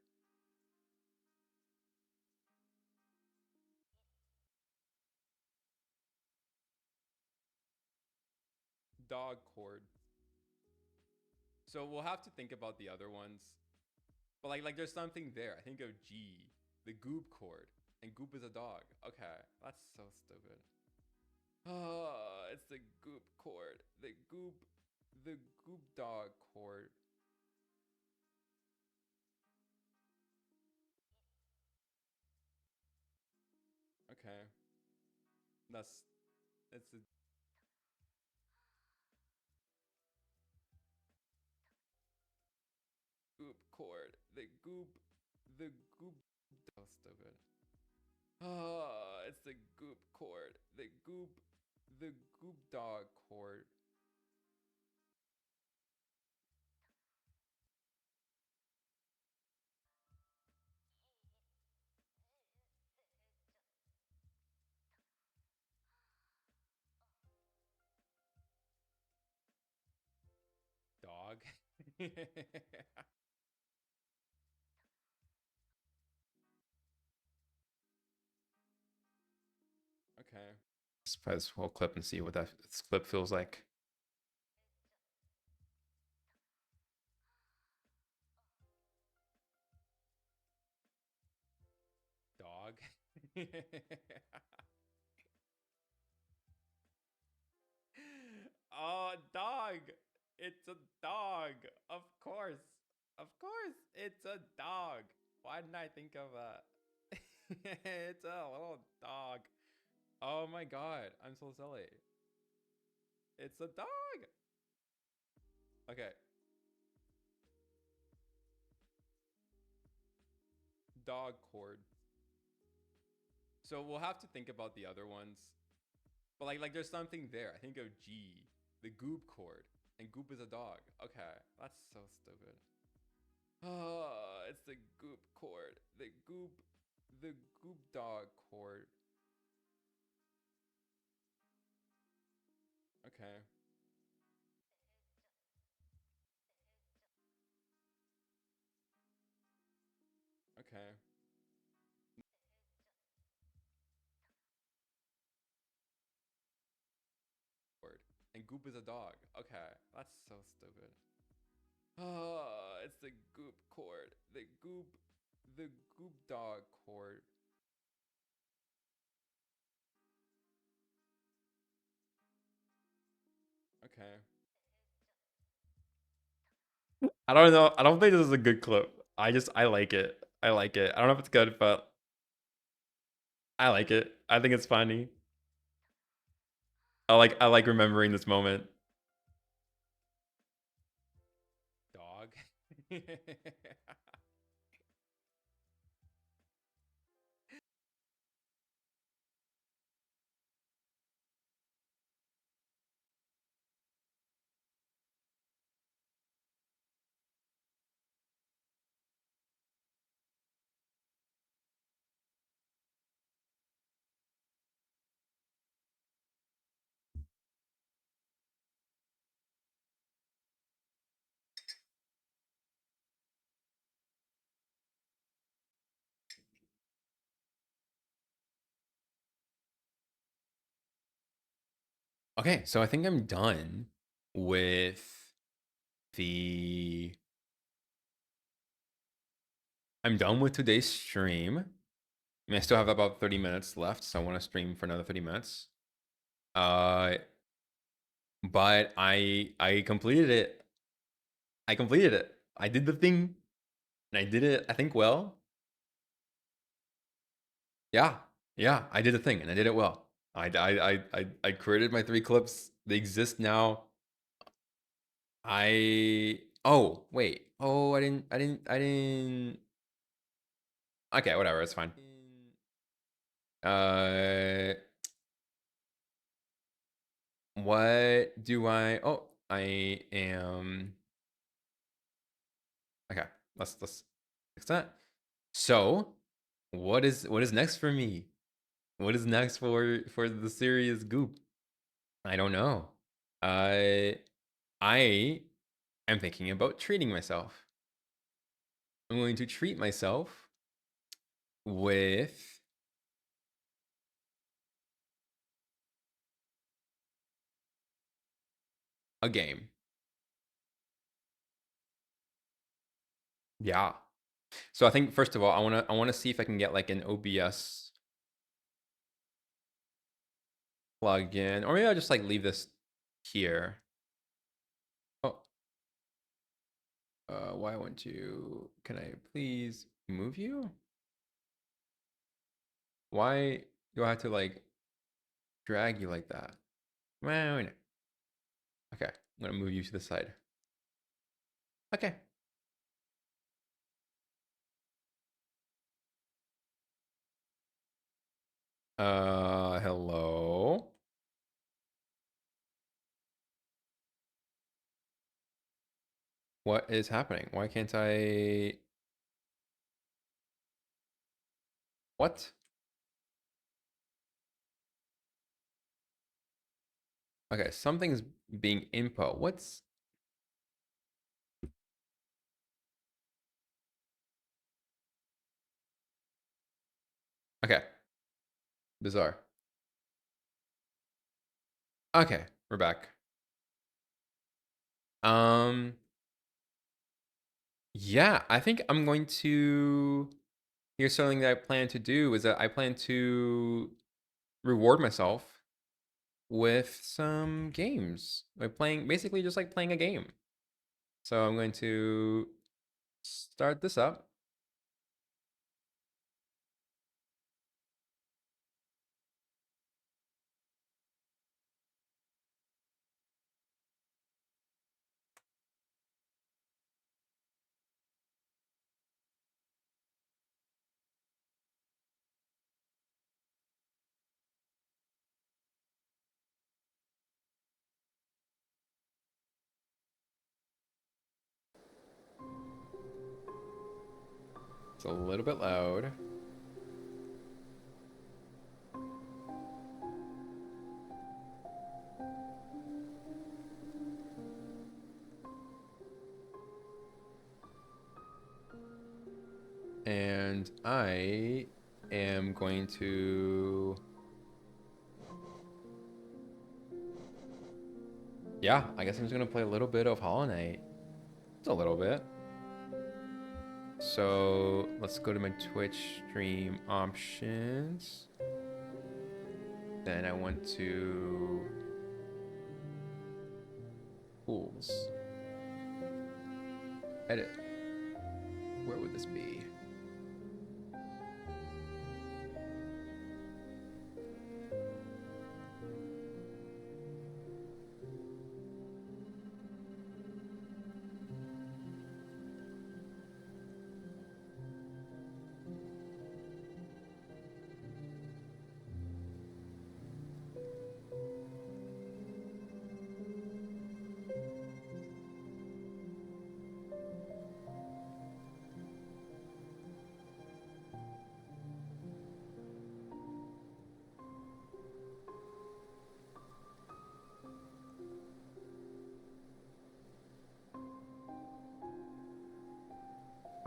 [SPEAKER 1] Dog cord. So we'll have to think about the other ones. But like there's something there. I think of G, the goop cord. And goop is a dog. Okay. That's so stupid. Oh, it's the goop cord. The goop dog cord. Okay. That's it's a goop cord. The goop so stupid. Oh, it's the goop cord. The goop dog chord. Dog. Okay. Let's play this whole clip and see what this clip feels like. Dog. Oh, dog. It's a dog. Of course. Of course. It's a dog. Why didn't I think of that? It's a little dog. Oh my god. I'm so silly. It's a dog. Okay. Dog chord. So we'll have to think about the other ones. But like there's something there. I think of G, the goop chord. And goop is a dog. Okay. That's so stupid. Oh, it's the goop chord. The goop dog chord. Okay. Okay. Chord. And goop is a dog. Okay. That's so stupid. Oh, it's the goop chord. The goop dog chord. Okay. I don't know. I don't think this is a good clip. I like it. I like it. I don't know if it's good, but I like it. I think it's funny. I like remembering this moment. Dog. Okay, so I think I'm done with the I'm done with today's stream. I mean, I still have about 30 minutes left, so I want to stream for another 30 minutes. Uh but I completed it. I completed it. I did the thing and I did it I think well. Yeah. Yeah, I did the thing and I did it well. I created my 3 clips. They exist now. Oh, wait. Oh, I didn't Okay, whatever, it's fine. Uh, what do I? Oh, I am. Okay, let's fix that. So, what is next for me? What is next for the series Goop? I don't know. I I am thinking about treating myself. I'm going to treat myself with a game. Yeah. So I think first of all, I wanna see if I can get like an OBS plugin, or maybe I'll just like leave this here. Oh, why won't you? Can I please move you? Why do I have to like drag you like that? Well, okay, I'm gonna move you to the side. Okay. Hello. What is happening? Why can't I? What? Okay, something's being input. What's okay? Bizarre. Okay, we're back. Um, yeah, I think I'm going to. Here's something that I plan to do is that I plan to reward myself with some games by playing, basically just like playing a game. So I'm going to start this up. It's a little bit loud. And I am going to, yeah, I guess I'm just gonna play a little bit of Hollow Knight. Just a little bit. So let's go to my Twitch stream options. Then I want to tools. Edit. Where would this be?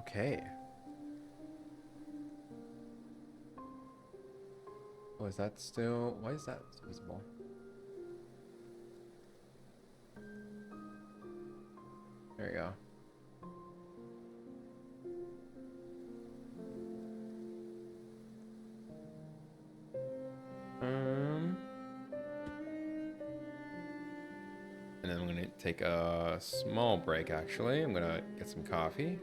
[SPEAKER 1] Okay. Oh, is that still? Why is that visible? There you go. Um, and then I'm gonna take a small break. Actually, I'm gonna get some coffee.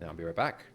[SPEAKER 1] And I'll be right back.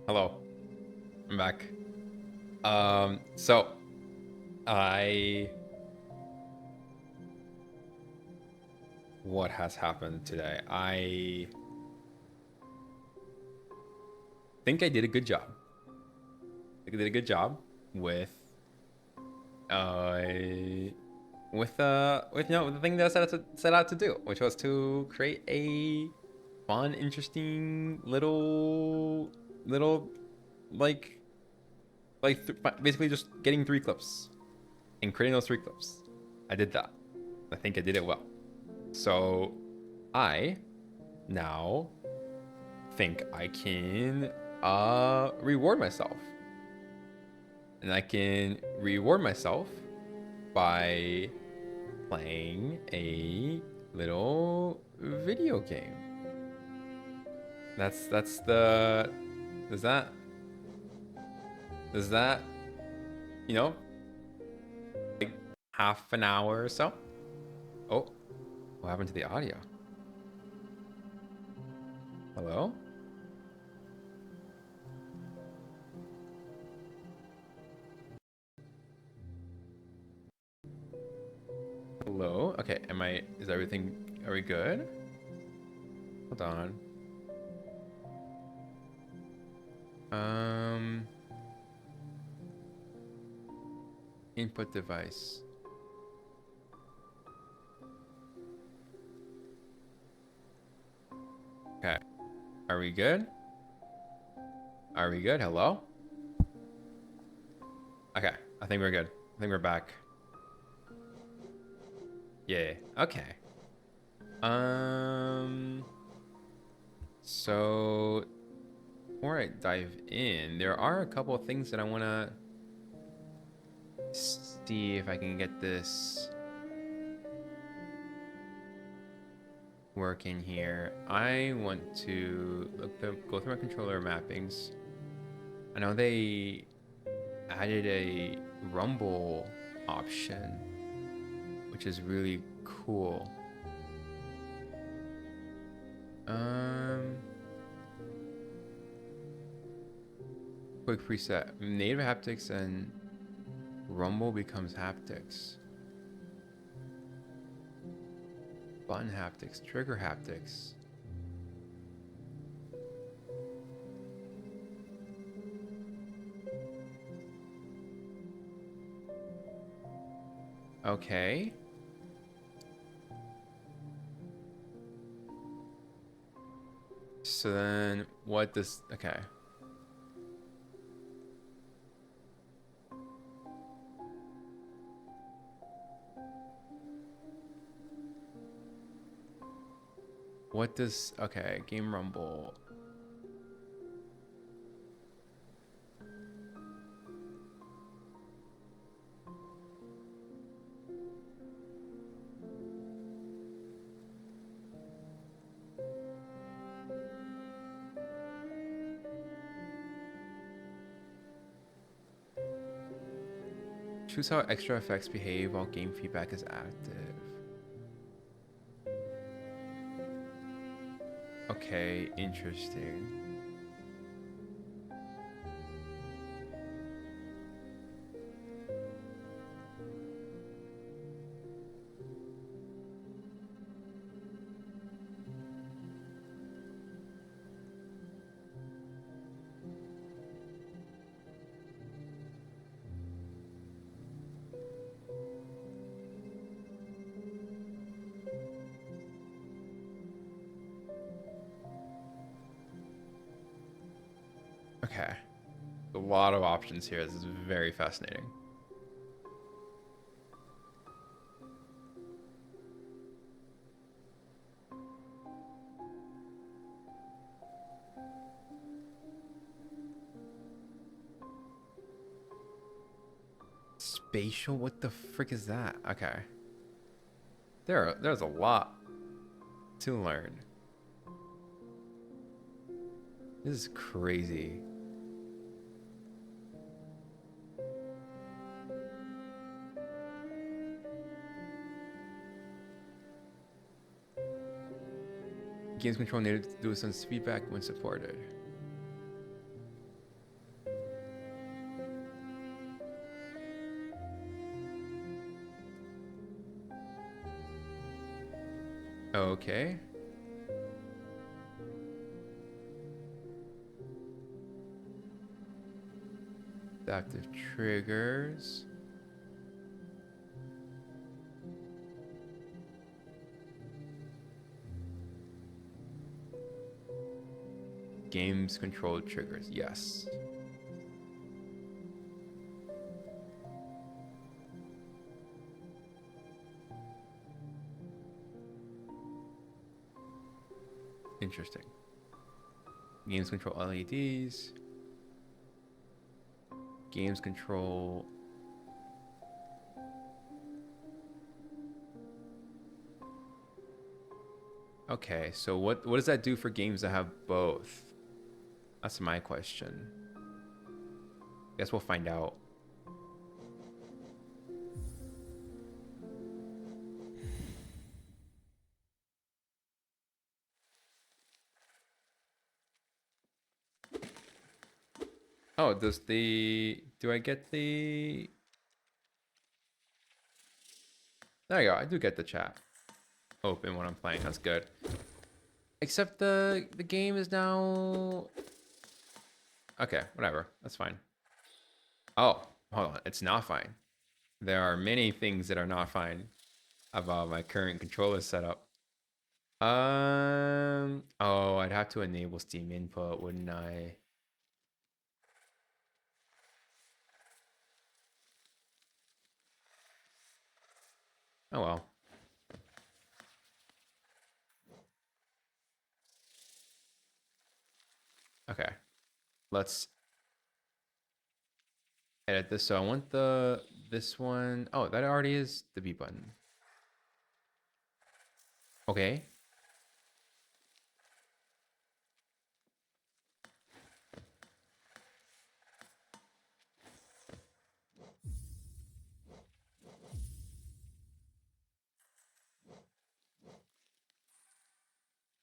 [SPEAKER 1] Hello. I'm back. So I what has happened today? I think I did a good job. I think I did a good job with uh with the thing that I set out to do, which was to create a fun, interesting little like basically just getting 3 clips and creating those 3 clips. I did that. I think I did it well. So I now think I can reward myself. And I can reward myself by playing a little video game. That's the does that you know like half an hour or so? Oh, what happened to the audio? Hello? Hello? Okay, is everything, are we good? Hold on. Um, Input device. Okay, are we good? Are we good? Hello? Okay, I think we're good. I think we're back. Yeah, okay. So before I dive in, there are a couple of things that I want to see if I can get this working here. I want to go through my controller mappings. I know they added a rumble option, which is really cool. Quick preset. Native haptics and rumble becomes haptics. Button haptics, trigger haptics. Okay. So then what does, okay. What does, okay, game rumble. Choose how extra effects behave while game feedback is active. Okay, interesting. Okay. A lot of options here. This is very fascinating. Spatial? What the frick is that? Okay. There's a lot to learn. This is crazy. Games control native DualSense feedback when supported. Okay. Adaptive triggers. Games control triggers. Yes. Interesting. Games control LEDs. Games control. Okay, so what does that do for games that have both? That's my question. Guess we'll find out. Oh, do I get the... There you go, I do get the chat open when I'm playing, that's good. Except the game is now... Okay, whatever, that's fine. Oh, hold on, it's not fine. There are many things that are not fine about my current controller setup. Oh, I'd have to enable Steam input, wouldn't I? Oh well. Okay, let's edit this. So I want this one. Oh, that already is the B button. Okay.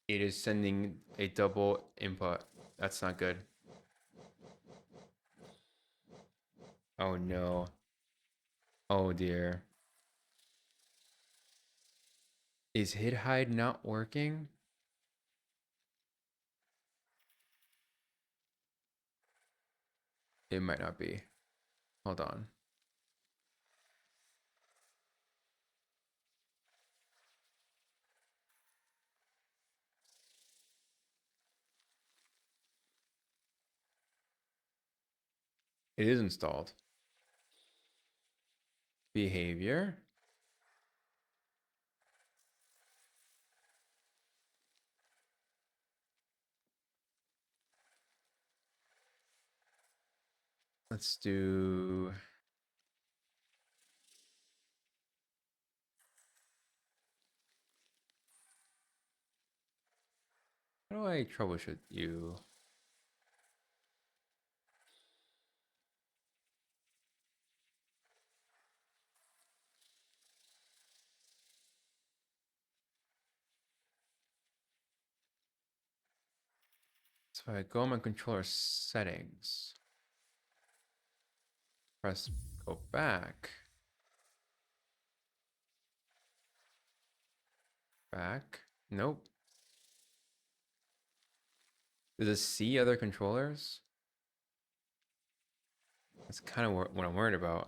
[SPEAKER 1] It is sending a double input. That's not good. Oh no. Oh dear. Is hid hide not working? It might not be. Hold on. It is installed. Behavior. Let's do... How do I troubleshoot you? So I go on my controller settings. Press go back. Back. Nope. Does it see other controllers? That's kind of what I'm worried about.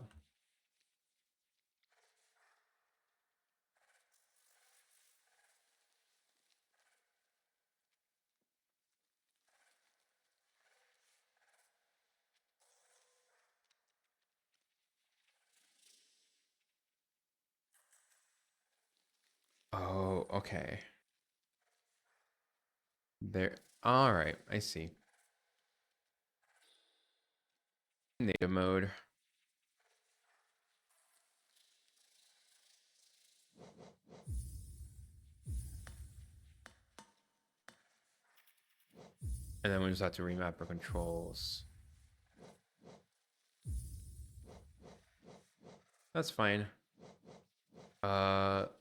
[SPEAKER 1] Oh, okay. There. All right, I see. Native mode. And then we just have to remap our controls. That's fine.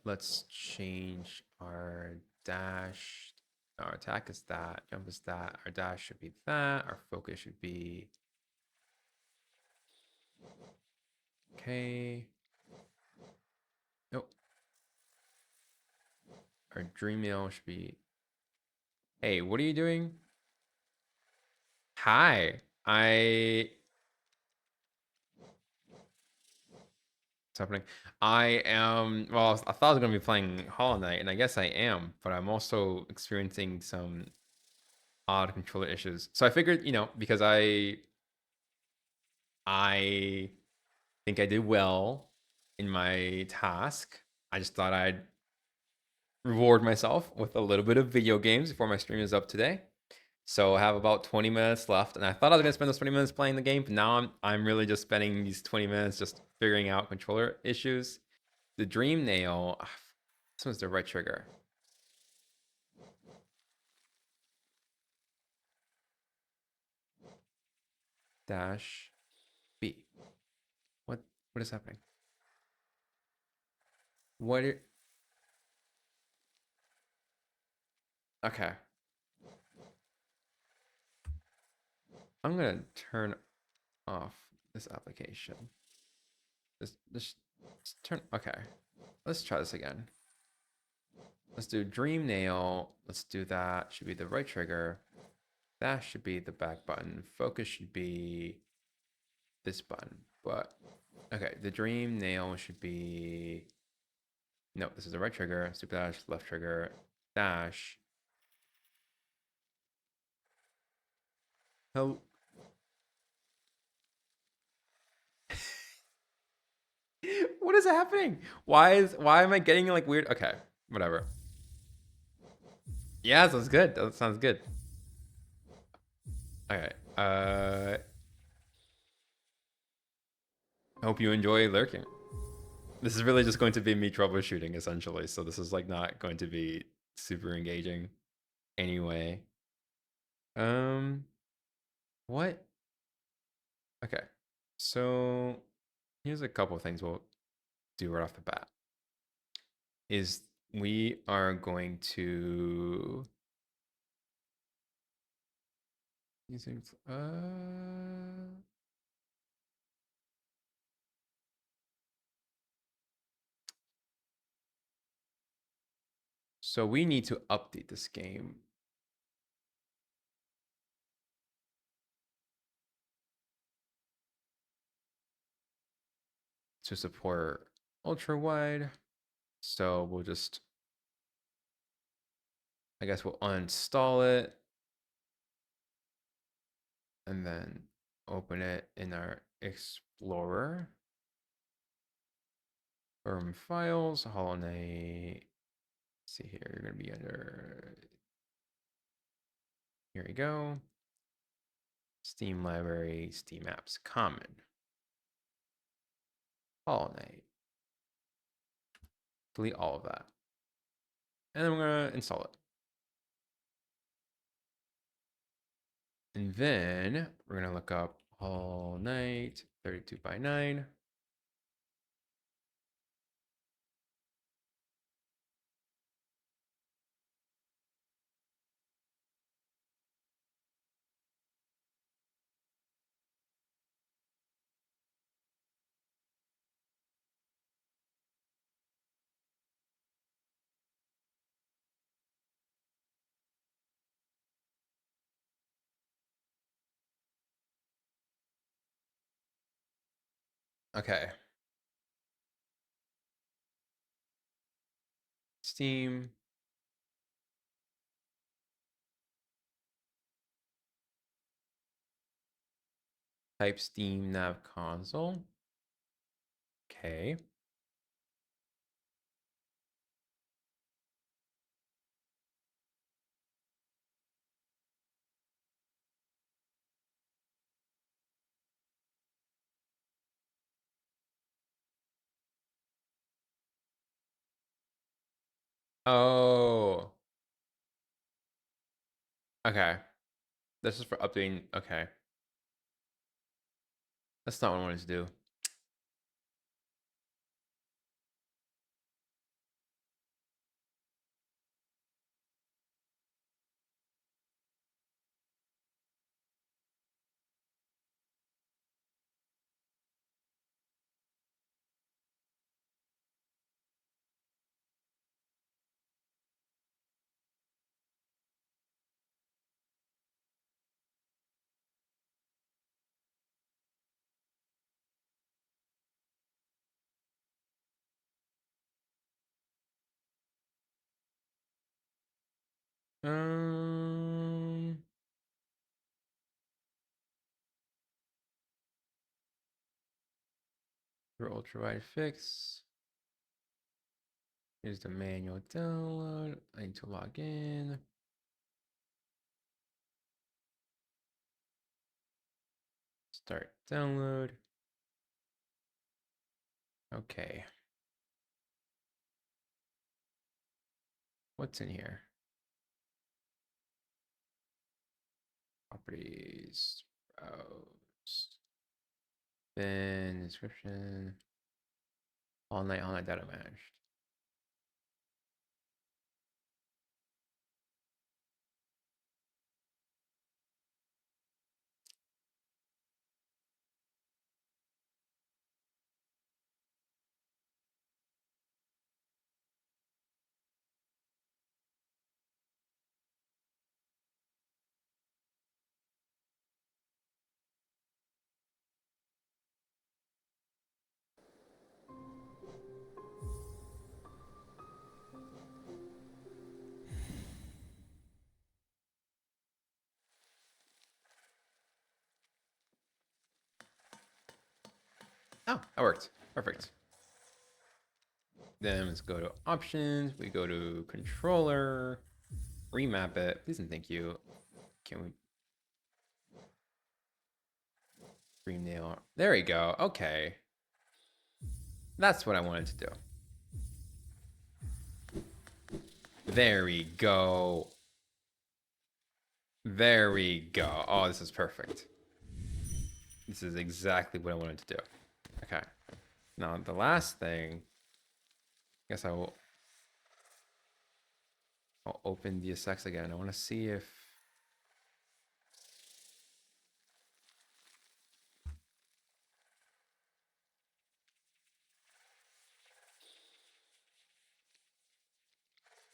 [SPEAKER 1] Let's change our dash. Our attack is that, jump is that, our dash should be that, our focus should be... Okay. Nope. our dream mail should be, hey, what are you doing? Hi. What's happening? I am, well, I thought I was going to be playing Hollow Knight, and I guess I am, but I'm also experiencing some odd controller issues. So I figured, because I think I did well in my task, I just thought I'd reward myself with a little bit of video games before my stream is up today. So I have about 20 minutes left, and I thought I was gonna spend those 20 minutes playing the game, but now I'm really just spending these 20 minutes just figuring out controller issues. The Dream Nail, this one's the right trigger. Dash B. What what is happening? What? Okay, I'm gonna turn off this application. This turn. Okay, let's try this again. Let's do Dream Nail. Let's do that. Should be the right trigger. That should be the back button. Focus should be this button. But okay, the Dream Nail should be. No, this is the right trigger. Super dash, left trigger, dash. Oh. What is happening? Why am I getting like weird? Okay, whatever. Yeah, sounds good. That sounds good. Okay. Hope you enjoy lurking. This is really just going to be me troubleshooting essentially. So this is like not going to be super engaging anyway. Um, what? Okay. So here's a couple of things we'll do right off the bat. Is we are going to using so we need to update this game to support ultra wide. So we'll just, I guess we'll uninstall it and then open it in our Explorer. Firm files, Hollow Knight. See here, you're gonna be under. Here we go. Steam library, Steam apps, common. Hollow Knight. Delete all of that. And then we're gonna install it. And then we're gonna look up Hollow Knight 32 by 9. Okay. Steam. Type Steam Nav Console. Okay. Oh. Okay. This is for updating. Okay. That's not what I wanted to do. For ultra wide fix. Here's the manual download. I need to log in. Start download. Okay. What's in here? Properties. Browse. Then description. Online data managed. Oh, that worked. Perfect. Then let's go to options. We go to controller, remap it. Please and thank you. Can we rename? There we go. Okay. That's what I wanted to do. There we go. There we go. Oh, this is perfect. This is exactly what I wanted to do. Okay. Now the last thing, I guess I'll open DSX again. I want to see if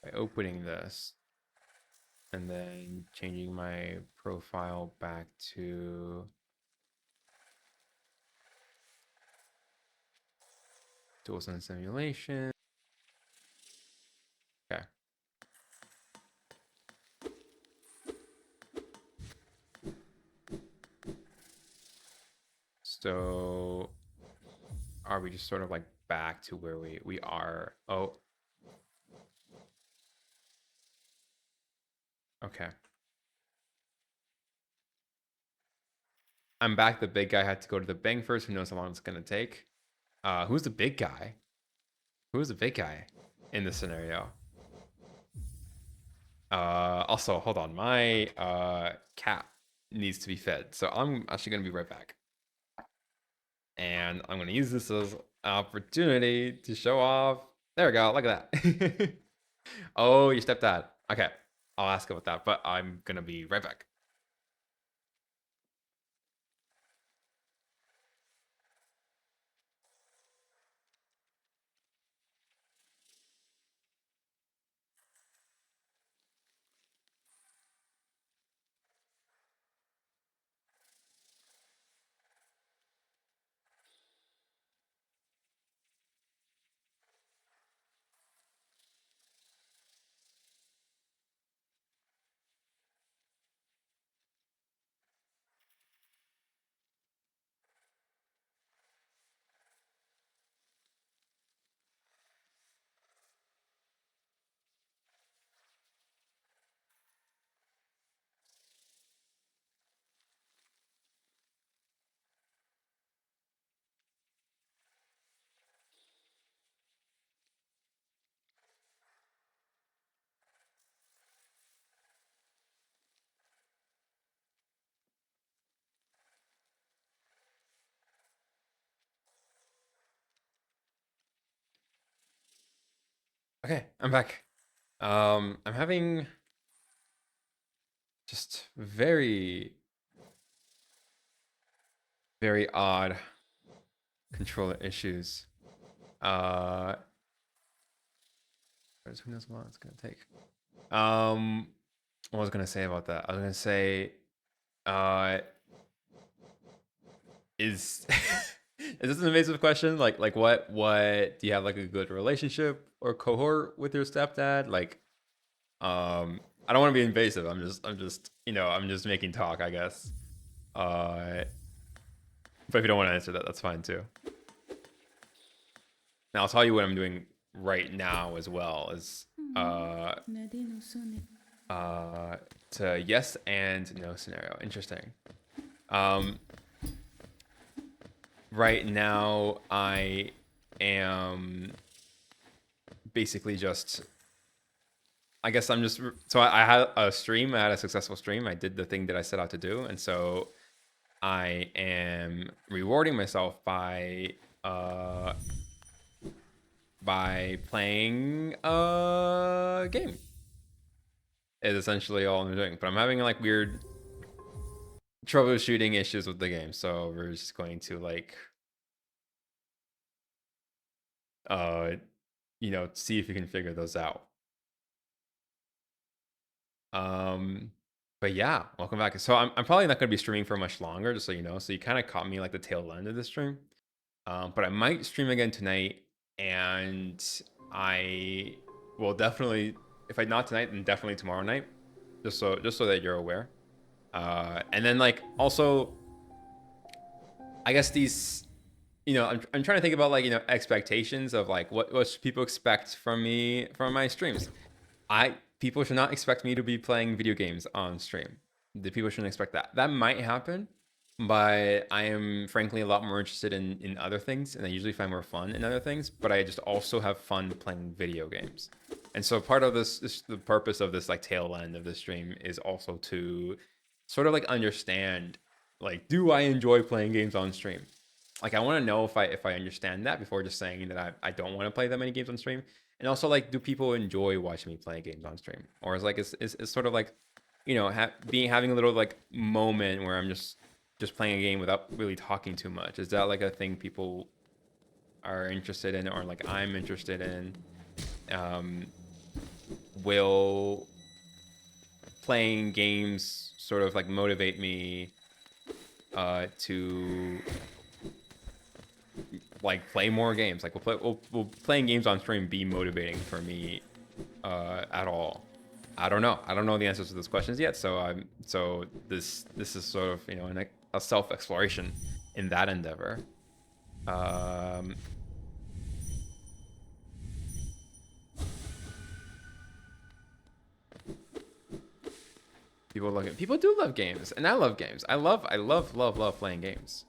[SPEAKER 1] by opening this and then changing my profile back to tools and simulation. Okay. So are we just sort of like back to where we are? Oh. Okay. I'm back. The big guy had to go to the bank first. Who knows how long it's gonna take? Who's the big guy? Who's the big guy in this scenario? Also, hold on. My cat needs to be fed, so I'm actually gonna be right back. And I'm gonna use this as an opportunity to show off. There we go. Look at that. Oh, your stepdad. Okay, I'll ask about that, but I'm gonna be right back. Okay, I'm back. I'm having just very odd controller issues. Who knows how long it's gonna take? What was I gonna say about that? I was gonna say, uh, is is this an invasive question? Like what do you have like a good relationship or cohort with your stepdad? Like, I don't want to be invasive. I'm just making talk, I guess. But if you don't want to answer that, that's fine too. I'll tell you what I'm doing right now as well is to yes and no scenario. Interesting. Um, right now I am basically just, I guess I'm just, so I had a stream, I had a successful stream. I did the thing that I set out to do. And so I am rewarding myself by playing a game. Is essentially all I'm doing. But I'm having like weird troubleshooting issues with the game, so we're just going to like see if you can figure those out. But yeah, welcome back. So I'm probably not going to be streaming for much longer, just so you know. So you kind of caught me like the tail end of the stream. But I might stream again tonight, and I will definitely, if I not tonight, then definitely tomorrow night, just so that you're aware. And then like also, I guess these, I'm trying to think about like expectations of like what should people expect from me from my streams. People should not expect me to be playing video games on stream. The people shouldn't expect that. That might happen, but I am frankly a lot more interested in other things, and I usually find more fun in other things. But I just also have fun playing video games, and so part of this the purpose of this like tail end of the stream is also to sort of like understand, like, do I enjoy playing games on stream? Like, I want to know if I understand that before just saying that I don't want to play that many games on stream. And also, like, do people enjoy watching me play games on stream, or is like it's sort of like, having a little like moment where I'm just playing a game without really talking too much? Is that like a thing people are interested in, or like I'm interested in? Will playing games sort of like motivate me to like play more games? Like, will playing games on stream be motivating for me at all? I don't know. I don't know the answers to those questions yet. So this is sort of a self exploration in that endeavor. People do love games, and I love games. I love playing games.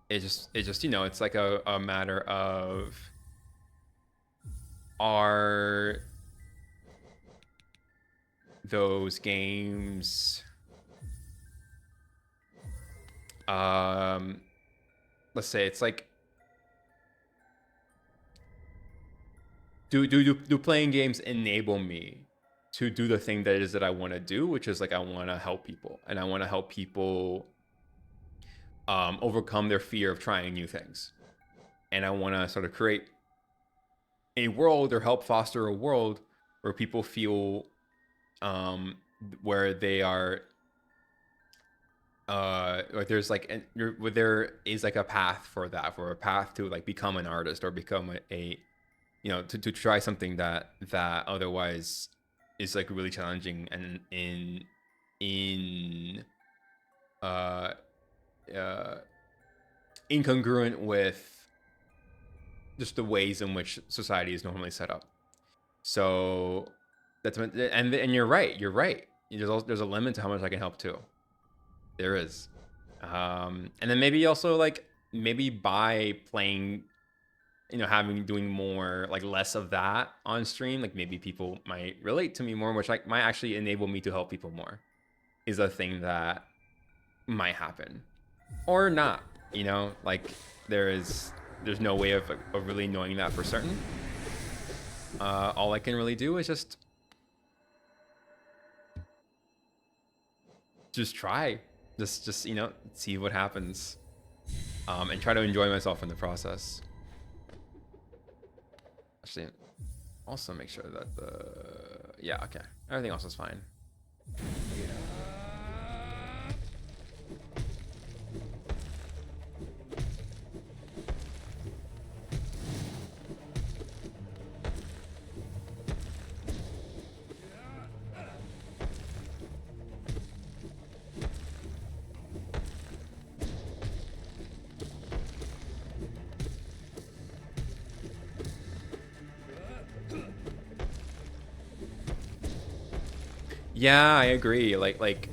[SPEAKER 1] It just it's like a matter of, are those games let's say it's like, do playing games enable me to do the thing that it is that I want to do, which is like I want to help people, and I want to help people overcome their fear of trying new things, and I want to sort of create a world or help foster a world where people feel where they are like there's like where there is like a path for that, for a path to like become an artist or become a to try something that otherwise is like really challenging and uh incongruent with just the ways in which society is normally set up. So that's and you're right. There's a limit to how much I can help too. There is. And then maybe also like maybe by playing, doing more like less of that on stream, like maybe people might relate to me more, which like might actually enable me to help people more, is a thing that might happen or not. Like there's no way of really knowing that for certain. All I can really do is just try, just see what happens, and try to enjoy myself in the process. Actually, also make sure that okay, everything else is fine. Yeah, I agree. Like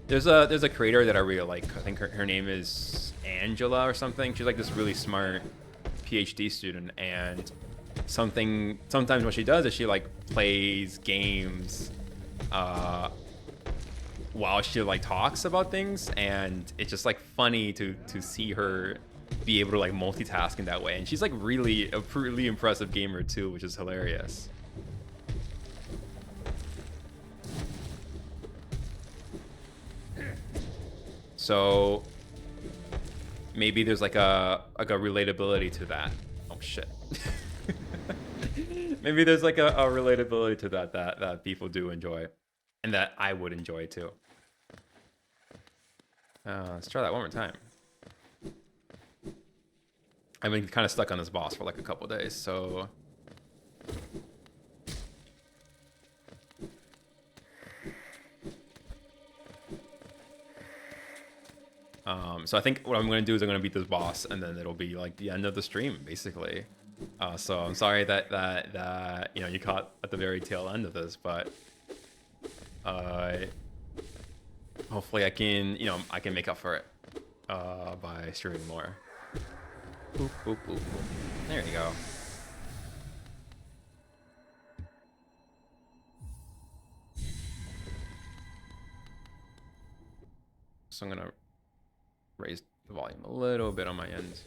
[SPEAKER 1] there's a creator that I really like. I think her name is Angela or something. She's like this really smart PhD student, and sometimes what she does is she like plays games while she like talks about things, and it's just like funny to see her be able to like multitask in that way. And she's like really a really impressive gamer too, which is hilarious. So maybe there's like a relatability to that. Oh shit. Maybe there's like a relatability to that people do enjoy, and that I would enjoy too. Let's try that one more time. I've been kind of stuck on this boss for like a couple days, so so I think what I'm gonna do is I'm gonna beat this boss, and then it'll be like the end of the stream, basically. So I'm sorry that you know you caught at the very tail end of this, but hopefully I can make up for it by streaming more. Boop, boop, boop, boop. There you go. So I'm gonna raise the volume a little bit on my end.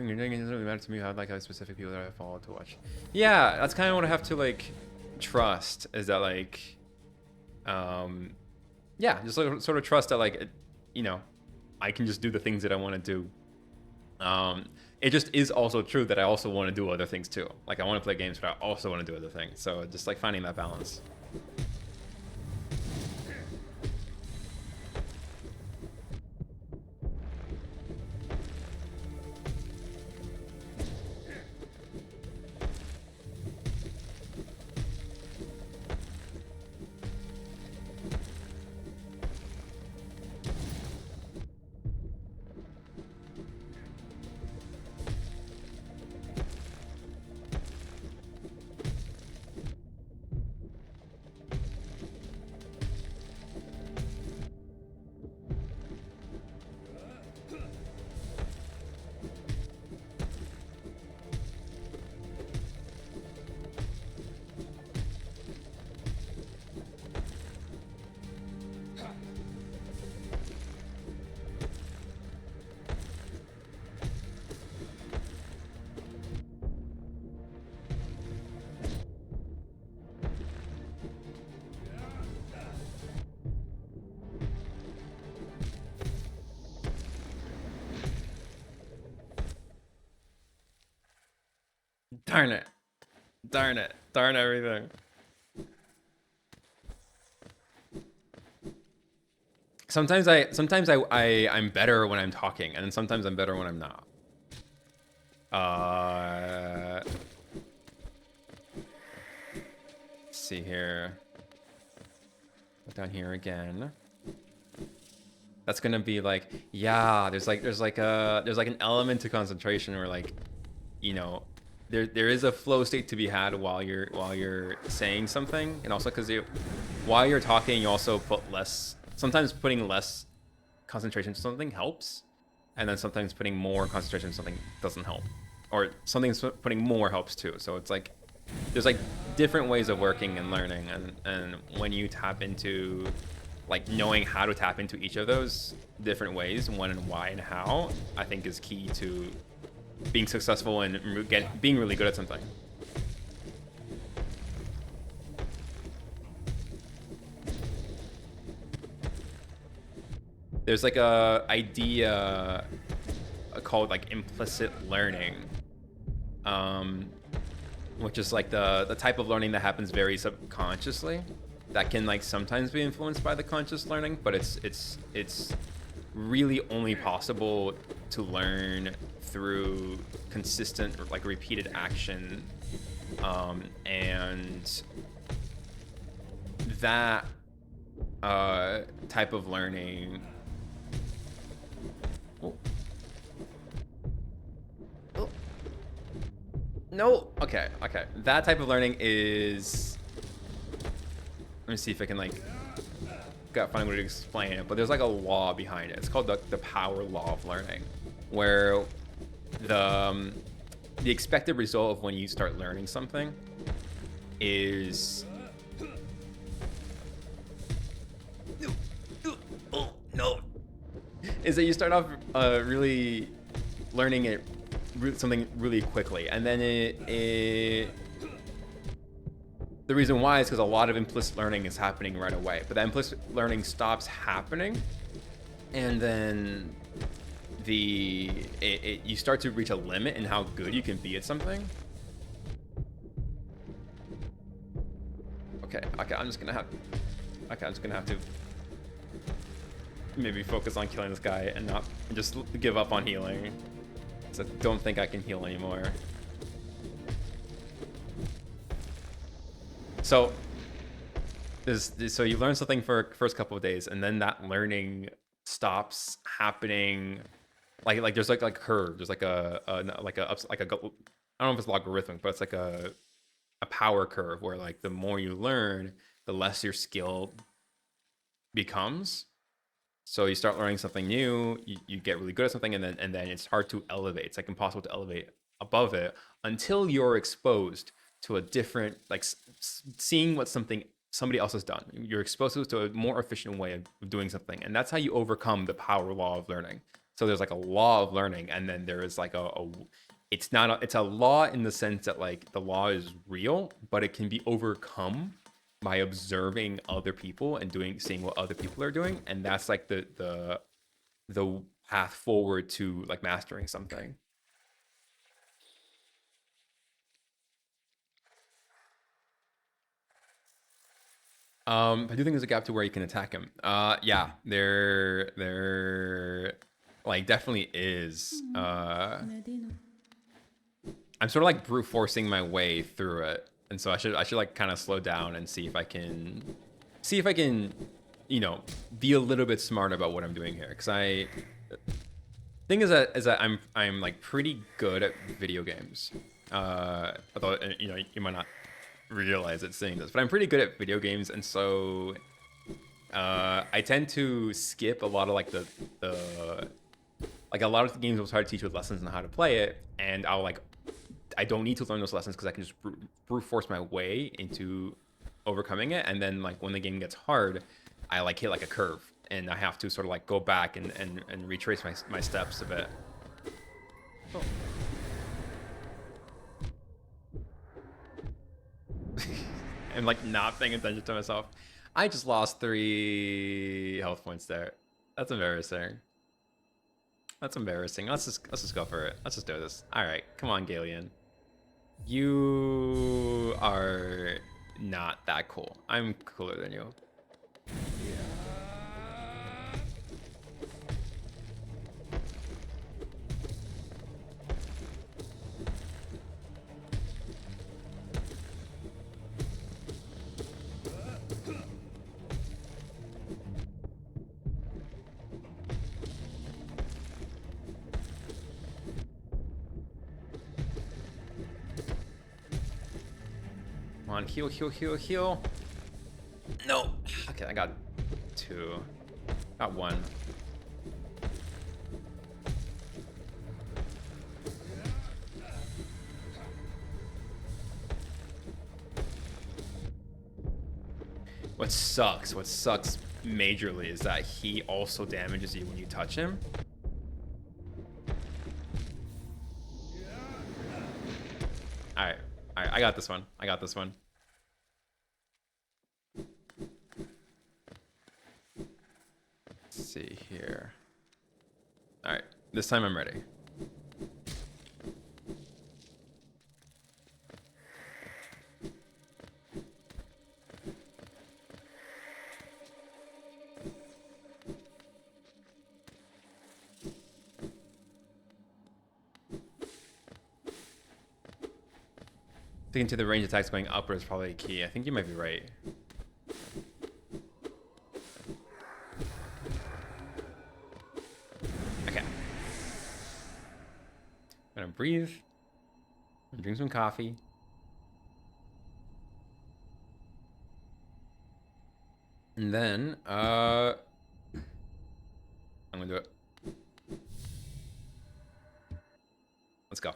[SPEAKER 1] It doesn't really matter to me. I'd like how specific people that I follow to watch. Yeah, that's kind of what I have to like trust, is that like yeah, just sort of trust that like you know, I can just do the things that I want to do. It just is also true that I also want to do other things too. Like I want to play games, but I also want to do other things. So just like finding that balance. Darn it. Darn it. Darn everything. Sometimes I'm better when I'm talking, and then sometimes I'm better when I'm not. Let's see here. Look down here again. That's gonna be like, yeah, there's like an element to concentration where like, you know, there is a flow state to be had while you're saying something, and also because while you're talking you also put less. Sometimes putting less concentration to something helps, and then sometimes putting more concentration to something doesn't help, or something putting more helps too. So it's like there's like different ways of working and learning, and when you tap into like knowing how to tap into each of those different ways, when and why and how, I think is key to being successful and being really good at something. there's like a idea called like implicit learning, which is like the type of learning that happens very subconsciously, that can like sometimes be influenced by the conscious learning, but it's really only possible to learn through consistent or like repeated action, and that type of learning. Oh. Oh. No. Okay. That type of learning is. Let me see if I can like find a way to explain it. But there's like a law behind it. It's called the power law of learning, where the expected result of when you start learning something is. No. Is that you start off really learning something really quickly, and then the reason why is because a lot of implicit learning is happening right away, but that implicit learning stops happening, and then you start to reach a limit in how good you can be at something. Okay, I'm just gonna have to maybe focus on killing this guy and not just give up on healing. So I don't think I can heal anymore. So so you learn something for first couple of days, and then that learning stops happening. Like there's like curve. There's like a I don't know if it's logarithmic, but it's like a power curve where like the more you learn, the less your skill becomes. So you start learning something new, you get really good at something, and then it's hard to elevate. It's like impossible to elevate above it until you're exposed to a different, like seeing what somebody else has done. You're exposed to a more efficient way of doing something, and that's how you overcome the power law of learning. So there's like a law of learning, and then there is like it's a law in the sense that like the law is real, but it can be overcome by observing other people and seeing what other people are doing, and that's like the path forward to like mastering something. I do think there's a gap to where you can attack him. Yeah, there like definitely is. I'm sort of like brute forcing my way through it, and so I should like kind of slow down and see if I can you know, be a little bit smart about what I'm doing here, because thing is that I'm like pretty good at video games. Although you know, you might not realize it saying this, but I'm pretty good at video games, and so I tend to skip a lot of like the like a lot of the games will try to teach you lessons on how to play it, and I don't need to learn those lessons because I can just brute force my way into overcoming it, and then like when the game gets hard, I like hit like a curve, and I have to sort of like go back and retrace my steps a bit. Oh. I'm like not paying attention to myself. I just lost 3 health points there. That's embarrassing. That's embarrassing. Let's just go for it. Let's just do this. All right, come on, Galeon. You are not that cool. I'm cooler than you. Come on, heal, heal, heal, heal. No. Okay, I got 2. Got 1. What sucks majorly is that he also damages you when you touch him. Alright, I got this one. see here. All right, this time I'm ready. Sticking to the range attacks going upward is probably key. I think you might be right. Okay. I'm gonna breathe. I'm gonna drink some coffee. And then, I'm gonna do it. Let's go.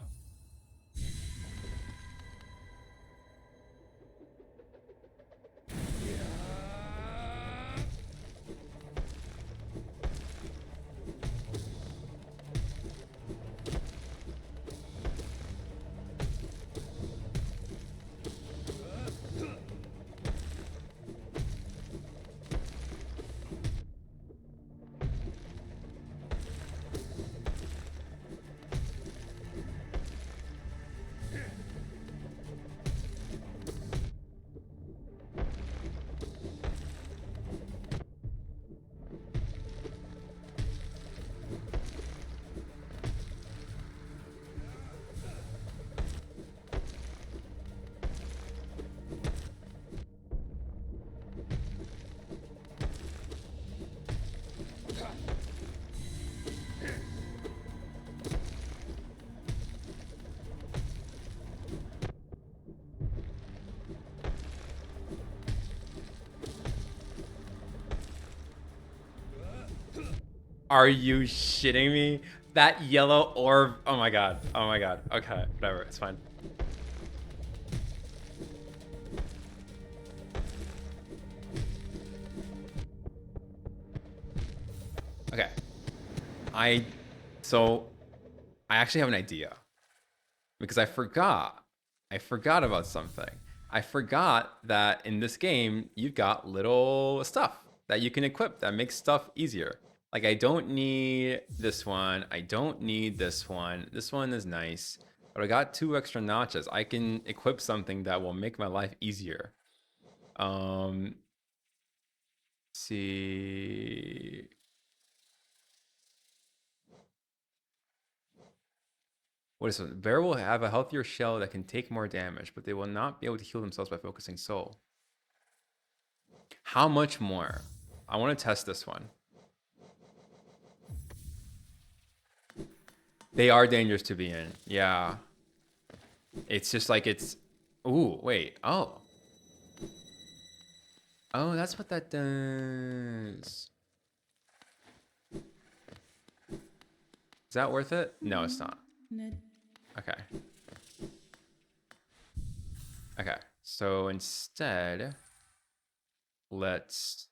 [SPEAKER 1] Are you shitting me? That yellow orb. Oh my god. Oh my god. Okay, whatever. It's fine. Okay. So I actually have an idea because I forgot about something. I forgot that in this game you've got little stuff that you can equip that makes stuff easier. Like I don't need this one. I don't need this one. This one is nice, but I got 2 extra notches. I can equip something that will make my life easier. See. What is it? Bear will have a healthier shell that can take more damage, but they will not be able to heal themselves by focusing soul. How much more? I want to test this one. They are dangerous to be in. Yeah. It's just like it's... Ooh, wait. Oh. Oh, that's what that does. Is that worth it? No, it's not. Okay. Okay. So instead, let's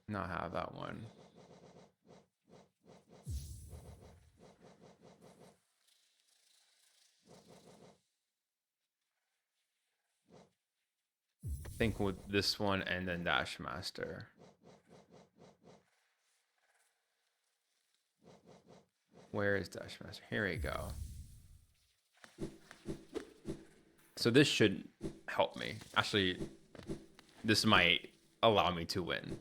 [SPEAKER 1] not have that one. I think with this one and then Dash Master. Where is Dash Master? Here we go. So this should help me. Actually, this might allow me to win.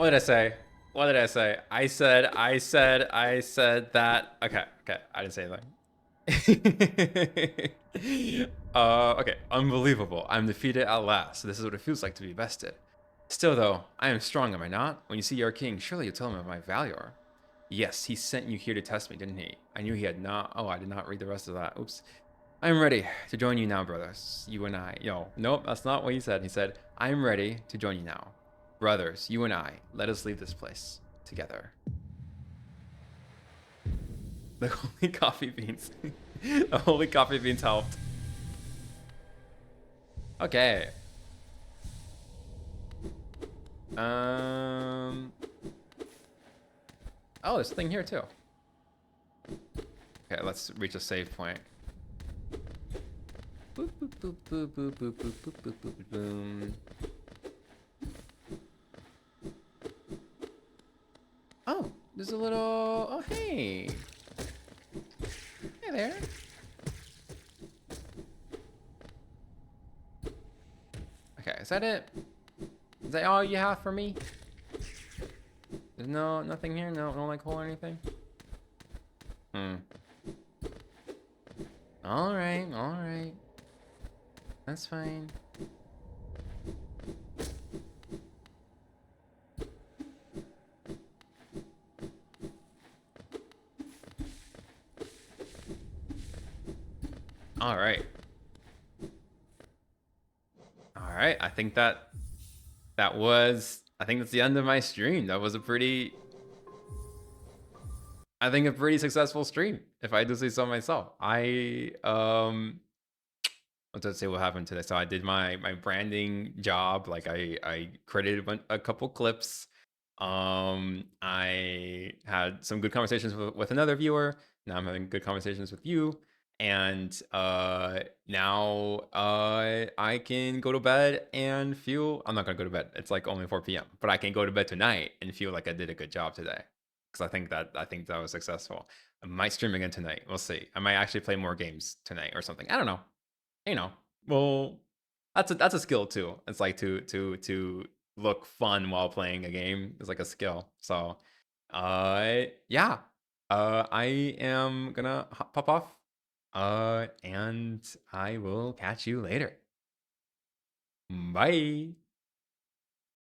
[SPEAKER 1] What did I say? What did I say? I said that. Okay, okay. I didn't say anything. Okay. Unbelievable. I'm defeated at last. This is what it feels like to be bested. Still, though, I am strong, am I not? When you see your king, surely you tell him of my valor. Yes, he sent you here to test me, didn't he? I knew he had not. Oh, I did not read the rest of that. Oops. I am ready to join you now, brothers. You and I. Yo, nope, that's not what he said. He said, I am ready to join you now. Brothers, you and I, let us leave this place together. The holy coffee beans. The holy coffee beans helped. Okay. Oh, there's a thing here too. Okay, let's reach a save point. Boop, boop, boop, boop, boop, boop, boop, boop, boop, boop, boom. Oh, there's a little. Oh, hey. Hey there. Okay, is that it? Is that all you have for me? There's nothing here? No like hole or anything? Alright. That's fine. Alright. Alright, I think that's the end of my stream. That was a pretty successful stream, if I do say so myself. Let's say what happened today. So I did my branding job. Like I created a couple clips. I had some good conversations with another viewer. Now I'm having good conversations with you. And now I can go to bed and feel I'm not gonna go to bed. It's like only 4 p.m. But I can go to bed tonight and feel like I did a good job today. Because I think that was successful. I might stream again tonight. We'll see. I might actually play more games tonight or something. I don't know. You know, well, that's a skill too. It's like to look fun while playing a game is like a skill. So, yeah, I am gonna pop off, and I will catch you later. Bye.